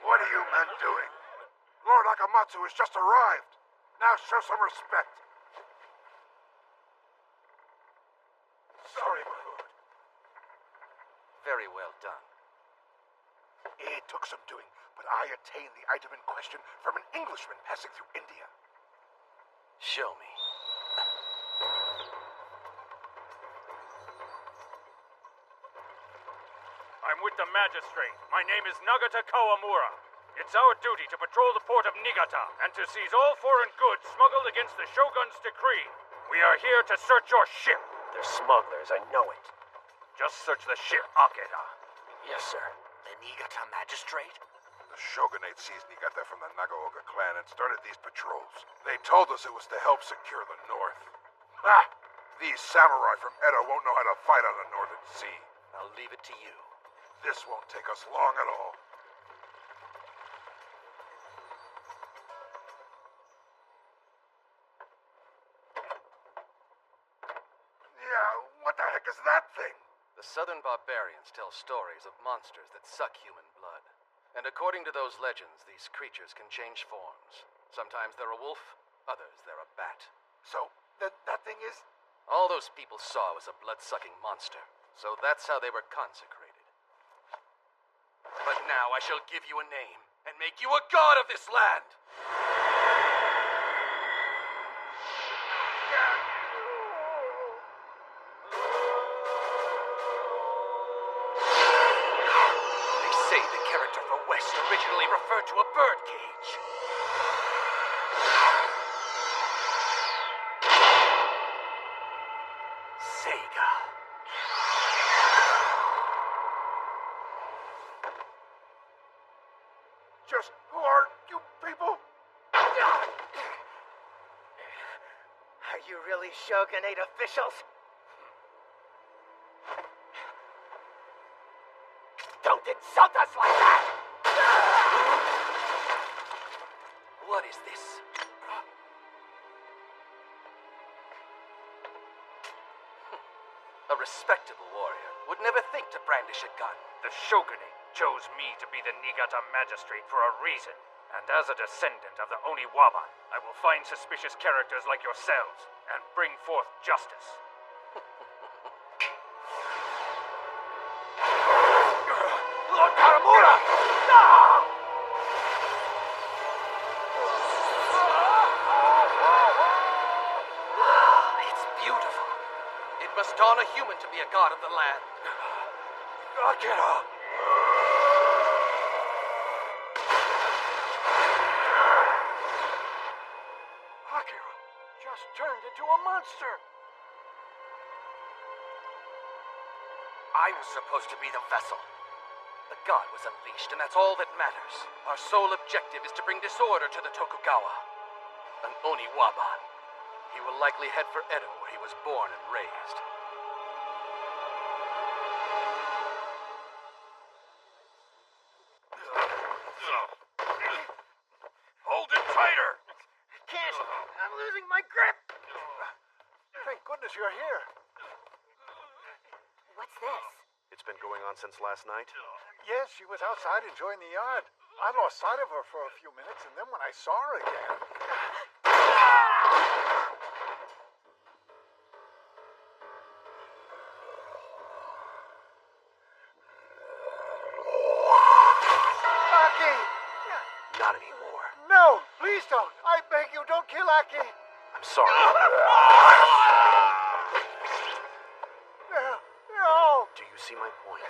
What are you men doing? Lord Akamatsu has just arrived. Now show some respect. Sorry, my lord. Very well done. It took some doing, but I attained the item in question from an Englishman passing through India. Show me. I'm with the magistrate. My name is Nagata Kawamura. It's our duty to patrol the port of Niigata and to seize all foreign goods smuggled against the Shogun's decree. We are here to search your ship. They're smugglers, I know it. Just search the ship, Akira. Yes, sir. The Niigata magistrate? The shogunate seized Niigata from the Nagaoka clan and started these patrols. They told us it was to help secure the north. Ah! These samurai from Edo won't know how to fight on the northern sea. I'll leave it to you. This won't take us long at all. Yeah, what the heck is that thing? The southern barbarians tell stories of monsters that suck human blood. And according to those legends, these creatures can change forms. Sometimes they're a wolf, others they're a bat. So, that thing is... All those people saw was a blood-sucking monster. So that's how they were consecrated. But now I shall give you a name and make you a god of this land! character for West originally referred to a birdcage. Sega. Just who are you people? Are you really Shogunate officials? Don't insult us like that! What is this? A respectable warrior would never think to brandish a gun. The Shogunate chose me to be the Niigata magistrate for a reason. And as a descendant of the Oniwaban, I will find suspicious characters like yourselves and bring forth justice. Lord Karamura! No! It's beautiful. It must dawn a human to be a god of the land. Akira! Akira just turned into a monster. I was supposed to be the vessel. The god was unleashed, and that's all that matters. Our sole objective is to bring disorder to the Tokugawa. An Oniwaban. He will likely head for Edo, where he was born and raised. Hold it tighter! Can't. I'm losing my grip. Thank goodness you're here. What's this? It's been going on since last night? Yes, she was outside enjoying the yard. I lost sight of her for a few minutes, and then when I saw her again... Aki! Not anymore. No, please don't. I beg you, don't kill Aki. I'm sorry. No. Do you see my point?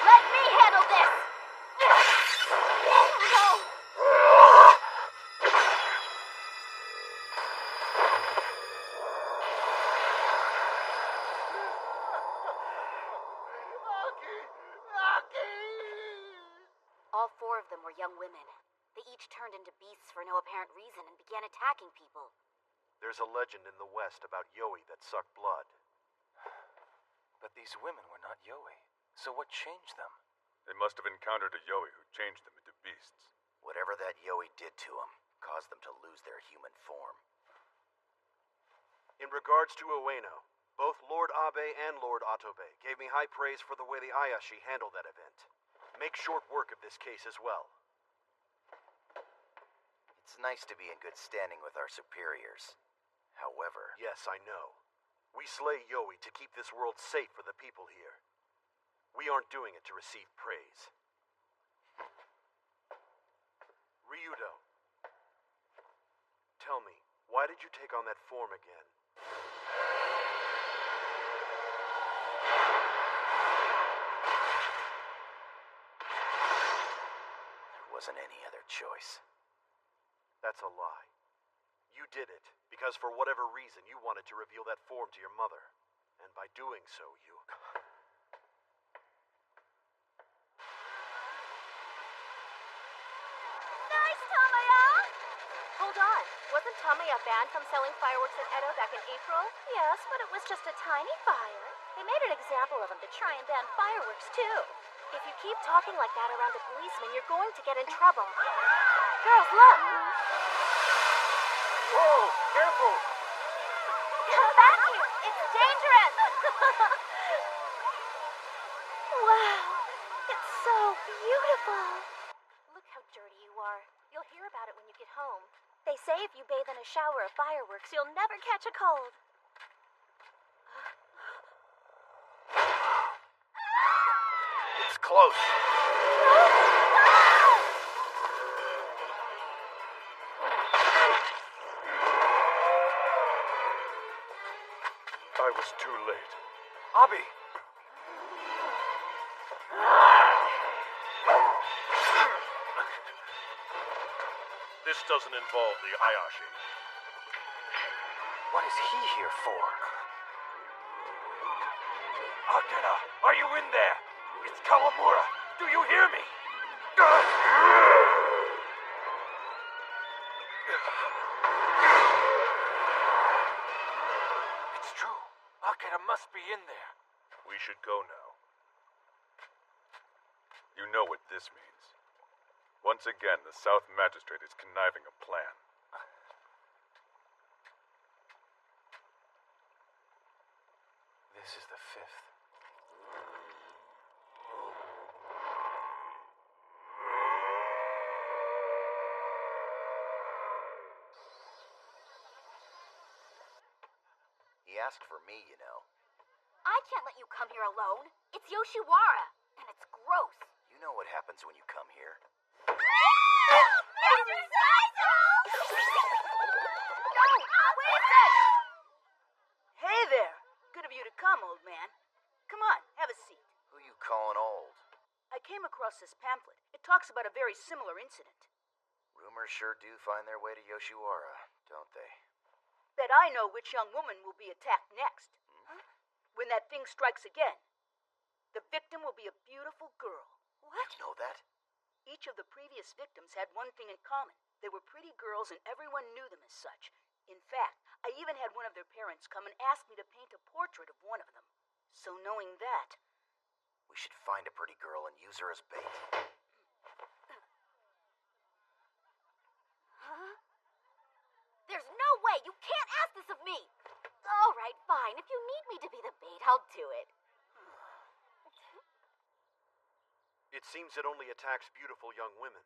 Let me handle this! No! All four of them were young women. They each turned into beasts for no apparent reason and began attacking people. There's a legend in the West about Yoi that sucked blood. But these women were not Yoi. So what changed them? They must have encountered a Yoi who changed them into beasts. Whatever that Yoi did to them caused them to lose their human form. In regards to Ueno, both Lord Abe and Lord Otobe gave me high praise for the way the Ayashi handled that event. Make short work of this case as well. It's nice to be in good standing with our superiors. However... Yes, I know. We slay Yoi to keep this world safe for the people here. We aren't doing it to receive praise. Ryudo, tell me, why did you take on that form again? There wasn't any other choice. That's a lie. You did it because for whatever reason you wanted to reveal that form to your mother. And by doing so, you... Nice, Tamaya! Hold on. Wasn't Tamaya banned from selling fireworks in Edo back in April? Yes, but it was just a tiny fire. They made an example of him to try and ban fireworks, too. If you keep talking like that around a policeman, you're going to get in trouble. Girls, look! Whoa, careful! Come back here! It's dangerous! Wow, it's so beautiful. Look how dirty you are. You'll hear about it when you get home. They say if you bathe in a shower of fireworks, you'll never catch a cold. It's close. was too late. Abi! This doesn't involve the Hayashi. What is he here for? Akira, are you in there? It's Kawamura. Do you hear me? It's true. Akira must be in there. We should go now. You know what this means. Once again, the South Magistrate is conniving a plan. This is the 5th. He asked for me, you know. I can't let you come here alone. It's Yoshiwara, and it's gross. You know what happens when you come here. Mr. Saizo! No! Wait a sec! Hey there. Good of you to come, old man. Come on, have a seat. Who you calling old? I came across this pamphlet. It talks about a very similar incident. Rumors sure do find their way to Yoshiwara, don't they? Bet I know which young woman will be attacked next. When that thing strikes again. The victim will be a beautiful girl. What? You know that? Each of the previous victims had one thing in common. They were pretty girls and everyone knew them as such. In fact, I even had one of their parents come and ask me to paint a portrait of one of them. So knowing that... We should find a pretty girl and use her as bait. Huh? There's no way! You can't ask this of me! All right, fine. If you need me to be the bait, I'll do it. It seems it only attacks beautiful young women.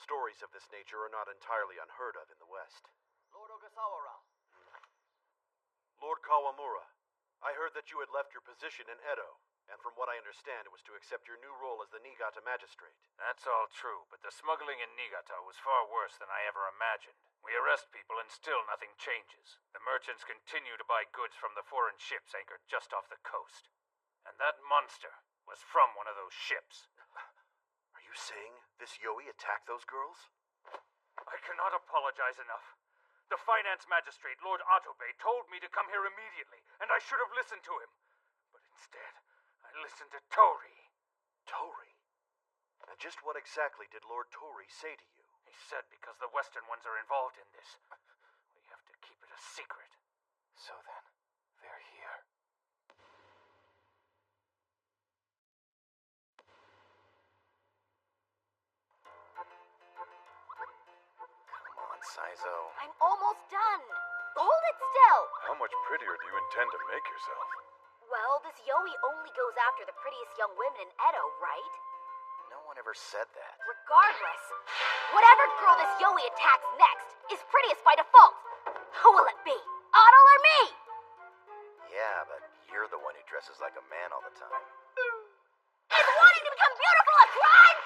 Stories of this nature are not entirely unheard of in the West. Lord Ogasawara. Lord Kawamura, I heard that you had left your position in Edo, and from what I understand, it was to accept your new role as the Niigata magistrate. That's all true, but the smuggling in Niigata was far worse than I ever imagined. We arrest people and still nothing changes. The merchants continue to buy goods from the foreign ships anchored just off the coast. And that monster was from one of those ships. Are you saying this Yoi attacked those girls? I cannot apologize enough. The finance magistrate, Lord Otobe, told me to come here immediately, and I should have listened to him. But instead, I listened to Tori. Tori? And just what exactly did Lord Tori say to you? He said because the Western ones are involved in this, we have to keep it a secret. So then, they're here. Come on, Saizo. I'm almost done. Hold it still. How much prettier do you intend to make yourself? Well, this Yoi only goes after the prettiest young women in Edo, right? No one ever said that. Regardless, whatever girl this Yoi attacks next is prettiest by default. Who will it be? Otto or me? Yeah, but you're the one who dresses like a man all the time. Is wanting to become beautiful a crime?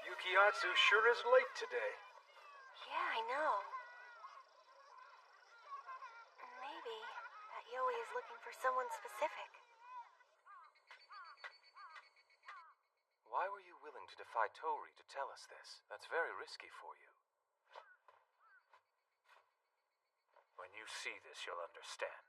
Yukiyatsu sure is late today. Yeah, I know. Maybe that Yoi is looking for someone specific. Why were you willing to defy Tori to tell us this? That's very risky for you. When you see this, you'll understand.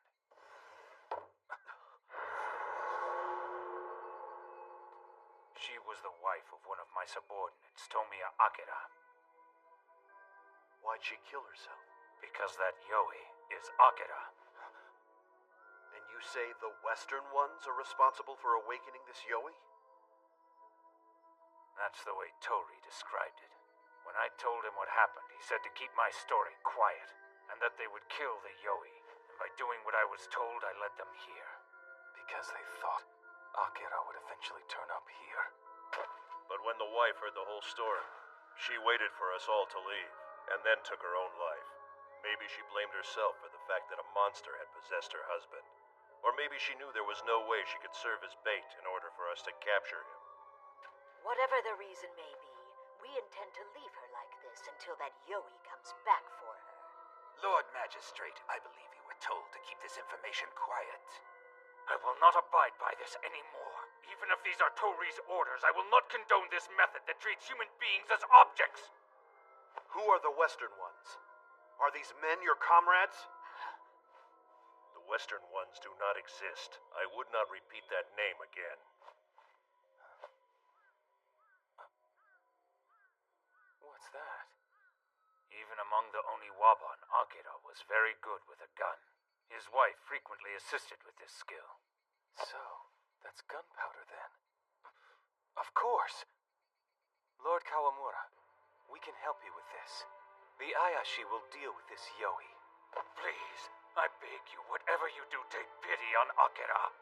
She was the wife of one of my subordinates, Tomiya Akira. Why'd she kill herself? Because that Yoi is Akira. And you say the Western ones are responsible for awakening this Yoi? That's the way Tori described it. When I told him what happened, he said to keep my story quiet, and that they would kill the Yoi. And by doing what I was told, I led them here. Because they thought Akira would eventually turn up here. But when the wife heard the whole story, she waited for us all to leave, and then took her own life. Maybe she blamed herself for the fact that a monster had possessed her husband. Or maybe she knew there was no way she could serve as bait in order for us to capture him. Whatever the reason may be, we intend to leave her like this until that Yoi comes back for her. Lord Magistrate, I believe you were told to keep this information quiet. I will not abide by this anymore. Even if these are Tori's orders, I will not condone this method that treats human beings as objects. Who are the Western ones? Are these men your comrades? The Western ones do not exist. I would not repeat that name again. What's that? Even among the Oniwaban, Akira was very good with a gun. His wife frequently assisted with this skill. So, that's gunpowder then. Of course! Lord Kawamura, we can help you with this. The Ayashi will deal with this Yoi. Please, I beg you, whatever you do, take pity on Akira.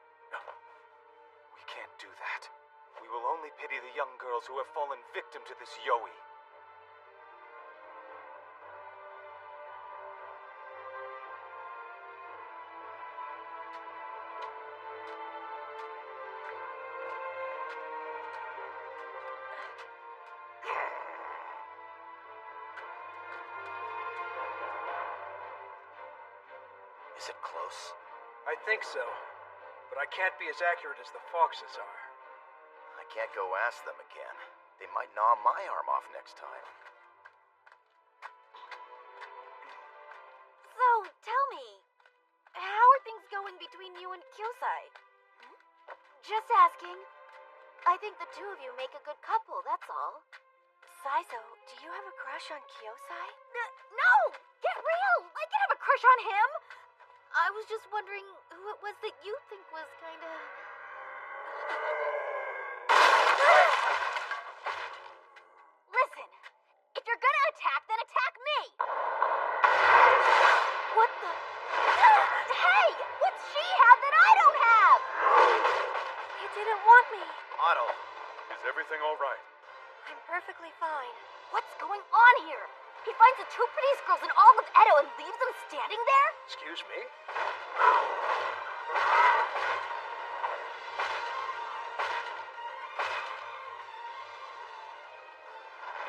We can't do that. We will only pity the young girls who have fallen victim to this Yoi. Is it close? I think so, but I can't be as accurate as the foxes are. I can't go ask them again. They might gnaw my arm off next time. So, tell me, how are things going between you and Kyosai? Just asking. I think the two of you make a good couple, that's all. Saizo, do you have a crush on Kyosai? No! Get real! I can have a crush on him! I was just wondering who it was that you think was kinda... Listen, if you're gonna attack, then attack me! What the... Hey! What's she have that I don't have? He didn't want me. Otto! Is everything all right? I'm perfectly fine. What's going on here? He finds the two prettiest girls in all of Edo and leaves them standing there? Excuse me?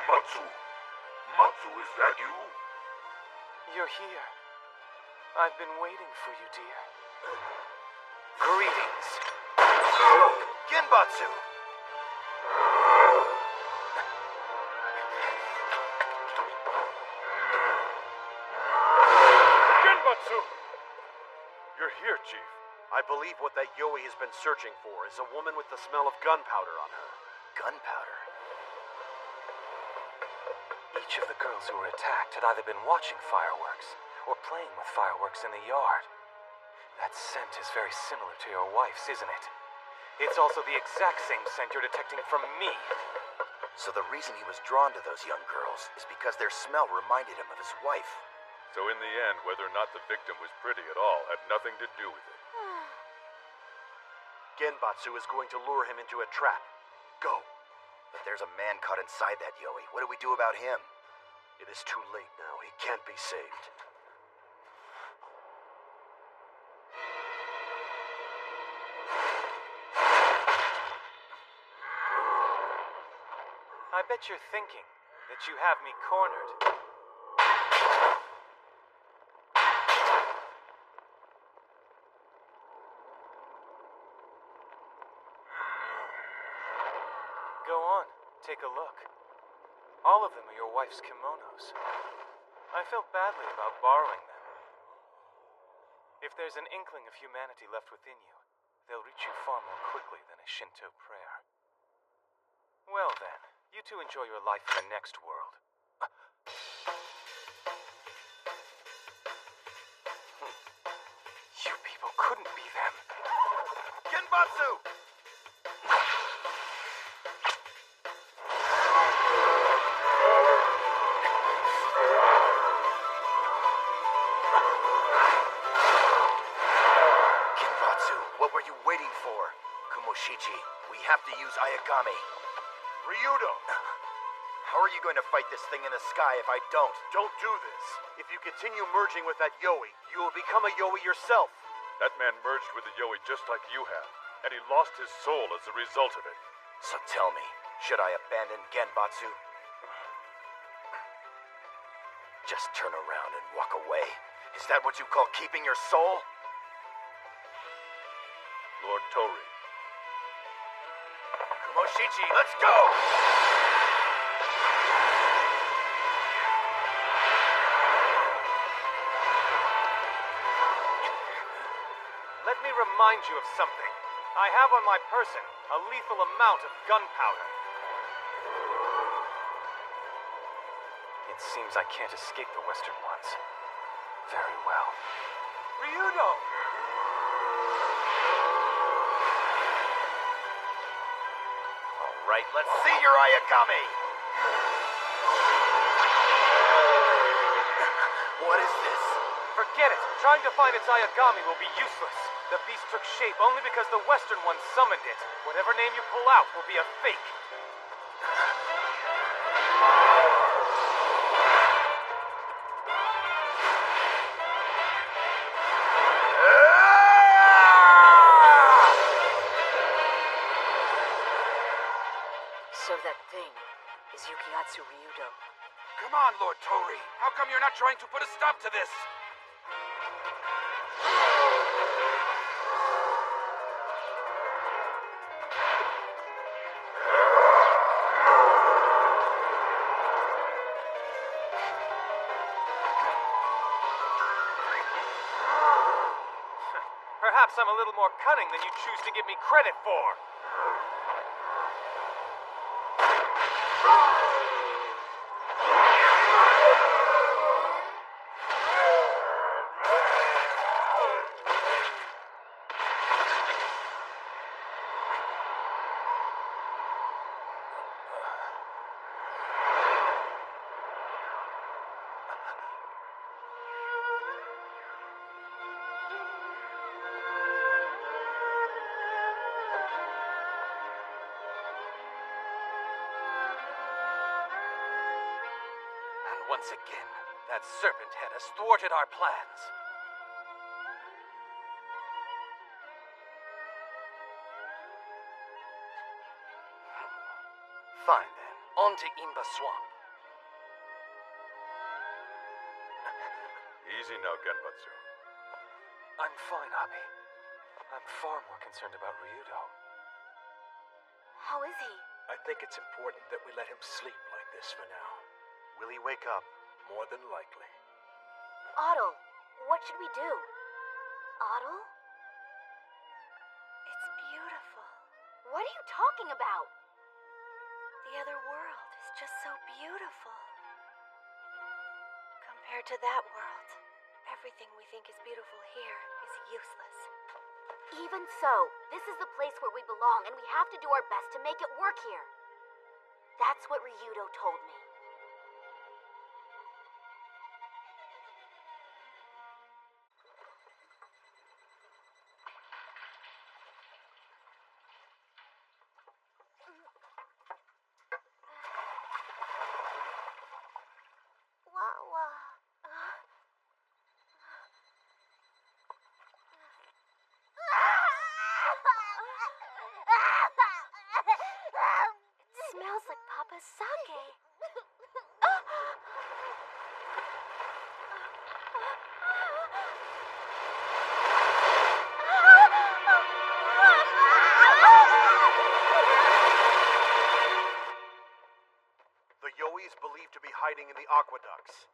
Matsu! Matsu, is that you? You're here. I've been waiting for you, dear. Greetings. Genbatsu! Genbatsu! You're here, Chief. I believe what that Yoi has been searching for is a woman with the smell of gunpowder on her. Gunpowder? Each of the girls who were attacked had either been watching fireworks or playing with fireworks in the yard. That scent is very similar to your wife's, isn't it? It's also the exact same scent you're detecting from me. So the reason he was drawn to those young girls is because their smell reminded him of his wife. So in the end, whether or not the victim was pretty at all had nothing to do with it. Genbatsu is going to lure him into a trap. Go. But there's a man caught inside that Yoi. What do we do about him? It is too late now. He can't be saved. I bet you're thinking that you have me cornered. Go on, take a look. All of them are your wife's kimonos. I felt badly about borrowing them. If there's an inkling of humanity left within you, they'll reach you far more quickly than a Shinto prayer. Well then, you two enjoy your life in the next world. You people couldn't be them. Genbatsu! Genbatsu, what were you waiting for? Kumoshichi, we have to use Ayagami. Ryudo! How are you going to fight this thing in the sky if I don't? Don't do this. If you continue merging with that Yoi, you will become a Yoi yourself. That man merged with the Yoi just like you have, and he lost his soul as a result of it. So tell me, should I abandon Genbatsu? Just turn around and walk away. Is that what you call keeping your soul? Lord Tori. Kumoshichi, let's go! Let me remind you of something. I have on my person a lethal amount of gunpowder. It seems I can't escape the Western ones. Very well. Ryudo! All right, let's see your Ayagami! What is this? Forget it. Trying to find its Ayagami will be useless. The beast took shape only because the Western ones summoned it. Whatever name you pull out will be a fake. So that thing is Yukiatsu Ryudo. Come on, Lord Tori. How come you're not trying to put a stop to this? Perhaps I'm a little more cunning than you choose to give me credit for. Once again, that serpent head has thwarted our plans. Fine then, on to Imba Swamp. Easy now, Genbatsu. I'm fine, Abi. I'm far more concerned about Ryudo. How is he? I think it's important that we let him sleep like this for now. Will he wake up? More than likely. Otto, what should we do? Otto? It's beautiful. What are you talking about? The other world is just so beautiful. Compared to that world, everything we think is beautiful here is useless. Even so, this is the place where we belong, and we have to do our best to make it work here. That's what Ryudo told me. It smells like Papa's sake. The Yoi's believed to be hiding in the aqueducts.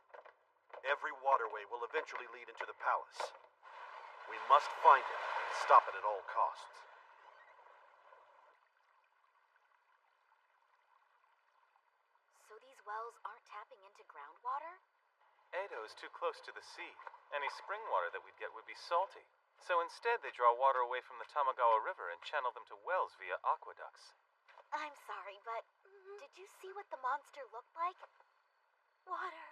Every waterway will eventually lead into the palace. We must find it and stop it at all costs. So these wells aren't tapping into groundwater? Edo is too close to the sea. Any spring water that we'd get would be salty. So instead, they draw water away from the Tamagawa River and channel them to wells via aqueducts. I'm sorry, but did you see what the monster looked like? Water.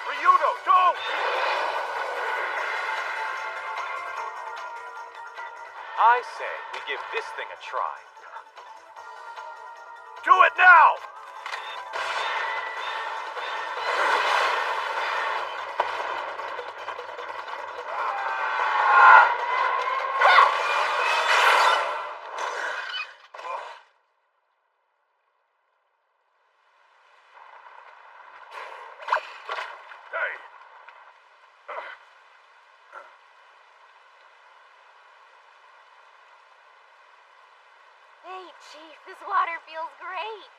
Ryudo, don't! I say we give this thing a try. now! Hey, Chief, this water feels great.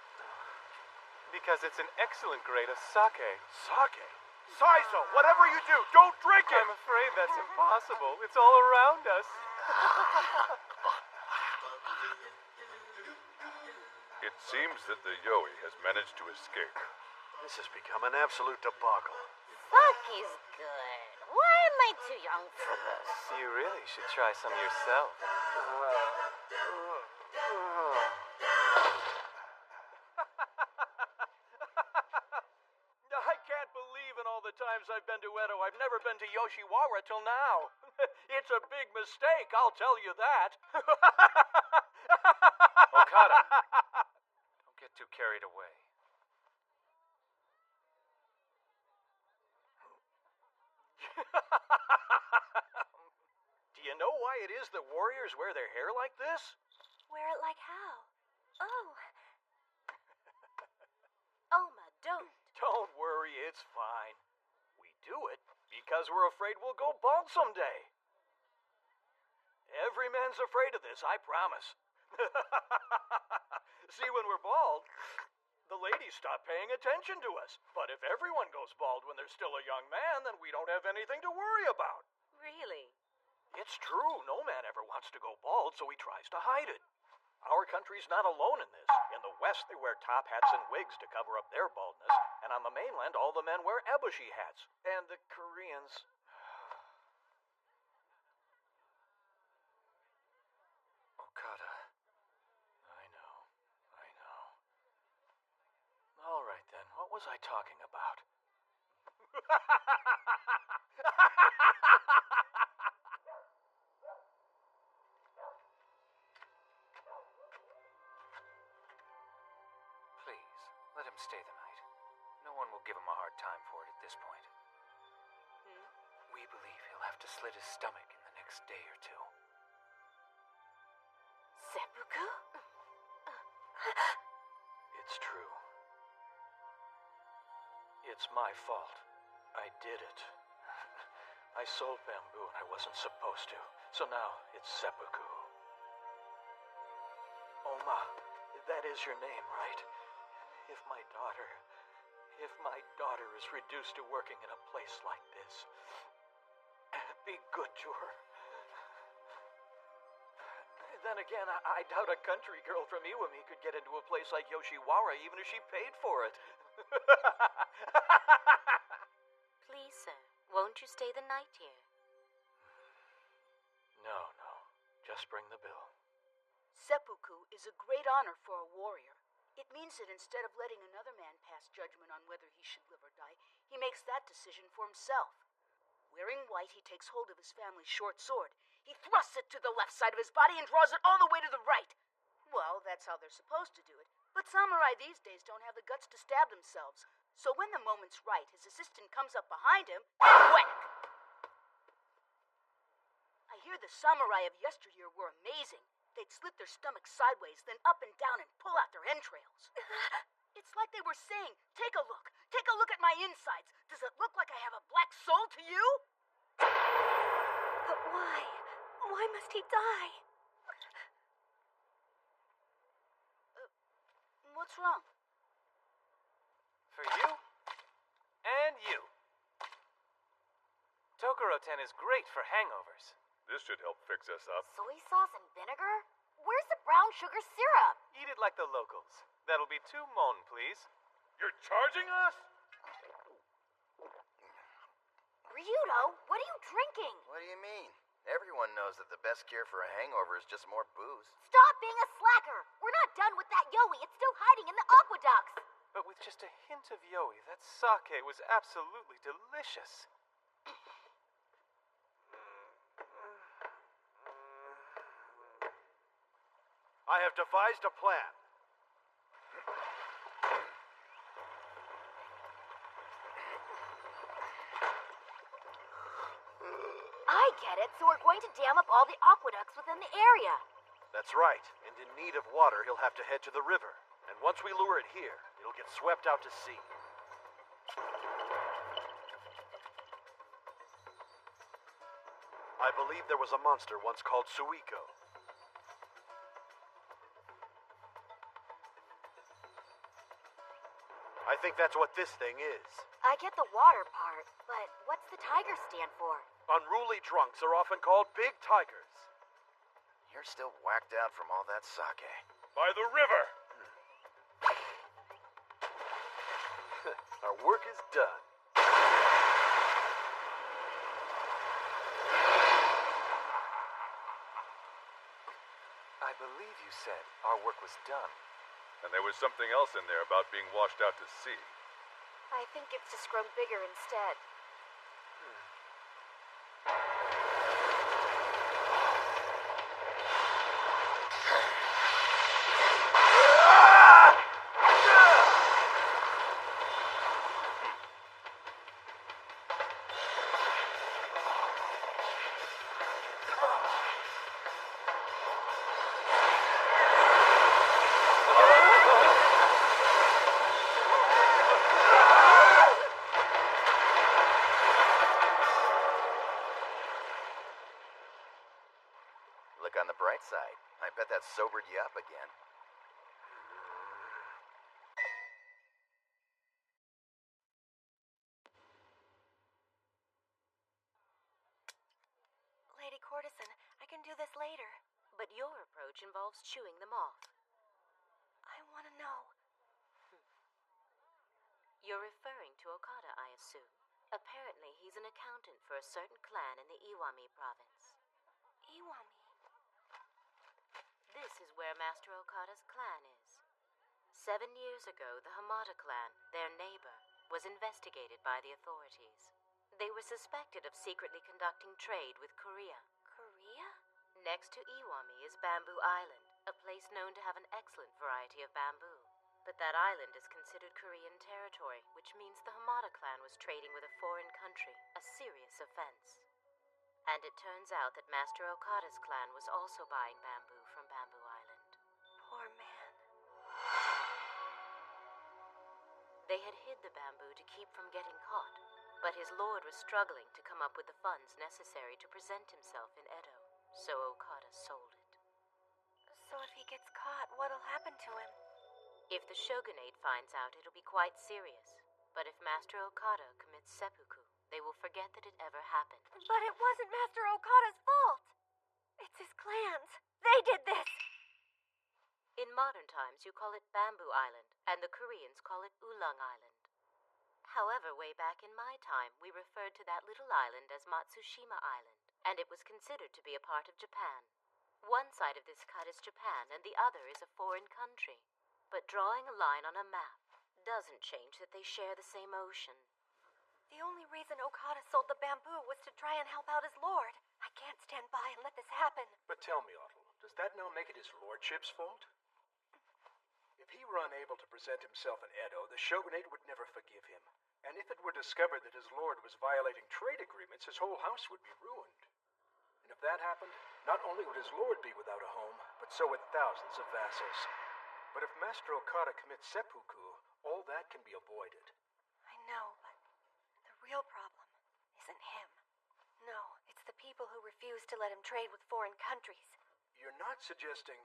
Because it's an excellent grade of sake. Sake? Saizo, whatever you do, don't drink it! I'm afraid that's impossible. It's all around us. It seems that the Yoi has managed to escape. This has become an absolute debacle. Sake's good. Why am I too young for this? You really should try some yourself. I can't believe in all the times I've been to Edo, I've never been to Yoshiwara till now. It's a big mistake, I'll tell you that. Okada, don't get too carried away. Do you know why it is that warriors wear their hair like this? Wear it like how? Oh. Oma, don't. Don't worry, it's fine. We do it because we're afraid we'll go bald someday. Every man's afraid of this, I promise. See, when we're bald, the ladies stop paying attention to us. But if everyone goes bald when they're still a young man, then we don't have anything to worry about. Really? It's true. No man ever wants to go bald, so he tries to hide it. Our country's not alone in this. In the West, they wear top hats and wigs to cover up their baldness. And on the mainland, all the men wear eboshi hats. And the Koreans... Okada. I know. All right then, what was I talking about? Please, let him stay the night. No one will give him a hard time for it at this point. We believe he'll have to slit his stomach in the next day or two. Seppuku? It's true. It's my fault. I did it. I sold bamboo and I wasn't supposed to. So now it's seppuku. Oma, that is your name, right? If my daughter is reduced to working in a place like this, be good to her. Then again, I doubt a country girl from Iwami could get into a place like Yoshiwara even if she paid for it. Please, sir, won't you stay the night here? No. Just bring the bill. Seppuku is a great honor for a warrior. It means that instead of letting another man pass judgment on whether he should live or die, he makes that decision for himself. Wearing white, he takes hold of his family's short sword. He thrusts it to the left side of his body and draws it all the way to the right. Well, that's how they're supposed to do it. But samurai these days don't have the guts to stab themselves. So when the moment's right, his assistant comes up behind him and whack! I hear the samurai of yesteryear were amazing. They'd slit their stomachs sideways, then up and down and pull out their entrails. It's like they were saying, take a look at my insides. Does it look like I have a black soul to you? But why? Why must he die? What's wrong? For you and you. Tokoro-ten is great for hangovers. This should help fix us up. Soy sauce and vinegar? Where's the brown sugar syrup? Eat it like the locals. That'll be 2 mon, please. You're charging us? Ryudo, what are you drinking? What do you mean? Everyone knows that the best cure for a hangover is just more booze. Stop being a slacker! We're not done with that Yoi. It's still hiding in the aqueducts. But with just a hint of yoi, that sake was absolutely delicious. I have devised a plan. I get it, so we're going to dam up all the aqueducts within the area. That's right, and in need of water, he'll have to head to the river. And once we lure it here, it'll get swept out to sea. I believe there was a monster once called Suiko. I think that's what this thing is. I get the water part, but what's the tiger stand for? Unruly drunks are often called big tigers. You're still whacked out from all that sake. By the river! Our work is done. I believe you said our work was done. And there was something else in there about being washed out to sea. I think it's just grown bigger instead. Look on the bright side. I bet that sobered you up again. Lady Courtesan, I can do this later. But your approach involves chewing them off. I want to know. You're referring to Okada, I assume. Apparently, he's an accountant for a certain clan in the Iwami province. Iwami? This is where Master Okada's clan is. 7 years ago, the Hamada clan, their neighbor, was investigated by the authorities. They were suspected of secretly conducting trade with Korea. Korea? Next to Iwami is Bamboo Island, a place known to have an excellent variety of bamboo. But that island is considered Korean territory, which means the Hamada clan was trading with a foreign country, a serious offense. And it turns out that Master Okada's clan was also buying bamboo from Bamboo Island. Poor man. They had hid the bamboo to keep from getting caught, but his lord was struggling to come up with the funds necessary to present himself in Edo, so Okada sold it. So if he gets caught, what'll happen to him? If the shogunate finds out, it'll be quite serious. But if Master Okada commits seppuku, they will forget that it ever happened. But it wasn't Master Okada's fault! It's his clan's. They did this! In modern times, you call it Bamboo Island, and the Koreans call it Ulung Island. However, way back in my time, we referred to that little island as Matsushima Island, and it was considered to be a part of Japan. One side of this cut is Japan, and the other is a foreign country. But drawing a line on a map doesn't change that they share the same ocean. The only reason Okada sold the bamboo was to try and help out his lord. I can't stand by and let this happen. But tell me, Otto, does that now make it his lordship's fault? If he were unable to present himself in Edo, the shogunate would never forgive him. And if it were discovered that his lord was violating trade agreements, his whole house would be ruined. And if that happened, not only would his lord be without a home, but so would thousands of vassals. But if Master Okada commits seppuku, all that can be avoided. I know, but the real problem isn't him. No, it's the people who refuse to let him trade with foreign countries. You're not suggesting...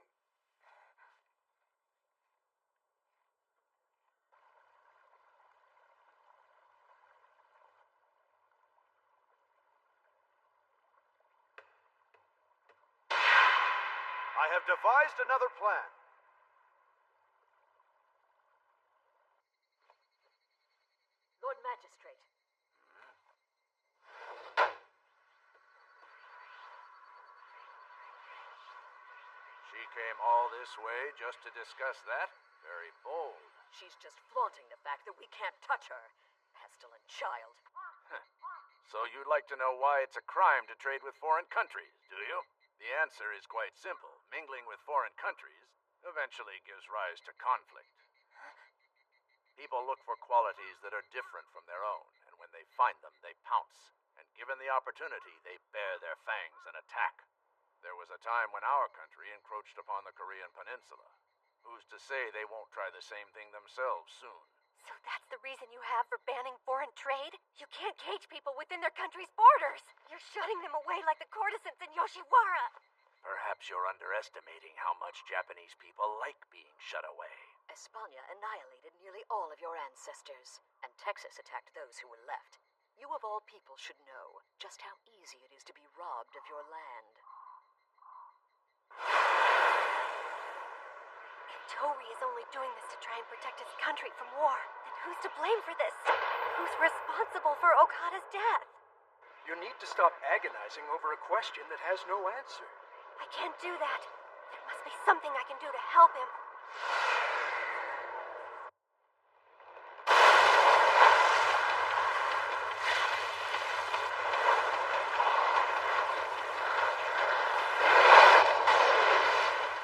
I have devised another plan. Lord Magistrate. She came all this way just to discuss that? Very bold. She's just flaunting the fact that we can't touch her. Pestilent child. So you'd like to know why it's a crime to trade with foreign countries, do you? The answer is quite simple. Mingling with foreign countries eventually gives rise to conflict. People look for qualities that are different from their own, and when they find them, they pounce. And and given the opportunity, they bare their fangs and attack. There was a time when our country encroached upon the Korean peninsula. Who's to say they won't try the same thing themselves soon? So that's the reason you have for banning foreign trade? You can't cage people within their country's borders. You're shutting them away like the courtesans in Yoshiwara. Perhaps you're underestimating how much Japanese people like being shut away. Espana annihilated nearly all of your ancestors, and Texas attacked those who were left. You of all people should know just how easy it is to be robbed of your land. If Tori is only doing this to try and protect his country from war, then who's to blame for this? Who's responsible for Okada's death? You need to stop agonizing over a question that has no answer. I can't do that. There must be something I can do to help him.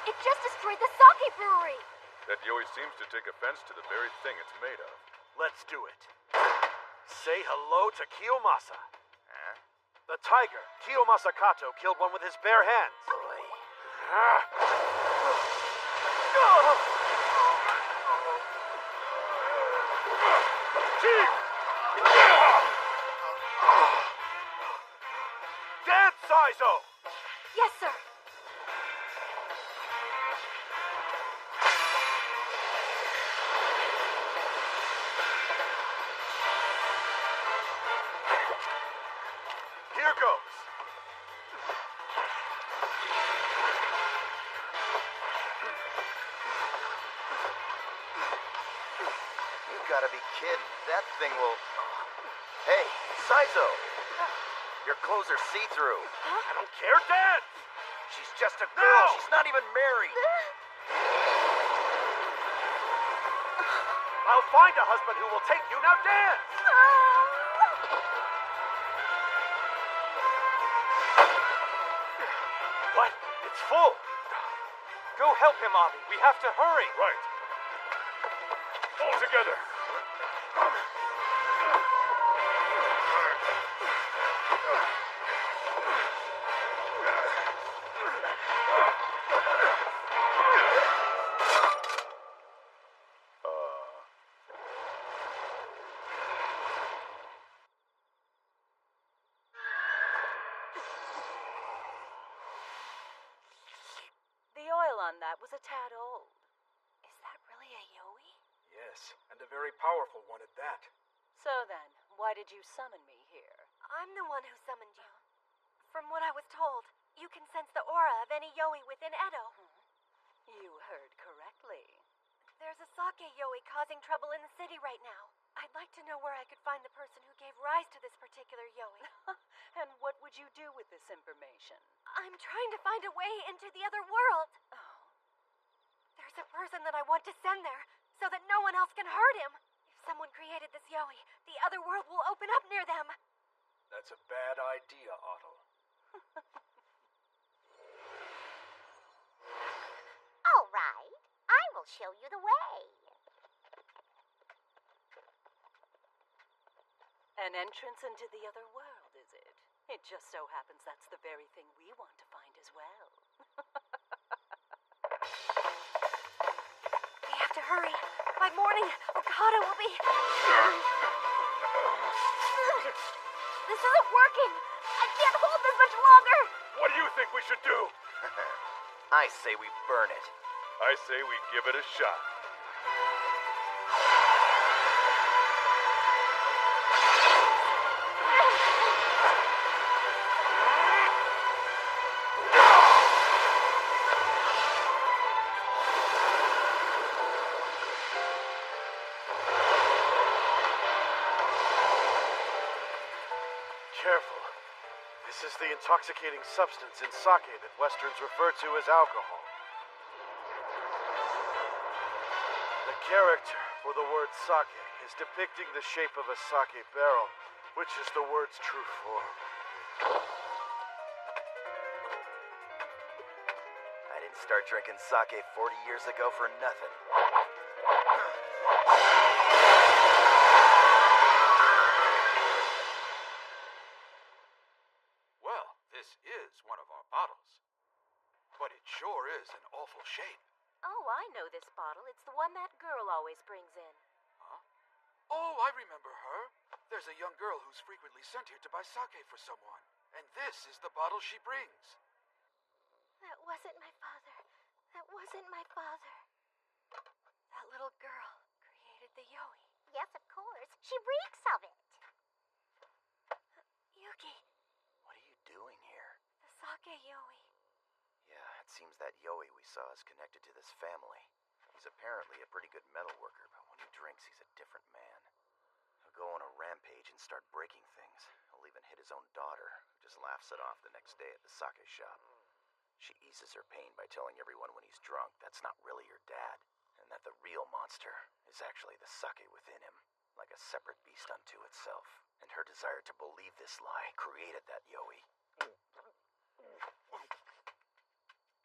It just destroyed the sake brewery. That Yoi seems to take offense to the very thing it's made of. Let's do it. Say hello to Kiyomasa. Huh? The tiger, Kiyomasa Kato, killed one with his bare hands. Dance, Saizo! Yes, sir. Here goes. You gotta be kidding. That thing will... Hey, Saizo! Your clothes are see-through. I don't care, Dad! She's just a girl. No! She's not even married. I'll find a husband who will take you. Now dance! What? It's full. Go help him, Avi. We have to hurry. Right. All together. The oil on that was a tad old. Is that really a Yoi? Yes, and a very powerful one at that. So then, why did you summon me here? I'm the one who summoned you. From what I was told, you can sense the aura of any Yoi within Edo. You heard correctly. There's a sake Yoi causing trouble in the city right now. I'd like to know where I could find the person who gave rise to this particular Yoi. And what would you do with this information? I'm trying to find a way into the other world. Oh. There's a person that I want to send there so that no one else can hurt him. If someone created this Yoi, the other world will open up near them. That's a bad idea, Otto. All right, I will show you the way. An entrance into the other world, is it? It just so happens that's the very thing we want to find as well. We have to hurry. By morning, Okada will be... This isn't working. I can't hold this much longer. What do you think we should do? I say we burn it. I say we give it a shot. Careful. This is the intoxicating substance in sake that Westerns refer to as alcohol. The character for the word sake is depicting the shape of a sake barrel, which is the word's true form. I didn't start drinking sake 40 years ago for nothing. is one of our bottles. But it sure is an awful shape. Oh, I know this bottle. It's the one that girl always brings in. Huh? Oh, I remember her. There's a young girl who's frequently sent here to buy sake for someone. And this is the bottle she brings. That wasn't my father. That wasn't my father. That little girl created the Yoi. Yes, of course. She reeks of it. Yuki, What are you doing here? the sake Yoi. Yeah, it seems that Yoi we saw is connected to this family. He's apparently a pretty good metal worker, but when he drinks, he's a different man. He'll go on a rampage and start breaking things. He'll even hit his own daughter, who just laughs it off the next day at the sake shop. She eases her pain by telling everyone when he's drunk that's not really your dad, and that the real monster is actually the sake within him, like a separate beast unto itself. And her desire to believe this lie created that Yoi.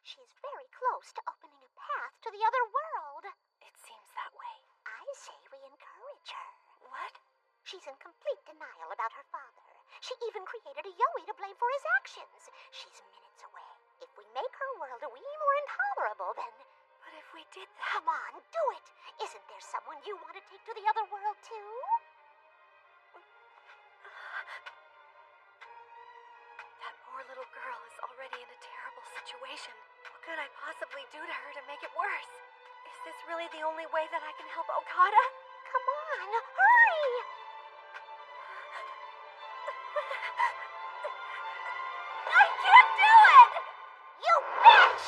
She's very close to opening a path to the other world. It seems that way. I say we encourage her. What? She's in complete denial about her father. She even created a Yoi to blame for his actions. She's minutes away. If we make her world a wee more intolerable, then... But if we did that... Come on, do it! Isn't there someone you want to take to the other world, too? That poor little girl is already in a terrible situation. What could I possibly do to her to make it worse? Is this really the only way that I can help Okada? Come on, hurry! I can't do it! You bitch!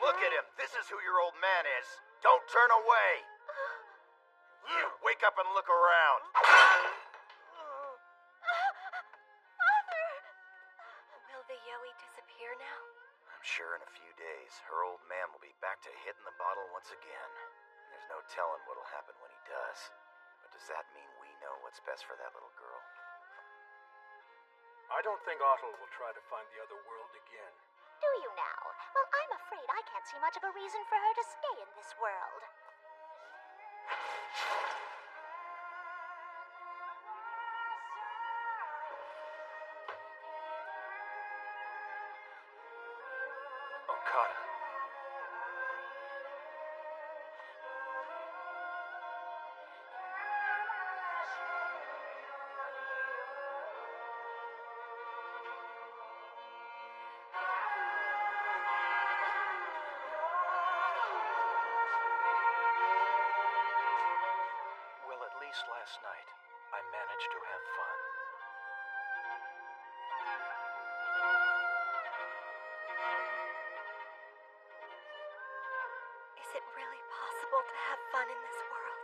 Look at him. This is who your old man is. Don't turn away. You, wake up and look around. Father! Will the Yoi disappear now? I'm sure in a few days, her old man will be back to hitting the bottle once again. There's no telling what'll happen when he does. But does that mean we know what's best for that little girl? I don't think Otto will try to find the other world again. Do you now? Well, I'm afraid I can't see much of a reason for her to stay in this world. Okada. Well, at least last night, I managed to have fun. Is it really possible to have fun in this world?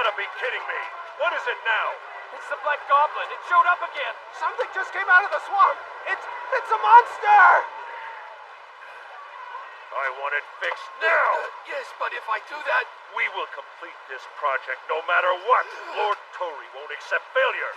gotta be kidding me. What is it now? It's the Black Goblin. It showed up again. Something just came out of the swamp. It's a monster! I want it fixed now. Yes, but if I do that... We will complete this project no matter what. Lord Tory won't accept failure.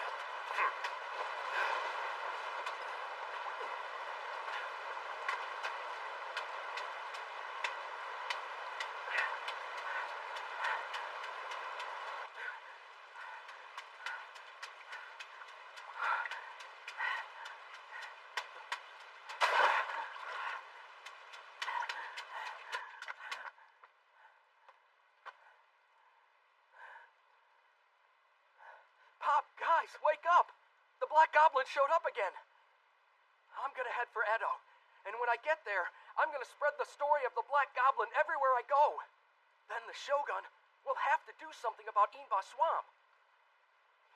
Pop, guys, wake up! The Black Goblin showed up again. I'm gonna head for Edo, and when I get there, I'm gonna spread the story of the Black Goblin everywhere I go. Then the Shogun will have to do something about Inba Swamp.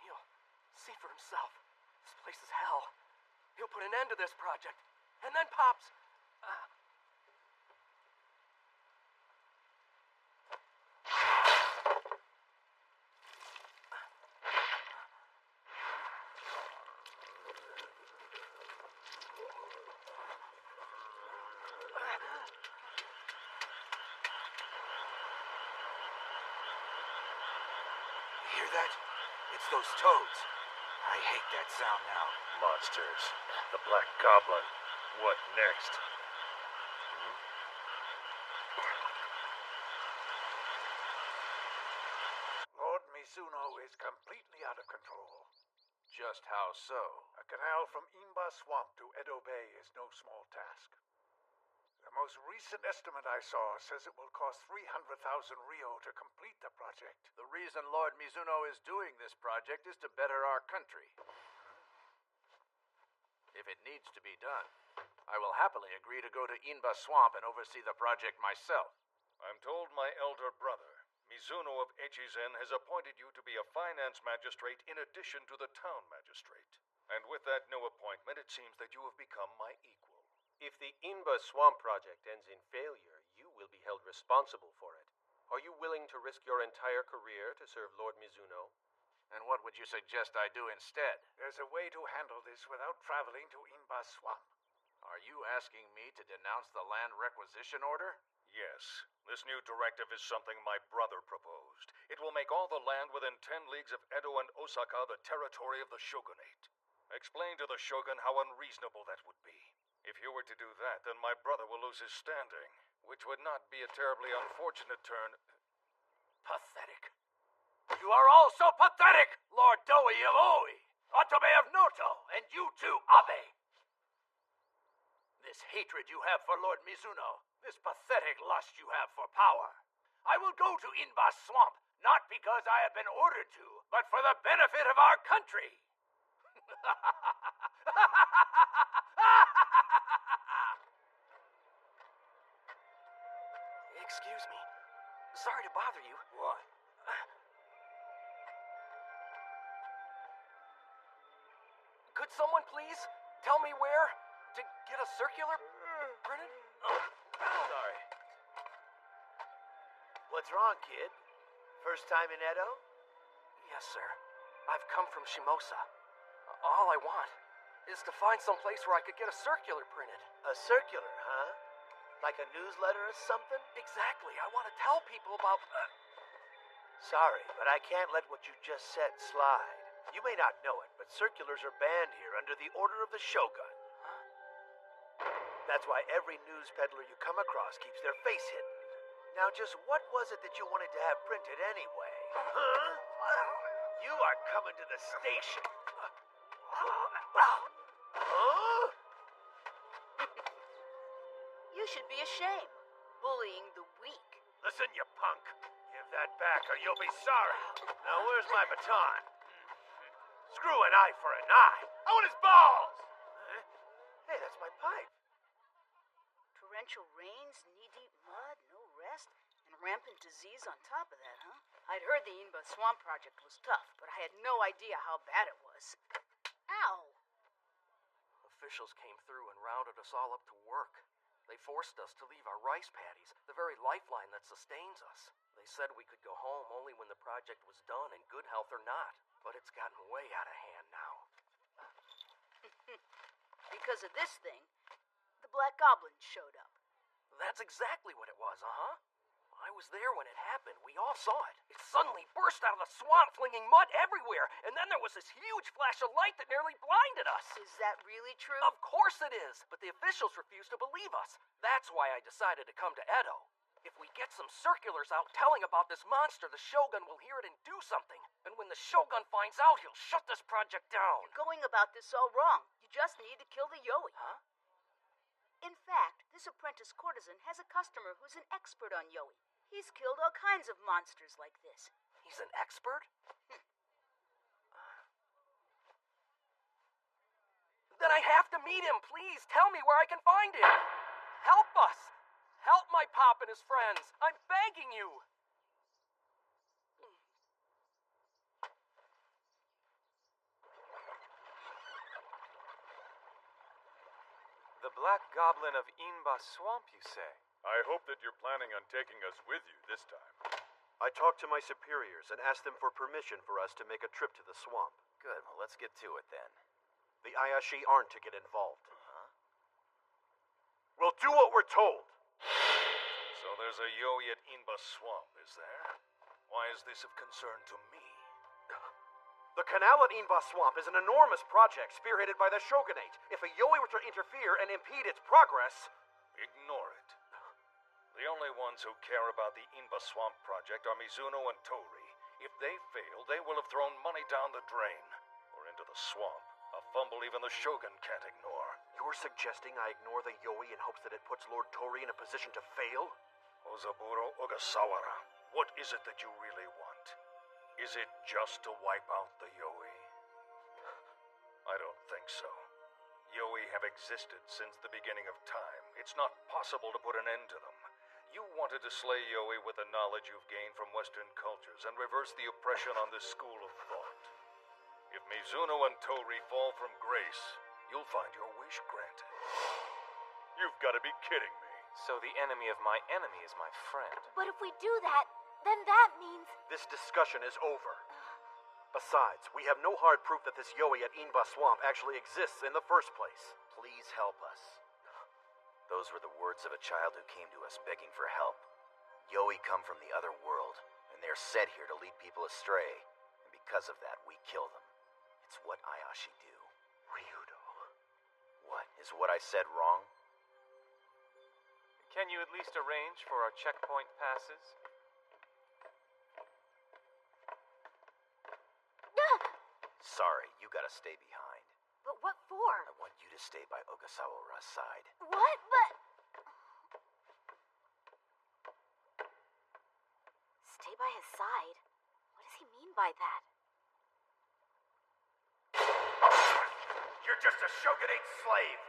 He'll see for himself. This place is hell. He'll put an end to this project, and then Pop's... Hear that? It's those toads. I hate that sound now. Monsters. The Black Goblin. What next? Lord Mizuno is completely out of control. Just how so? A canal from Inba Swamp to Edo Bay is no small task. The most recent estimate I saw says it will cost 300,000 Rio to complete the project. The reason Lord Mizuno is doing this project is to better our country. If it needs to be done, I will happily agree to go to Inba Swamp and oversee the project myself. I'm told my elder brother, Mizuno of Echizen, has appointed you to be a finance magistrate in addition to the town magistrate. And with that new appointment, it seems that you have become my equal. If the Inba Swamp project ends in failure, you will be held responsible for it. Are you willing to risk your entire career to serve Lord Mizuno? And what would you suggest I do instead? There's a way to handle this without traveling to Inba Swamp. Are you asking me to denounce the land requisition order? Yes. This new directive is something my brother proposed. It will make all the land within 10 leagues of Edo and Osaka the territory of the shogunate. Explain to the shogun how unreasonable that would be. If you were to do that, then my brother will lose his standing, which would not be a terribly unfortunate turn. Pathetic. You are all so pathetic, Lord Doi of Oi, Otobe of Noto, and you too, Abe. This hatred you have for Lord Mizuno, this pathetic lust you have for power. I will go to Inba Swamp, not because I have been ordered to, but for the benefit of our country. Excuse me. Sorry to bother you. What? Could someone please tell me where to get a circular printed? Sorry. What's wrong, kid? First time in Edo? Yes, sir. I've come from Shimosa. All I want is to find some place where I could get a circular printed. A circular, huh? Like a newsletter or something? Exactly. I want to tell people about... Sorry, but I can't let what you just said slide. You may not know it, but circulars are banned here under the order of the Shogun. Huh? That's why every news peddler you come across keeps their face hidden. Now, just what was it that you wanted to have printed anyway? Huh? You are coming to the station. Huh? You should be ashamed, bullying the weak. Listen, you punk. Give that back or you'll be sorry. Now, where's my baton? Screw an eye for an eye. I want his balls! Huh? Hey, that's my pipe. Torrential rains, knee-deep mud, no rest, and rampant disease on top of that, huh? I'd heard the Inba Swamp project was tough, but I had no idea how bad it was. Ow! Officials came through and rounded us all up to work. They forced us to leave our rice paddies, the very lifeline that sustains us. They said we could go home only when the project was done, in good health or not. But it's gotten way out of hand now. Because of this thing, the Black Goblin showed up. That's exactly what it was, I was there when it happened. We all saw it. It suddenly burst out of the swamp, flinging mud everywhere, and then there was this huge flash of light that nearly blinded us. Is that really true? Of course it is, but the officials refused to believe us. That's why I decided to come to Edo. If we get some circulars out telling about this monster, the Shogun will hear it and do something. And when the Shogun finds out, he'll shut this project down. You're going about this all wrong. You just need to kill the Yoi. Huh? In fact, this apprentice courtesan has a customer who's an expert on Yoi. He's killed all kinds of monsters like this. He's an expert? Then I have to meet him. Please tell me where I can find him. Help us. Help my pop and his friends. I'm begging you. The Black Goblin of Inba Swamp, you say? I hope that you're planning on taking us with you this time. I talked to my superiors and asked them for permission for us to make a trip to the swamp. Good, well, let's get to it then. The Ayashi aren't to get involved. We'll do what we're told. So there's a Yoi at Inba Swamp, is there? Why is this of concern to me? The canal at Inba Swamp is an enormous project spearheaded by the Shogunate. If a Yoi were to interfere and impede its progress... Ignore it. The only ones who care about the Inba Swamp project are Mizuno and Tori. If they fail, they will have thrown money down the drain. Or into the swamp. A fumble even the Shogun can't ignore. You're suggesting I ignore the Yoi in hopes that it puts Lord Tori in a position to fail? Ozaburo Ogasawara, what is it that you really want? Is it just to wipe out the Yoi? I don't think so. Yoi have existed since the beginning of time. It's not possible to put an end to them. You wanted to slay Yoi with the knowledge you've gained from Western cultures and reverse the oppression on this school of thought. If Mizuno and Tori fall from grace, you'll find your wish granted. You've got to be kidding me. So the enemy of my enemy is my friend. But if we do that, then that means... This discussion is over. Besides, we have no hard proof that this Yoi at Inba Swamp actually exists in the first place. Please help us. Those were the words of a child who came to us begging for help. Yoi come from the other world, and they're set here to lead people astray. And because of that, we kill them. It's what Ayashi do. Ryudo. What? Is what I said wrong? Can you at least arrange for our checkpoint passes? Sorry, you gotta stay behind. But what for? I want you to stay by Ogasawara's side. What? But... Stay by his side? What does he mean by that? You're just a Shogunate slave!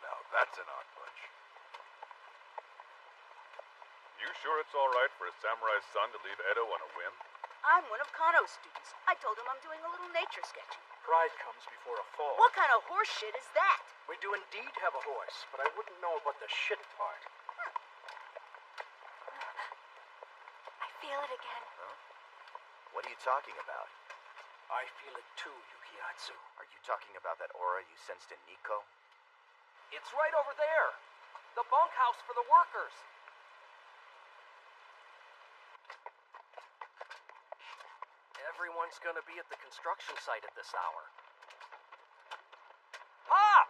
Now that's an odd bunch. You sure it's all right for a samurai's son to leave Edo on a whim? I'm one of Kano's students. I told him I'm doing a little nature sketching. Pride comes before a fall. What kind of horse shit is that? We do indeed have a horse, but I wouldn't know about the shit part. I feel it again. Huh? What are you talking about? I feel it too, Yukiatsu. Are you talking about that aura you sensed in Nico? It's right over there. The bunkhouse for the workers. Everyone's gonna be at the construction site at this hour. Pop!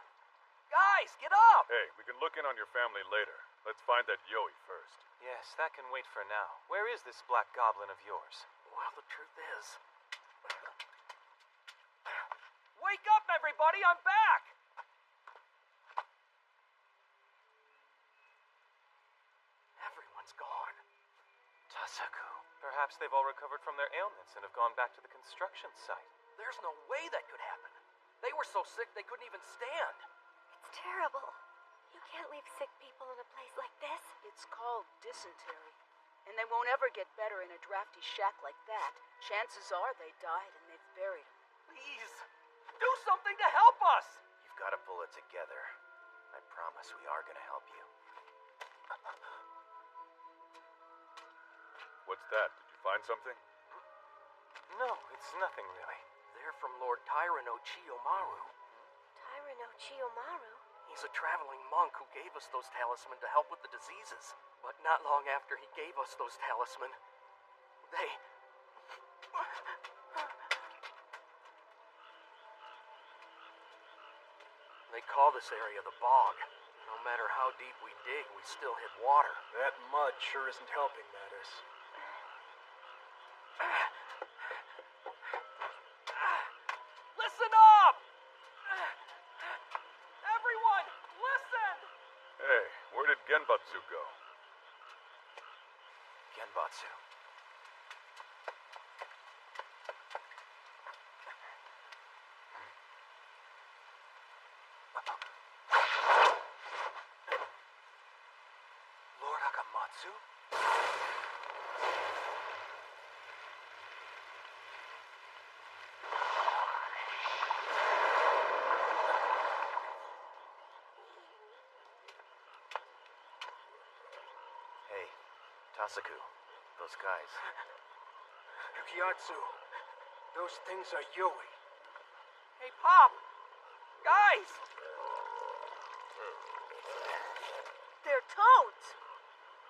Guys, get up! Hey, we can look in on your family later. Let's find that Yoi first. Yes, that can wait for now. Where is this Black Goblin of yours? Well, the truth is... Wake up, everybody! I'm back! Everyone's gone. Tasaku. Perhaps they've all recovered from their ailments and have gone back to the construction site. There's no way that could happen. They were so sick they couldn't even stand. It's terrible. You can't leave sick people in a place like this. It's called dysentery. And they won't ever get better in a drafty shack like that. Chances are they died and they've buried them. Please, do something to help us! You've got to pull it together. I promise we are going to help you. What's that? Did you find something? No, it's nothing really. They're from Lord Tyron Chiyomaru. Tyron Chiyomaru? He's a traveling monk who gave us those talisman to help with the diseases. But not long after he gave us those talisman, They call this area the bog. No matter how deep we dig, we still hit water. That mud sure isn't helping matters. Listen up! Everyone, listen! Hey, where did Genbatsu go? Genbatsu. Lord Akamatsu? Hey, Tasaku, those guys. Yukiatsu, those things are Yui. Hey, Pop! Guys! They're toads!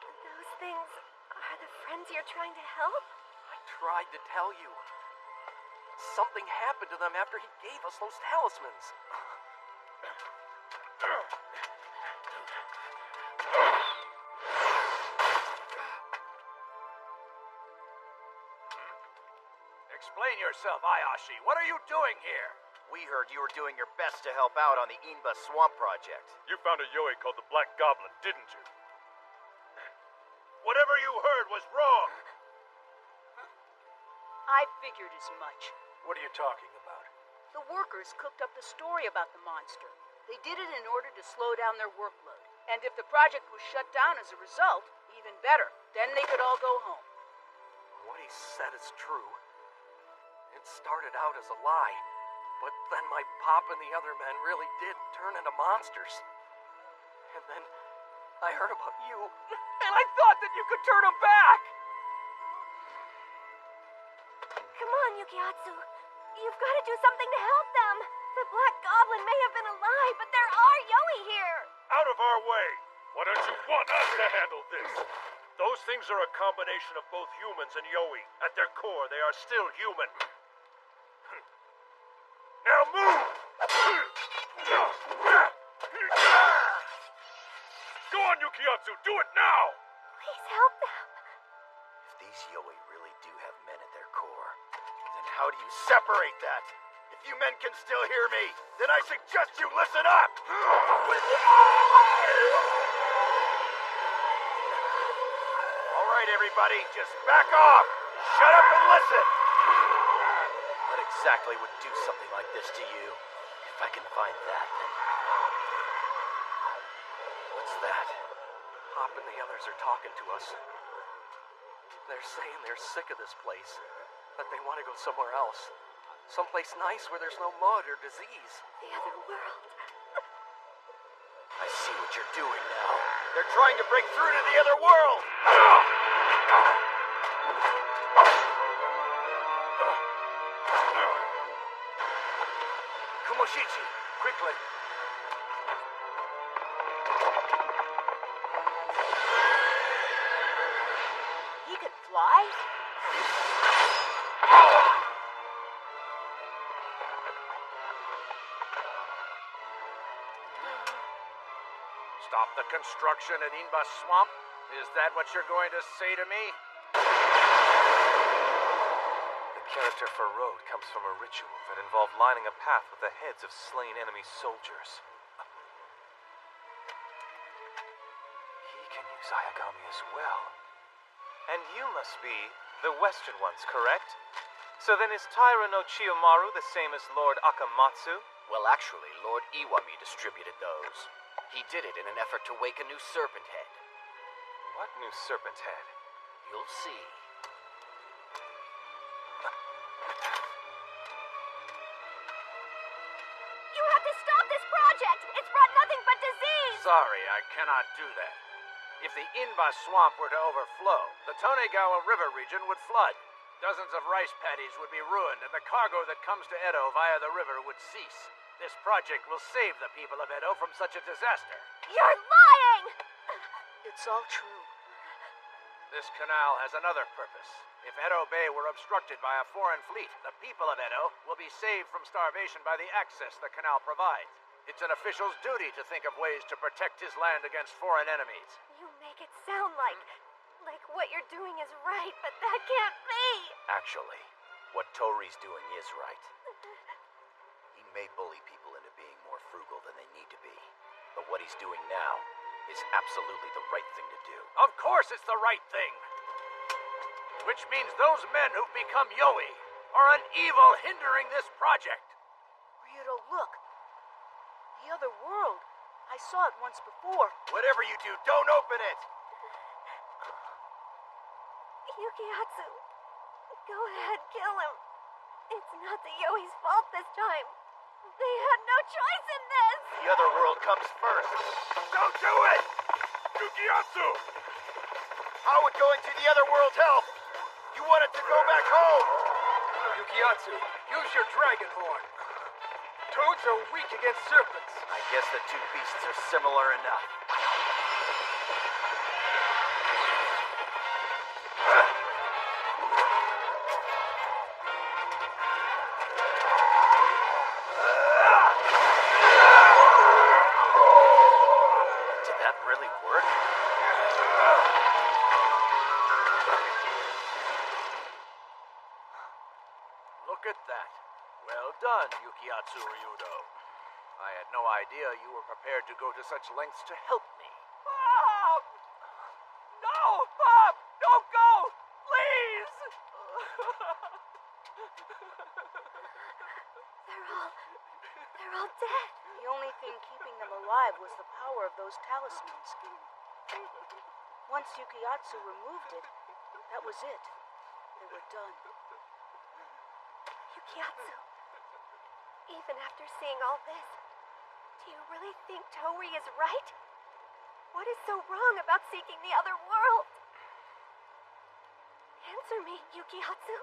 Those things are the friends you're trying to help? I tried to tell you. Something happened to them after he gave us those talismans. Explain yourself, Ayashi. What are you doing here? We heard you were doing your best to help out on the Inba Swamp project. You found a Yoi called the Black Goblin, didn't you? Whatever you heard was wrong. I figured as much. What are you talking about? The workers cooked up the story about the monster. They did it in order to slow down their workload. And if the project was shut down as a result, even better. Then they could all go home. What he said is true. It started out as a lie, but then my pop and the other men really did turn into monsters. And then I heard about you, and I thought that you could turn them back! Come on, Yukiatsu. You've got to do something to help them. The Black Goblin may have been alive, but there are Yoi here. Out of our way! Why don't you want us to handle this? Those things are a combination of both humans and Yoi. At their core, they are still human. Now move! Go on, Yukiatsu, do it now! Please help them. If these Yoi really do have men at their core, then how do you separate that? If you men can still hear me, then I suggest you listen up! All right, everybody, just back off! Shut up and listen! What exactly would do something like this to you? If I can find that, then... What's that? Hop and the others are talking to us. They're saying they're sick of this place, that they want to go somewhere else. Someplace nice where there's no mud or disease. The other world. I see what you're doing now. They're trying to break through to the other world! Kumoshichi, quickly! He could fly? Stop the construction at Inba Swamp? Is that what you're going to say to me? The character for road comes from a ritual that involved lining a path with the heads of slain enemy soldiers. He can use Ayagami as well. And you must be the Western ones, correct? So then is Taira no Chiyomaru the same as Lord Akamatsu? Well, actually, Lord Iwami distributed those. He did it in an effort to wake a new serpent head. What new serpent's head? You'll see. You have to stop this project! It's brought nothing but disease! Sorry, I cannot do that. If the Inba swamp were to overflow, the Tonegawa River region would flood. Dozens of rice paddies would be ruined, and the cargo that comes to Edo via the river would cease. This project will save the people of Edo from such a disaster. You're lying! It's all true. This canal has another purpose. If Edo Bay were obstructed by a foreign fleet, the people of Edo will be saved from starvation by the access the canal provides. It's an official's duty to think of ways to protect his land against foreign enemies. You make it sound like what you're doing is right, but that can't be! Actually, what Tori's doing is right. He may bully people into being more frugal than they need to be, but what he's doing now is absolutely the right thing to do. Of course it's the right thing! Which means those men who've become Yoi are an evil hindering this project. Ryudo, look. The other world. I saw it once before. Whatever you do, don't open it! Yukiatsu, go ahead, kill him. It's not the Yoi's fault this time. They had no choice in this! The other world comes first. Don't do it! Yukiatsu! How would going to the other world help? You wanted to go back home! Yukiatsu, use your dragon horn. Toads are weak against serpents. I guess the two beasts are similar enough. Did that really work? Look at that. Well done, Yukiatsu Ryudo. I had no idea you were prepared to go to such lengths to help me. Bob! No! Bob! Don't go! Please! They're all dead. The only thing keeping them alive was the power of those talismans. Once Yukiatsu removed it, that was it. They were done. Yukiatsu, even after seeing all this, do you really think Tori is right? What is so wrong about seeking the other world? Answer me, Yukiatsu.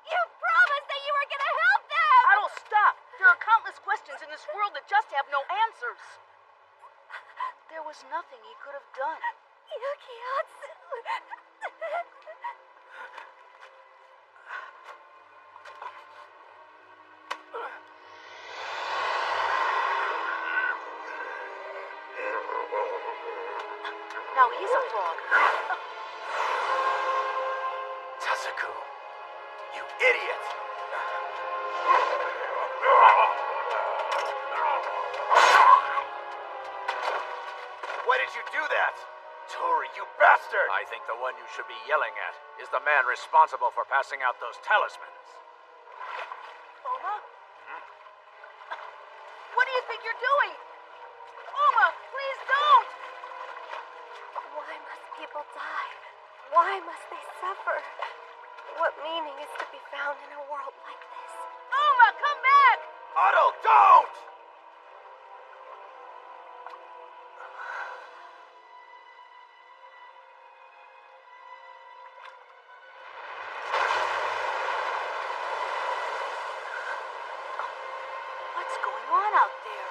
You promised that you were gonna help them! Idle, stop! There are countless questions in this world that just have no answers. There was nothing he could have done. Yukiatsu. Now he's a frog. Tasuku, you idiot! Why did you do that? Tori, you bastard! I think the one you should be yelling at is the man responsible for passing out those talismans. Oma? What do you think you're doing? Oma, please don't! Why must people die? Why must they suffer? What meaning is to be found in a world like this? Oma, come back! Otto, don't! What's going on out there?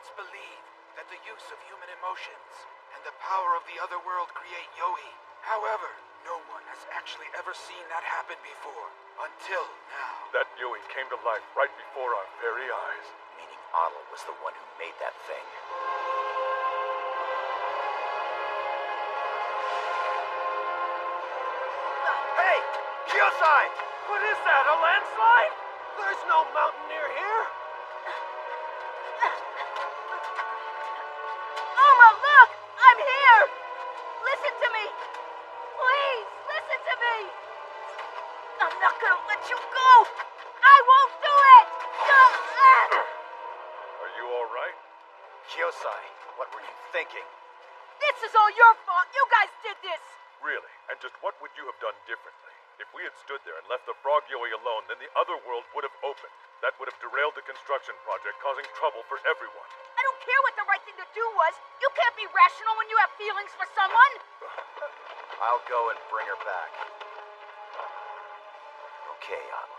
It's believed that the use of human emotions and the power of the other world create Yoi. However, no one has actually ever seen that happen before, until now. That Yui came to life right before our very eyes. Meaning Otto was the one who made that thing. Hey! Kyosai! What is that, a landslide? There's no mountain near here. Oma, look! I'm here! Listen to me! Please, listen to me! I'm not gonna let you go! I won't do it! Are you all right? Kyosai, what were you thinking? This is all your fault! You guys did this! Really? And just what would you have done differently? If we had stood there and left the frog Yoi alone, then the other world would have opened. That would have derailed the construction project, causing trouble for everyone. I don't care what the right thing to do was. You can't be rational when you have feelings for someone. I'll go and bring her back. Okay, Otto.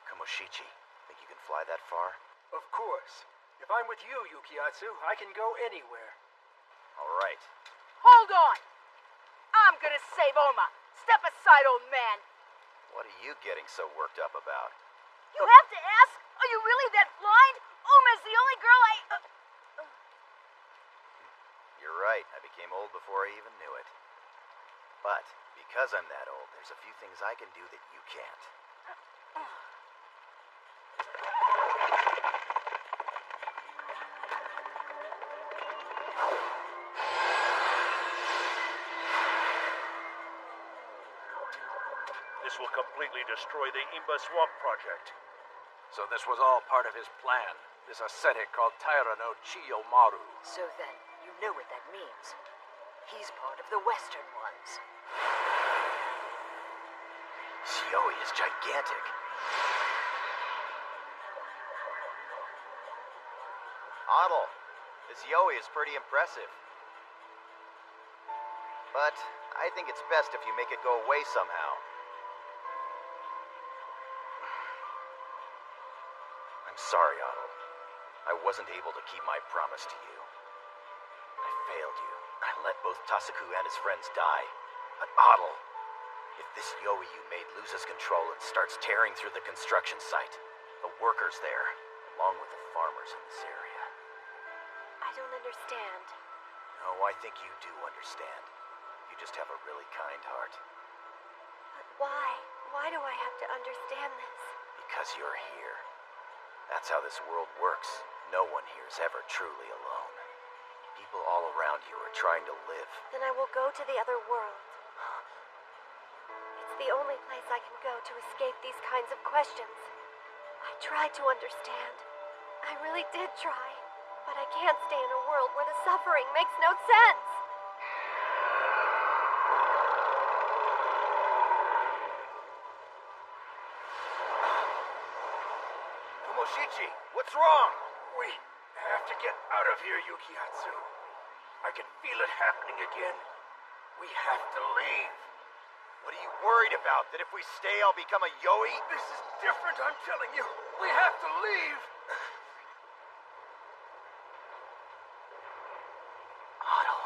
Kamoshichi, think you can fly that far? Of course. If I'm with you, Yukiatsu, I can go anywhere. All right. Hold on! I'm gonna save Oma. Step aside, old man. What are you getting so worked up about? You have to ask? Are you really that blind? Oma's the only girl I... You're right. I became old before I even knew it. But because I'm that old, there's a few things I can do that you can't. This will completely destroy the Imba Swamp project. So this was all part of his plan. This ascetic called Taira no Chiyomaru. So then, you know what that means. He's part of the Western ones. This Yoi is gigantic. Otto, this Yoi is pretty impressive. But I think it's best if you make it go away somehow. I'm sorry, Otto. I wasn't able to keep my promise to you. I failed you. I let both Tasaku and his friends die. But Otto, if this Yoi you made loses control and starts tearing through the construction site, the workers there, along with the farmers in this area. I don't understand. No, I think you do understand. You just have a really kind heart. But why? Why do I have to understand this? Because you're here. That's how this world works. No one here is ever truly alone. People all around you are trying to live. Then I will go to the other world. It's the only place I can go to escape these kinds of questions. I tried to understand. I really did try. But I can't stay in a world where the suffering makes no sense. Kamoshichi, what's wrong? We have to get out of here, Yukiatsu. I can feel it happening again. We have to leave. What are you worried about? That if we stay, I'll become a Yoi? This is different, I'm telling you. We have to leave. Otto.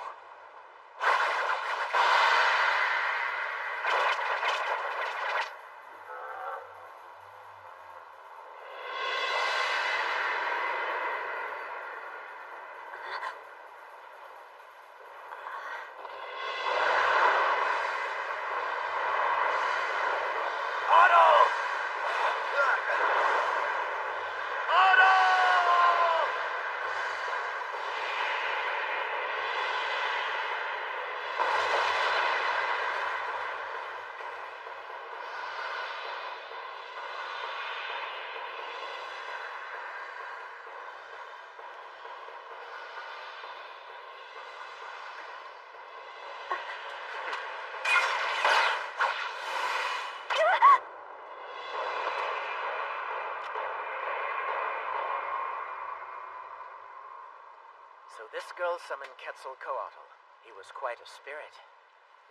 So this girl summoned Quetzalcoatl. He was quite a spirit.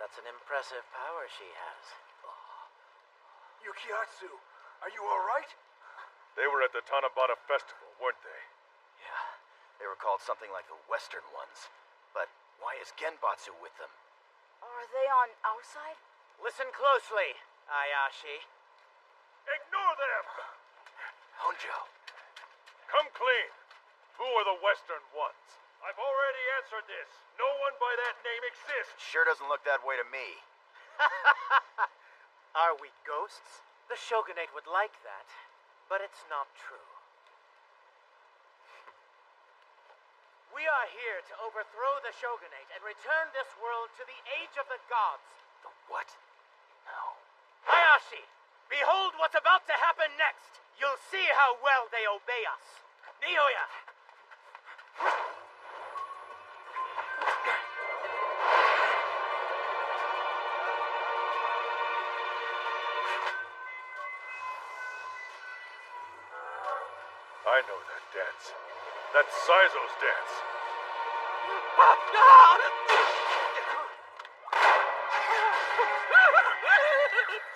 That's an impressive power she has. Yukiatsu, are you all right? They were at the Tanabata Festival, weren't they? Yeah, they were called something like the Western ones. But why is Genbatsu with them? Are they on our side? Listen closely, Ayashi. Ignore them! Honjo. Come clean. Who are the Western ones? I've already answered this. No one by that name exists. Sure doesn't look that way to me. Are we ghosts? The Shogunate would like that, but it's not true. We are here to overthrow the Shogunate and return this world to the Age of the Gods. The what? No. Hayashi, behold what's about to happen next. You'll see how well they obey us. Nihoya! I know that dance. That's Saizo's dance.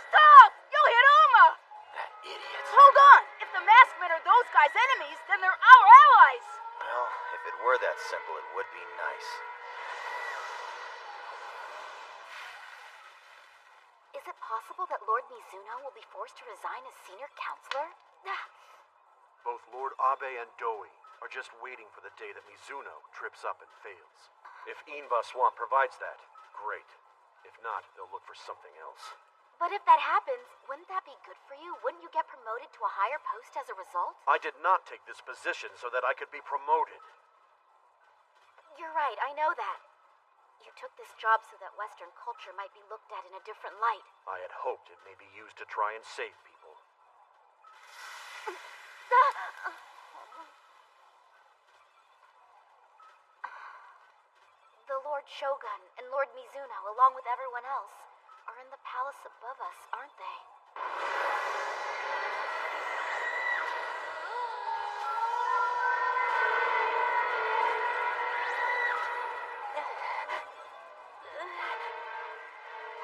Stop! You'll hit Uma! That idiot. Hold on! If the masked men are those guys' enemies, then they're our allies! Well, if it were that simple, it would be nice. Is it possible that Lord Mizuno will be forced to resign as senior counselor? Both Lord Abe and Doi are just waiting for the day that Mizuno trips up and fails. If Inba Swamp provides that, great. If not, they'll look for something else. But if that happens, wouldn't that be good for you? Wouldn't you get promoted to a higher post as a result? I did not take this position so that I could be promoted. You're right, I know that. You took this job so that Western culture might be looked at in a different light. I had hoped it may be used to try and save people. The Lord Shogun and Lord Mizuno, along with everyone else, are in the palace above us, aren't they?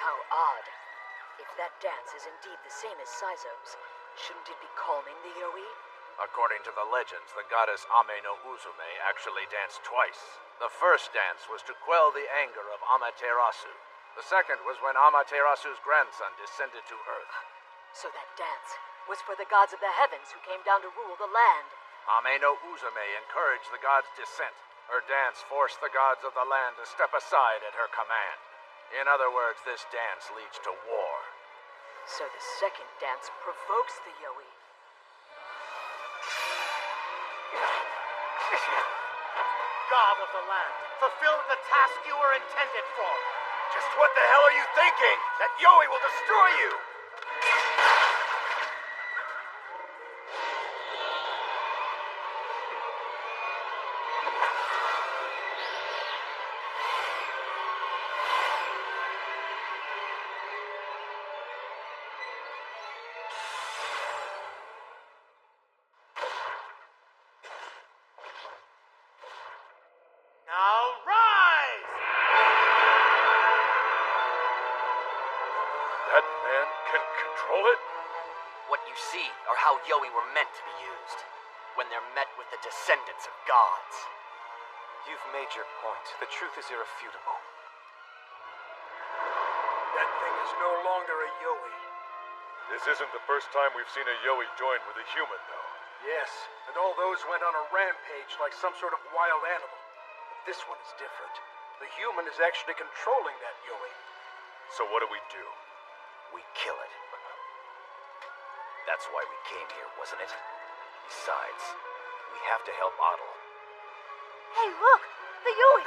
How odd. If that dance is indeed the same as Saizo's, shouldn't it be calming the Yoi? According to the legends, the goddess Ame no Uzume actually danced twice. The first dance was to quell the anger of Amaterasu. The second was when Amaterasu's grandson descended to earth. So that dance was for the gods of the heavens who came down to rule the land. Ame no Uzume encouraged the gods' descent. Her dance forced the gods of the land to step aside at her command. In other words, this dance leads to war. So the second dance provokes the Yoi. God of the land, fulfill the task you were intended for. Just what the hell are you thinking? That Yoi will destroy you! Now rise! That man can control it? What you see are how Yoi were meant to be used, when they're met with the descendants of gods. You've made your point. The truth is irrefutable. That thing is no longer a Yoi. This isn't the first time we've seen a Yoi join with a human, though. Yes, and all those went on a rampage like some sort of wild animal. But this one is different. The human is actually controlling that Yoi. So what do we do? We kill it. That's why we came here, wasn't it? Besides, we have to help Otto. Hey, look! The Yui!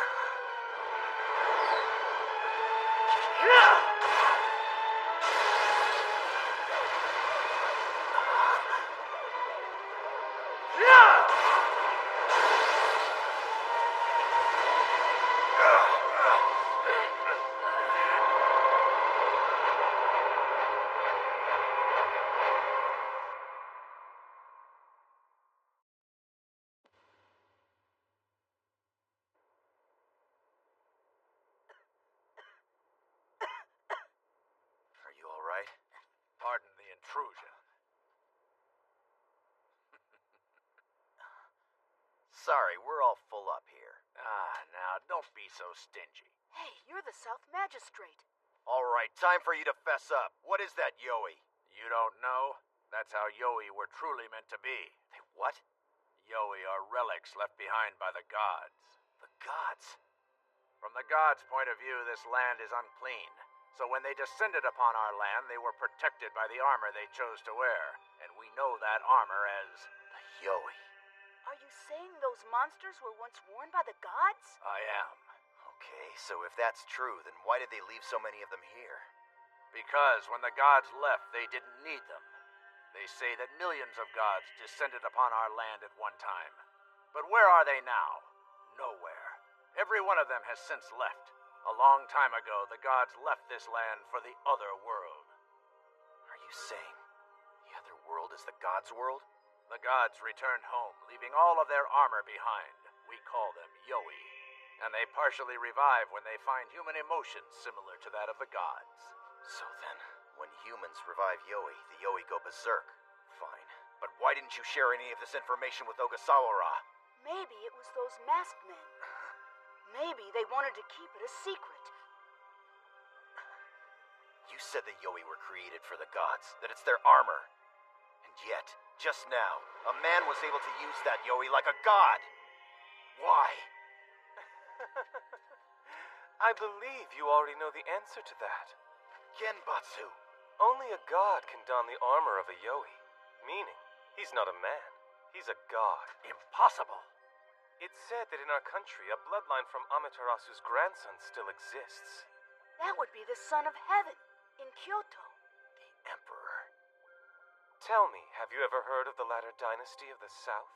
Are you all right? Pardon the intrusion. Sorry, we're all full up here. Now, don't be so stingy. Hey, you're the South Magistrate. All right, time for you to fess up. What is that, Yoi? You don't know? That's how Yoi were truly meant to be. They what? Yoi are relics left behind by the gods. The gods? From the gods' point of view, this land is unclean. So when they descended upon our land, they were protected by the armor they chose to wear. And we know that armor as the Yoi. Are you saying those monsters were once worn by the gods? I am. Okay, so if that's true, then why did they leave so many of them here? Because when the gods left, they didn't need them. They say that millions of gods descended upon our land at one time. But where are they now? Nowhere. Every one of them has since left. A long time ago, the gods left this land for the other world. Are you saying the other world is the gods' world? The gods returned home, leaving all of their armor behind. We call them Yoi. And they partially revive when they find human emotions similar to that of the gods. So then, when humans revive Yoi, the Yoi go berserk. Fine. But why didn't you share any of this information with Ogasawara? Maybe it was those masked men. Maybe they wanted to keep it a secret. You said the Yoi were created for the gods, that it's their armor. And yet, just now, a man was able to use that Yoi like a god. Why? I believe you already know the answer to that. Genbatsu. Only a god can don the armor of a Yoi. Meaning, he's not a man. He's a god. Impossible. It's said that in our country, a bloodline from Amaterasu's grandson still exists. That would be the son of heaven in Kyoto. The Emperor. Tell me, have you ever heard of the latter dynasty of the South?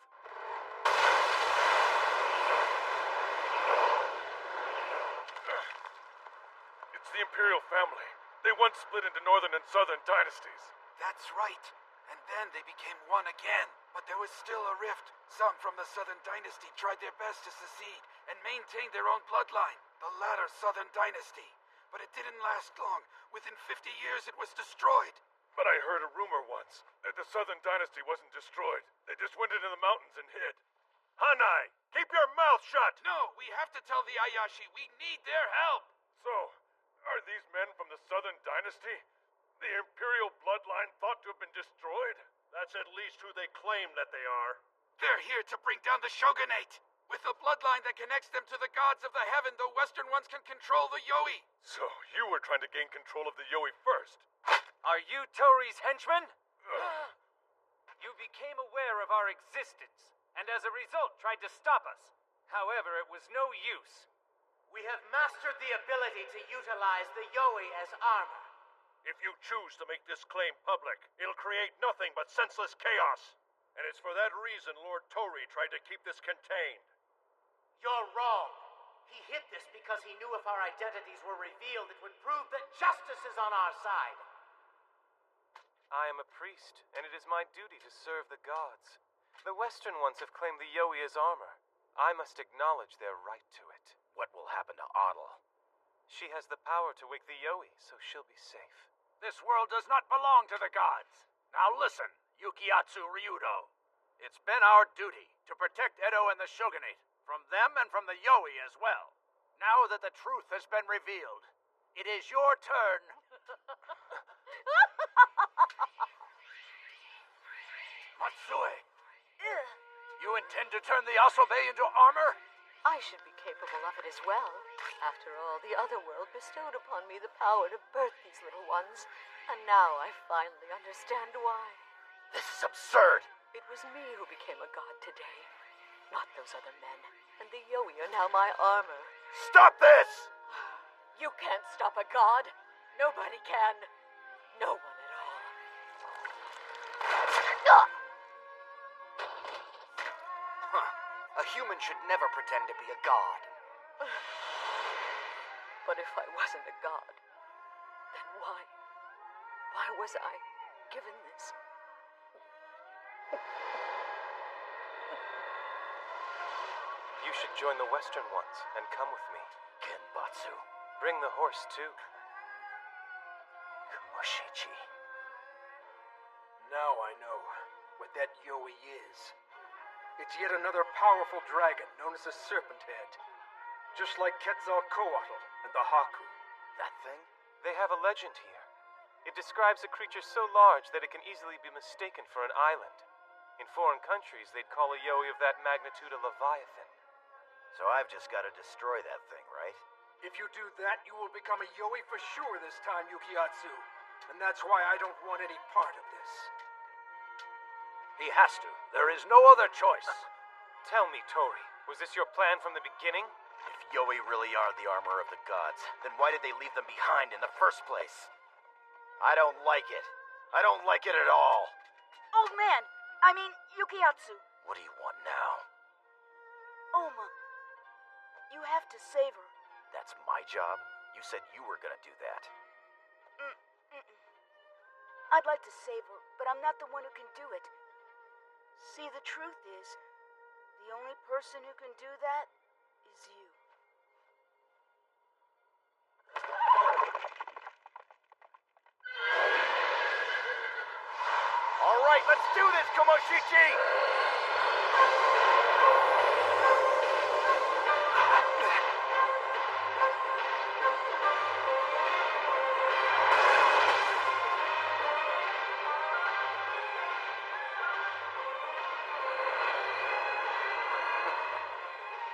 It's the Imperial family. They once split into northern and southern dynasties. That's right. And then they became one again. But there was still a rift. Some from the Southern Dynasty tried their best to secede and maintain their own bloodline, the latter Southern Dynasty. But it didn't last long. Within 50 years it was destroyed. But I heard a rumor once that the Southern Dynasty wasn't destroyed. They just went into the mountains and hid. Hanai, keep your mouth shut! No, we have to tell the Ayashi we need their help. So, are these men from the Southern Dynasty? The Imperial bloodline thought to have been destroyed? That's at least who they claim that they are. They're here to bring down the shogunate. With a bloodline that connects them to the gods of the heaven, the Western ones can control the Yoi. So, you were trying to gain control of the Yoi first? Are you Tori's henchmen? You became aware of our existence, and as a result tried to stop us. However, it was no use. We have mastered the ability to utilize the Yoi as armor. If you choose to make this claim public, it'll create nothing but senseless chaos. And it's for that reason Lord Tori tried to keep this contained. You're wrong. He hid this because he knew if our identities were revealed, it would prove that justice is on our side. I am a priest, and it is my duty to serve the gods. The Western ones have claimed the Yoi as armor. I must acknowledge their right to it. What will happen to Adel? She has the power to wake the Yoi, so she'll be safe. This world does not belong to the gods. Now listen, Yukiatsu Ryudo. It's been our duty to protect Edo and the shogunate, from them and from the Yoi as well. Now that the truth has been revealed, it is your turn. Matsue, you intend to turn the Asobe into armor? I should be capable of it as well. After all, the other world bestowed upon me the power to birth these little ones, and now I finally understand why. This is absurd! It was me who became a god today, not those other men. And the Yoi are now my armor. Stop this! You can't stop a god. Nobody can. No one at all. A human should never pretend to be a god. But if I wasn't a god, then why was I given this? You should join the Western ones and come with me. Genbatsu. Bring the horse, too. Kumushichi. Now I know what that Yoi is. It's yet another powerful dragon known as the Serpent Head. Just like Quetzalcoatl and the Haku. That thing? They have a legend here. It describes a creature so large that it can easily be mistaken for an island. In foreign countries, they'd call a Yoi of that magnitude a leviathan. So I've just got to destroy that thing, right? If you do that, you will become a Yoi for sure this time, Yukiatsu. And that's why I don't want any part of this. He has to. There is no other choice. Tell me, Tori, was this your plan from the beginning? If Yoi really are the armor of the gods, then why did they leave them behind in the first place? I don't like it. I don't like it at all. Old man, I mean, Yukiatsu. What do you want now? Oma, you have to save her. That's my job? You said you were gonna do that. I'd like to save her, but I'm not the one who can do it. See, the truth is, the only person who can do that is you. All right, let's do this, Komoshichi!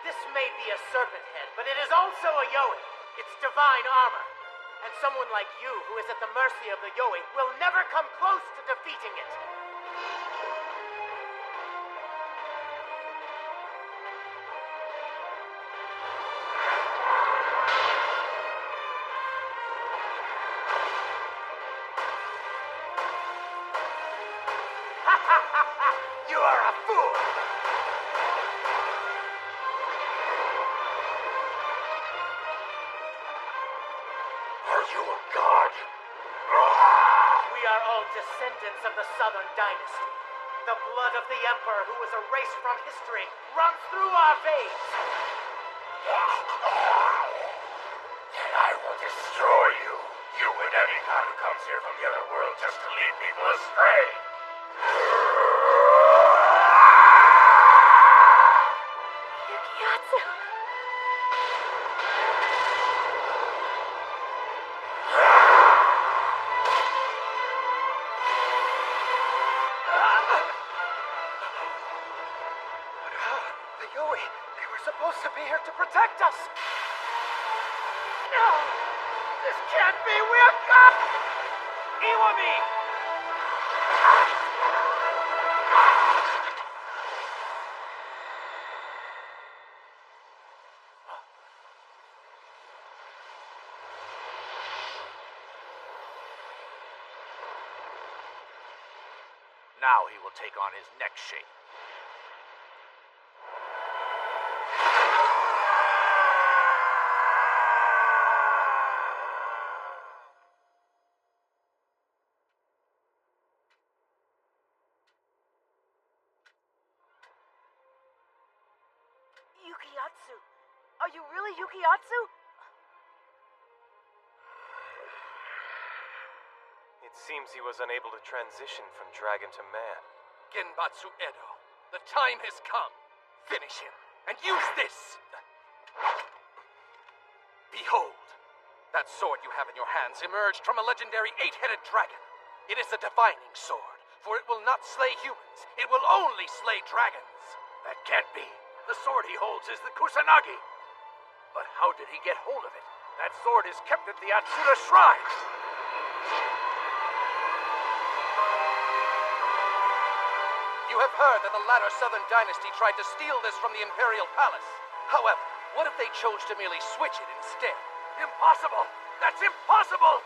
This may be a serpent head, but it is also a Yoi. It's divine armor. And someone like you, who is at the mercy of the Yoi, will never come close to defeating it. You are a fool! Are you a god? We are all descendants of the Southern Dynasty. The blood of the Emperor, who was erased from history, runs through our veins. Then I will destroy you. You and any god who comes here from the other world just to lead people astray. Yukiatsu! The Yoi, they were supposed to be here to protect us. No! This can't be! We're gone! Iwami! Now he will take on his next shape. Yukiatsu. Are you really Yukiatsu? It seems he was unable to transition from dragon to man. Genbatsu Edo, the time has come. Finish him, and use this! Behold, that sword you have in your hands emerged from a legendary 8-headed dragon. It is a defining sword, for it will not slay humans. It will only slay dragons. That can't be. The sword he holds is the Kusanagi. But how did he get hold of it? That sword is kept at the Atsuda Shrine. You have heard that the latter Southern Dynasty tried to steal this from the Imperial Palace. However, what if they chose to merely switch it instead? Impossible! That's impossible!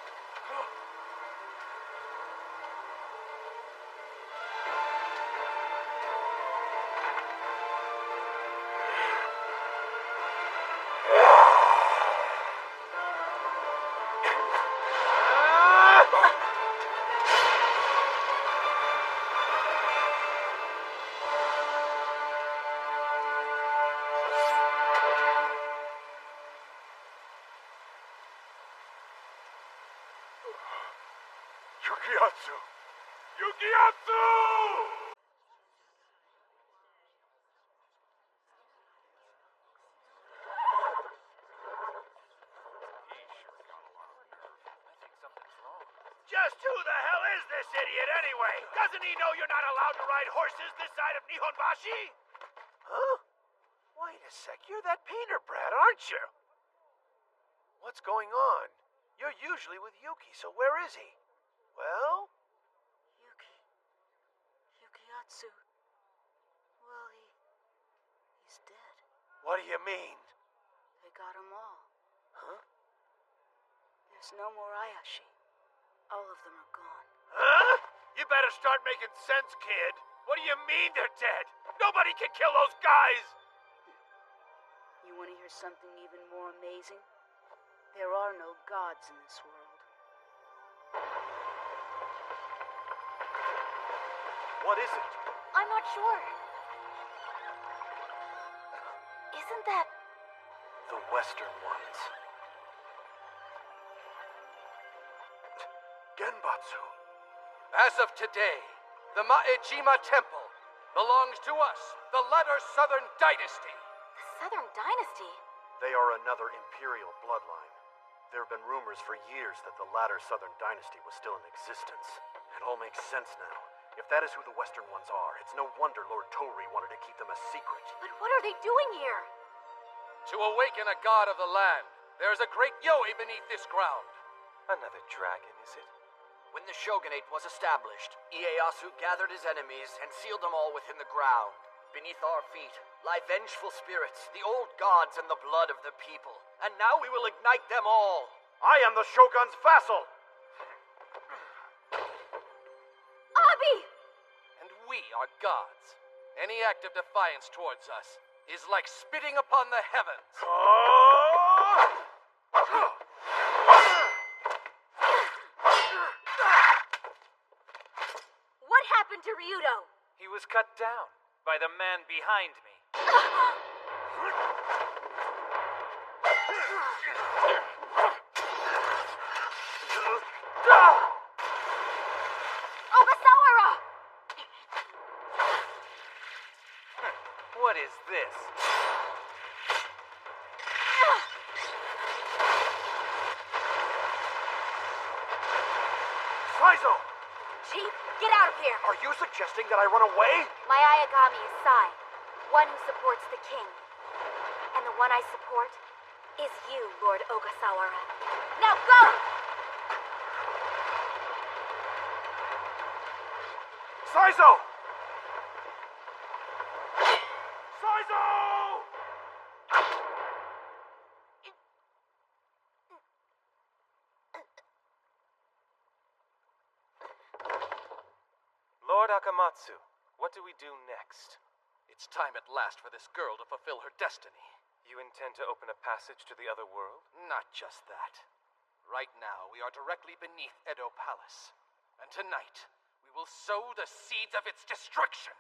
Yukiatsu! Yukiatsu! Just who the hell is this idiot anyway? Doesn't he know you're not allowed to ride horses this side of Nihonbashi? Huh? Wait a sec, you're that painter brat, aren't you? What's going on? You're usually with Yuki, so where is he? Well? Yukiatsu. Well, he's dead. What do you mean? They got him all. Huh? There's no more Ayashi. All of them are gone. Huh? You better start making sense, kid. What do you mean they're dead? Nobody can kill those guys! You want to hear something even more amazing? There are no gods in this world. What is it? I'm not sure. Isn't that... The Western ones. Genbatsu. As of today, the Maejima Temple belongs to us, the latter Southern Dynasty. The Southern Dynasty? They are another imperial bloodline. There have been rumors for years that the latter Southern Dynasty was still in existence. It all makes sense now. If that is who the Western ones are, it's no wonder Lord Tori wanted to keep them a secret. But what are they doing here? To awaken a god of the land, there is a great Yoi beneath this ground. Another dragon, is it? When the shogunate was established, Ieyasu gathered his enemies and sealed them all within the ground. Beneath our feet lie vengeful spirits, the old gods and the blood of the people. And now we will ignite them all. I am the Shogun's vassal! Abi! And we are gods. Any act of defiance towards us is like spitting upon the heavens. What happened to Ryudo? He was cut down by the man behind me. Ogasawara! What is this? Saizo! Chief, get out of here! Are you suggesting that I run away? My Ayagami is Sai, one who supports the king. And the one I support is you, Lord Ogasawara. Now go! Saizo! Saizo! Lord Akamatsu, what do we do next? It's time at last for this girl to fulfill her destiny. You intend to open a passage to the other world? Not just that. Right now, we are directly beneath Edo Palace. And tonight, we will sow the seeds of its destruction.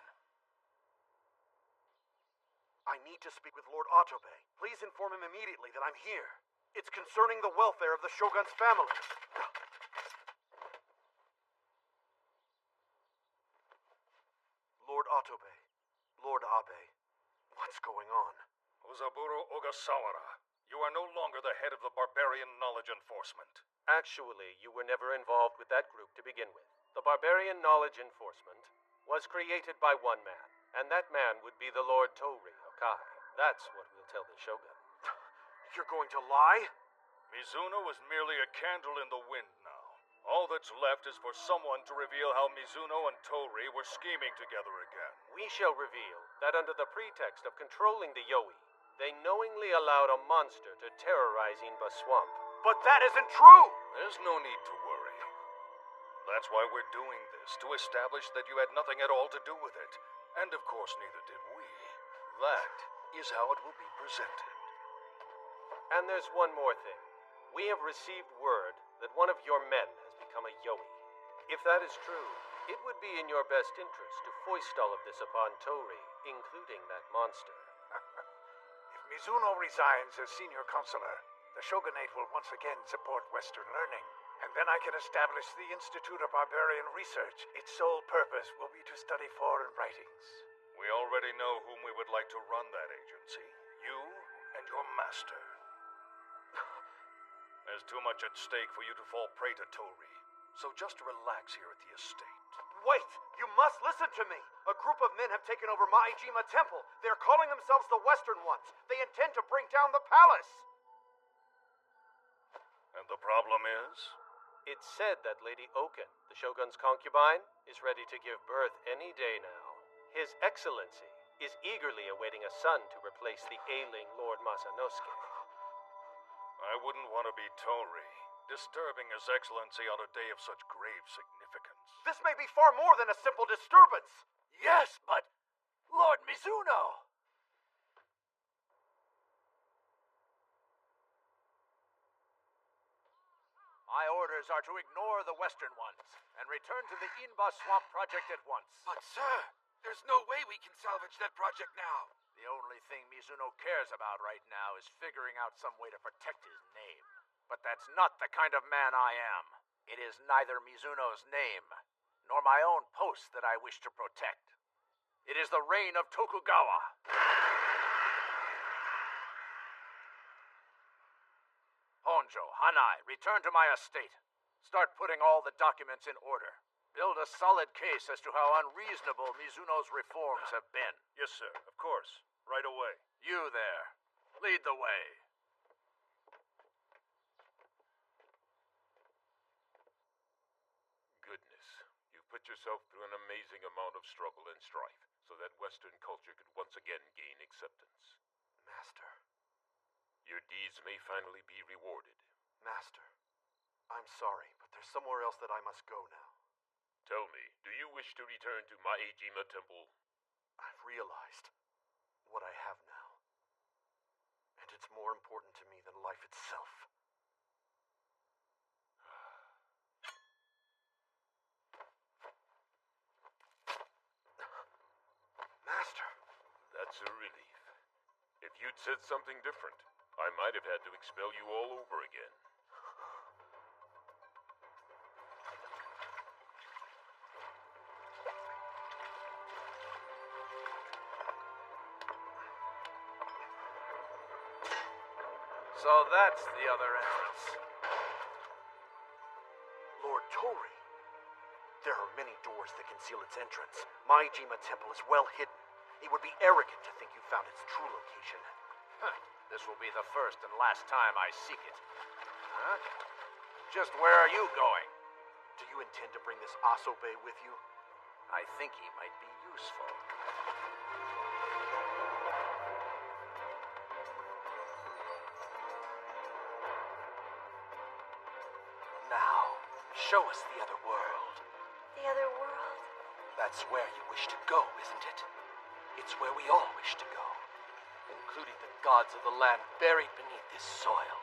I need to speak with Lord Otobe. Please inform him immediately that I'm here. It's concerning the welfare of the Shogun's family. Lord Otobe, Lord Abe, what's going on? Ozaburo Ogasawara, you are no longer the head of the Barbarian Knowledge Enforcement. Actually, you were never involved with that group to begin with. The Barbarian Knowledge Enforcement was created by one man, and that man would be the Lord Tori Okai. That's what we'll tell the Shogun. You're going to lie? Mizuno is merely a candle in the wind now. All that's left is for someone to reveal how Mizuno and Tori were scheming together again. We shall reveal that under the pretext of controlling the Yoi, they knowingly allowed a monster to terrorize Inba Swamp. But that isn't true! There's no need to worry. That's why we're doing this, to establish that you had nothing at all to do with it. And of course, neither did we. That is how it will be presented. And there's one more thing. We have received word that one of your men has become a Yoi. If that is true, it would be in your best interest to foist all of this upon Tori, including that monster. If Mizuno resigns as senior counselor, the Shogunate will once again support Western learning. And then I can establish the Institute of Barbarian Research. Its sole purpose will be to study foreign writings. We already know whom we would like to run that agency. You and your master. There's too much at stake for you to fall prey to Tori. So just relax here at the estate. Wait! You must listen to me! A group of men have taken over Ma'ijima Temple. They're calling themselves the Western Ones. They intend to bring down the palace! And the problem is? It's said that Lady Oken, the Shogun's concubine, is ready to give birth any day now. His Excellency is eagerly awaiting a son to replace the ailing Lord Masanosuke. I wouldn't want to be Tori, disturbing His Excellency on a day of such grave significance. This may be far more than a simple disturbance! Yes, but Lord Mizuno! My orders are to ignore the Western ones and return to the Inba Swamp project at once. But sir, there's no way we can salvage that project now. The only thing Mizuno cares about right now is figuring out some way to protect his name. But that's not the kind of man I am. It is neither Mizuno's name, nor my own post that I wish to protect. It is the reign of Tokugawa. Honjo, Hanai, return to my estate. Start putting all the documents in order. Build a solid case as to how unreasonable Mizuno's reforms have been. Yes, sir. Of course. Right away. You there. Lead the way. Goodness. You put yourself through an amazing amount of struggle and strife so that Western culture could once again gain acceptance. Master. Your deeds may finally be rewarded. Master. I'm sorry, but there's somewhere else that I must go now. Tell me, do you wish to return to Ma'ijima Temple? I've realized what I have now. And it's more important to me than life itself. Master. That's a relief. If you'd said something different, I might have had to expel you all over again. So that's the other entrance. Lord Tori. There are many doors that conceal its entrance. Ma'ijima Temple is well hidden. It would be arrogant to think you found its true location. Huh. This will be the first and last time I seek it. Huh? Just where are you going? Do you intend to bring this Asobe with you? I think he might be useful. Now, show us the other world. The other world? That's where you wish to go, isn't it? It's where we all wish to go, including the gods of the land buried beneath this soil.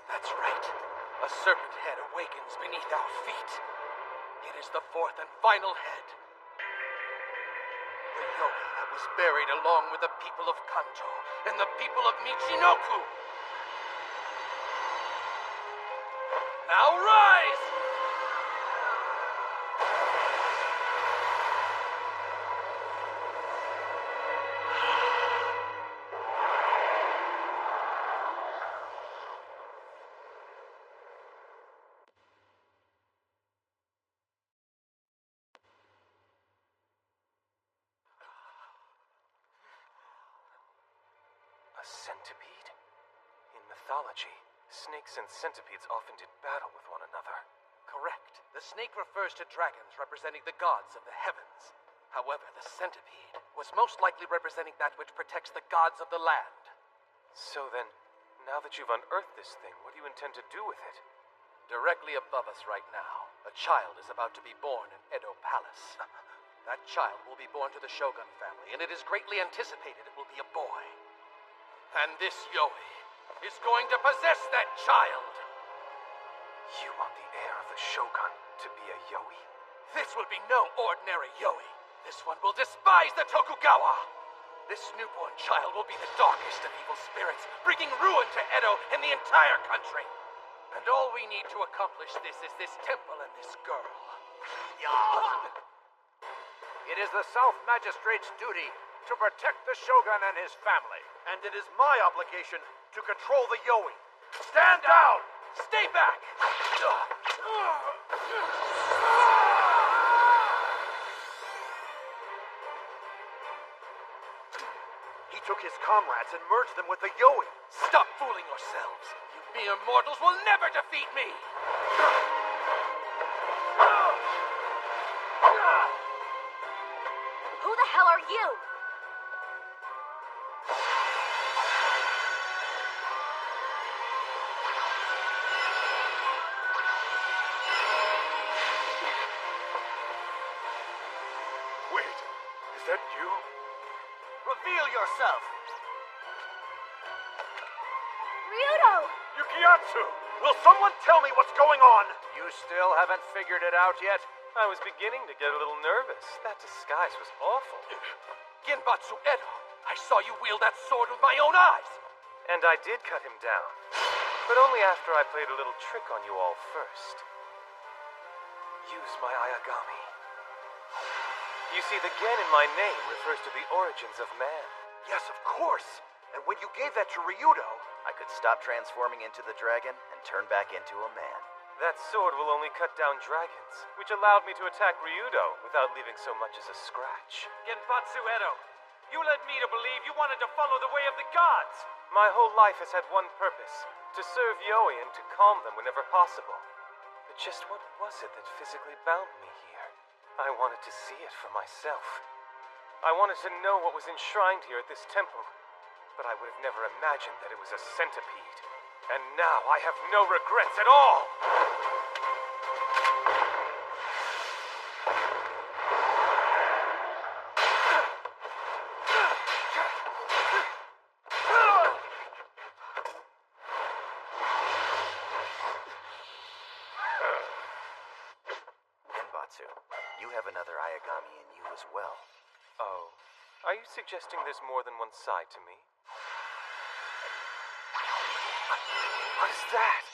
That's right. A serpent head awakens beneath our feet. It is the fourth and final head. The Yogi that was buried along with the people of Kanto and the people of Michinoku. Now rise! A centipede? In mythology, snakes and centipedes often did battle with one another. Correct. The snake refers to dragons representing the gods of the heavens. However, the centipede was most likely representing that which protects the gods of the land. So then, now that you've unearthed this thing, what do you intend to do with it? Directly above us right now, a child is about to be born in Edo Palace. That child will be born to the Shogun family, and it is greatly anticipated it will be a boy. And this Yoi is going to possess that child! You want the heir of the Shogun to be a Yoi? This will be no ordinary Yoi. This one will despise the Tokugawa! This newborn child will be the darkest of evil spirits, bringing ruin to Edo and the entire country. And all we need to accomplish this is this temple and this girl. It is the South Magistrate's duty to protect the Shogun and his family. And it is my obligation to control the Yoi. Stand down! Stay back! He took his comrades and merged them with the Yoi. Stop fooling yourselves. You mere mortals will never defeat me! Who the hell are you? Wait, is that you? Reveal yourself! Ryudo! Yukiatsu! Will someone tell me what's going on? You still haven't figured it out yet? I was beginning to get a little nervous. That disguise was awful. Genbatsu Edo, I saw you wield that sword with my own eyes! And I did cut him down. But only after I played a little trick on you all first. Use my Ayagami. You see, the Gen in my name refers to the origins of man. Yes, of course. And when you gave that to Ryudo, I could stop transforming into the dragon and turn back into a man. That sword will only cut down dragons, which allowed me to attack Ryudo without leaving so much as a scratch. Genbatsu Edo, you led me to believe you wanted to follow the way of the gods! My whole life has had one purpose, to serve Yoi and to calm them whenever possible. But just what was it that physically bound me here? I wanted to see it for myself. I wanted to know what was enshrined here at this temple, but I would have never imagined that it was a centipede. And now I have no regrets at all! Genbatsu, you have another Ayagami in you as well. Oh, are you suggesting there's more than one side to me? What is that?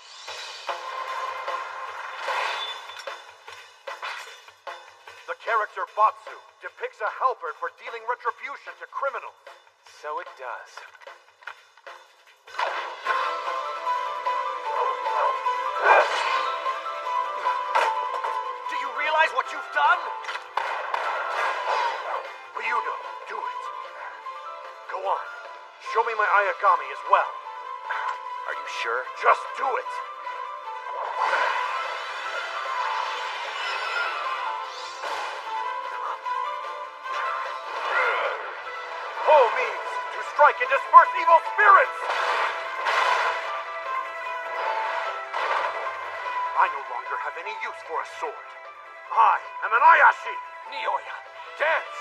the character Batsu depicts a helper for dealing retribution to criminals. So it does. Do you realize what you've done? Ryudo, do it. Go on. Show me my Ayagami as well. Are you sure? Just do it. Ho means to strike and disperse evil spirits. I no longer have any use for a sword. I am an Ayashi. Nioya, dance!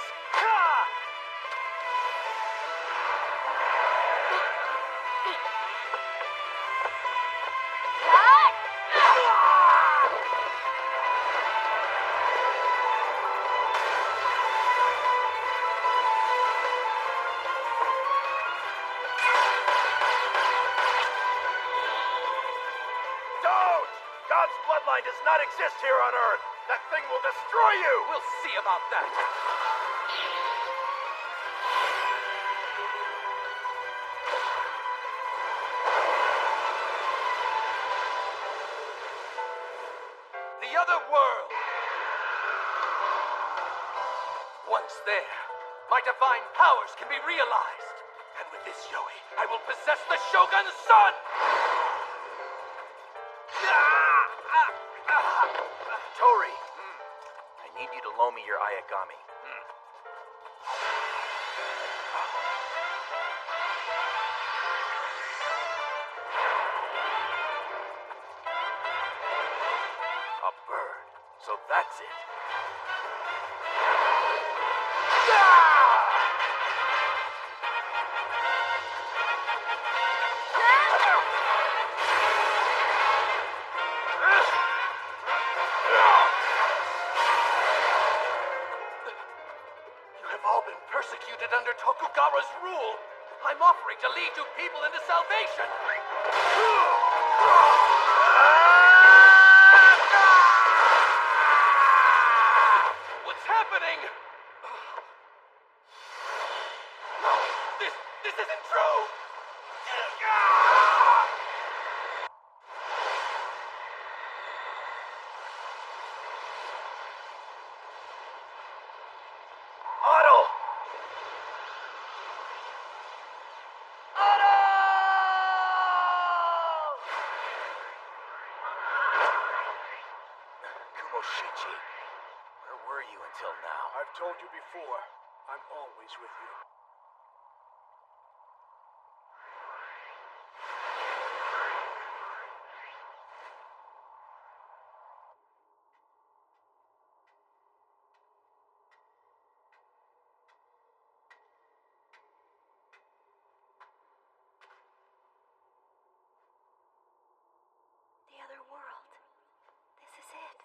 Don't! God's bloodline does not exist here on Earth. That thing will destroy you. We'll see about that. The other world. Once there, my divine powers can be realized. And with this Yoi, I will possess the Shogun's son! Tori, I need you to loan me your Ayagami. A bird. So that's it. You have all been persecuted under Tokugawa's rule. I'm offering to lead you people into salvation. Oshichi, where were you until now? I've told you before, I'm always with you. The other world. This is it.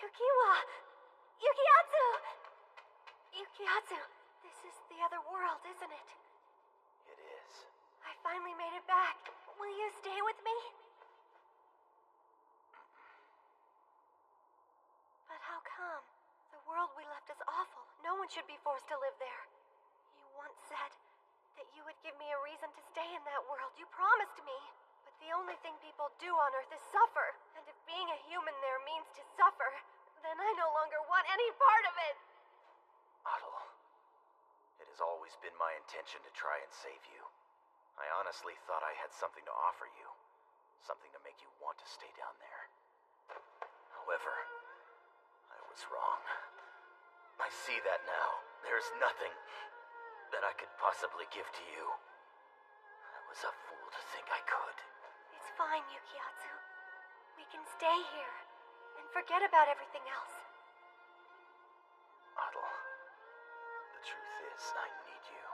Yukiwa! Yukiatsu! Yukiatsu, this is the other world, isn't it? It is. I finally made it back. Will you stay with me? But how come? The world we left is awful. No one should be forced to live there. You once said that you would give me a reason to stay in that world. You promised me. But the only thing people do on Earth is suffer. And if being a human there means to suffer, then I no longer want any part of it. Otto, it has always been my intention to try and save you. I honestly thought I had something to offer you. Something to make you want to stay down there. However, I was wrong. I see that now. There's nothing that I could possibly give to you. I was a fool to think I could. It's fine, Yukiatsu. We can stay here and forget about everything else. Otto, the truth is, I need you.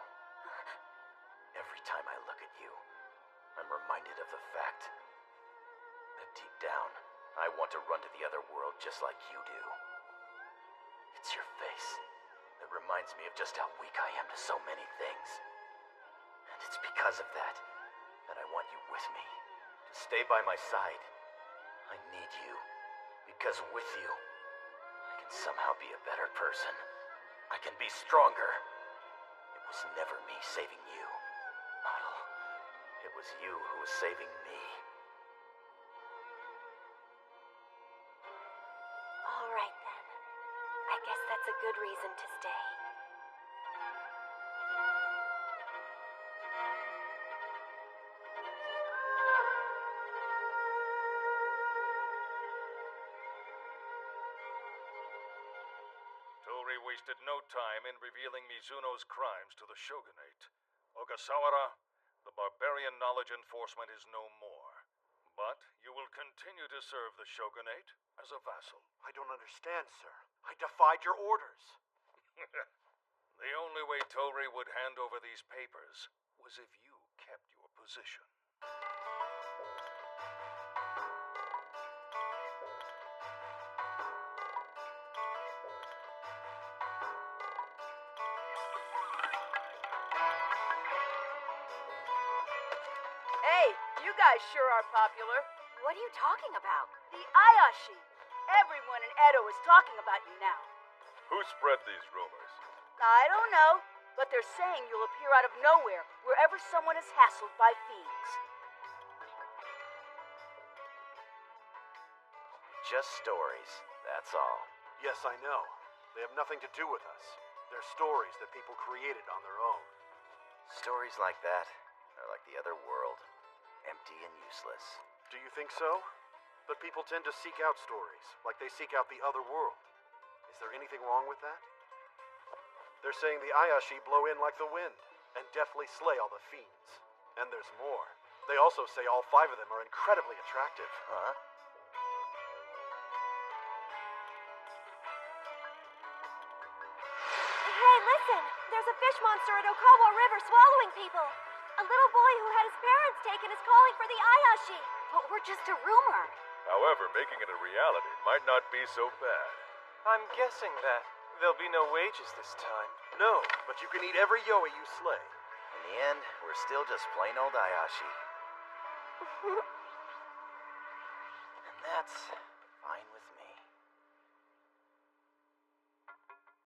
Every time I look at you, I'm reminded of the fact that deep down, I want to run to the other world just like you do. It's your face that reminds me of just how weak I am to so many things. And it's because of that I want you with me, to stay by my side. I need you, because with you, I can somehow be a better person. I can be stronger. It was never me saving you, Otto. It was you who was saving me. All right, then. I guess that's a good reason to stay. Tori wasted no time in revealing Mizuno's crimes to the shogunate. Ogasawara, the barbarian knowledge enforcement is no more. But you will continue to serve the shogunate as a vassal. I don't understand, sir. I defied your orders. The only way Tori would hand over these papers was if you kept your position. Hey, you guys sure are popular. What are you talking about? The Ayashi. Everyone in Edo is talking about you now. Who spread these rumors? I don't know, but they're saying you'll appear out of nowhere wherever someone is hassled by fiends. Just stories, that's all. Yes, I know. They have nothing to do with us. They're stories that people created on their own. Stories like that are like the other world, empty and useless. Do you think so? But people tend to seek out stories, like they seek out the other world. Is there anything wrong with that? They're saying the Ayashi blow in like the wind, and deftly slay all the fiends. And there's more. They also say all 5 of them are incredibly attractive. Huh? Hey, listen! There's a fish monster at Okawa River swallowing people. A little boy who had his parents taken is calling for the Ayashi. But we're just a rumor. However, making it a reality might not be so bad. I'm guessing that there'll be no wages this time. No, but you can eat every Yoi you slay. In the end, we're still just plain old Ayashi. And that's fine with me.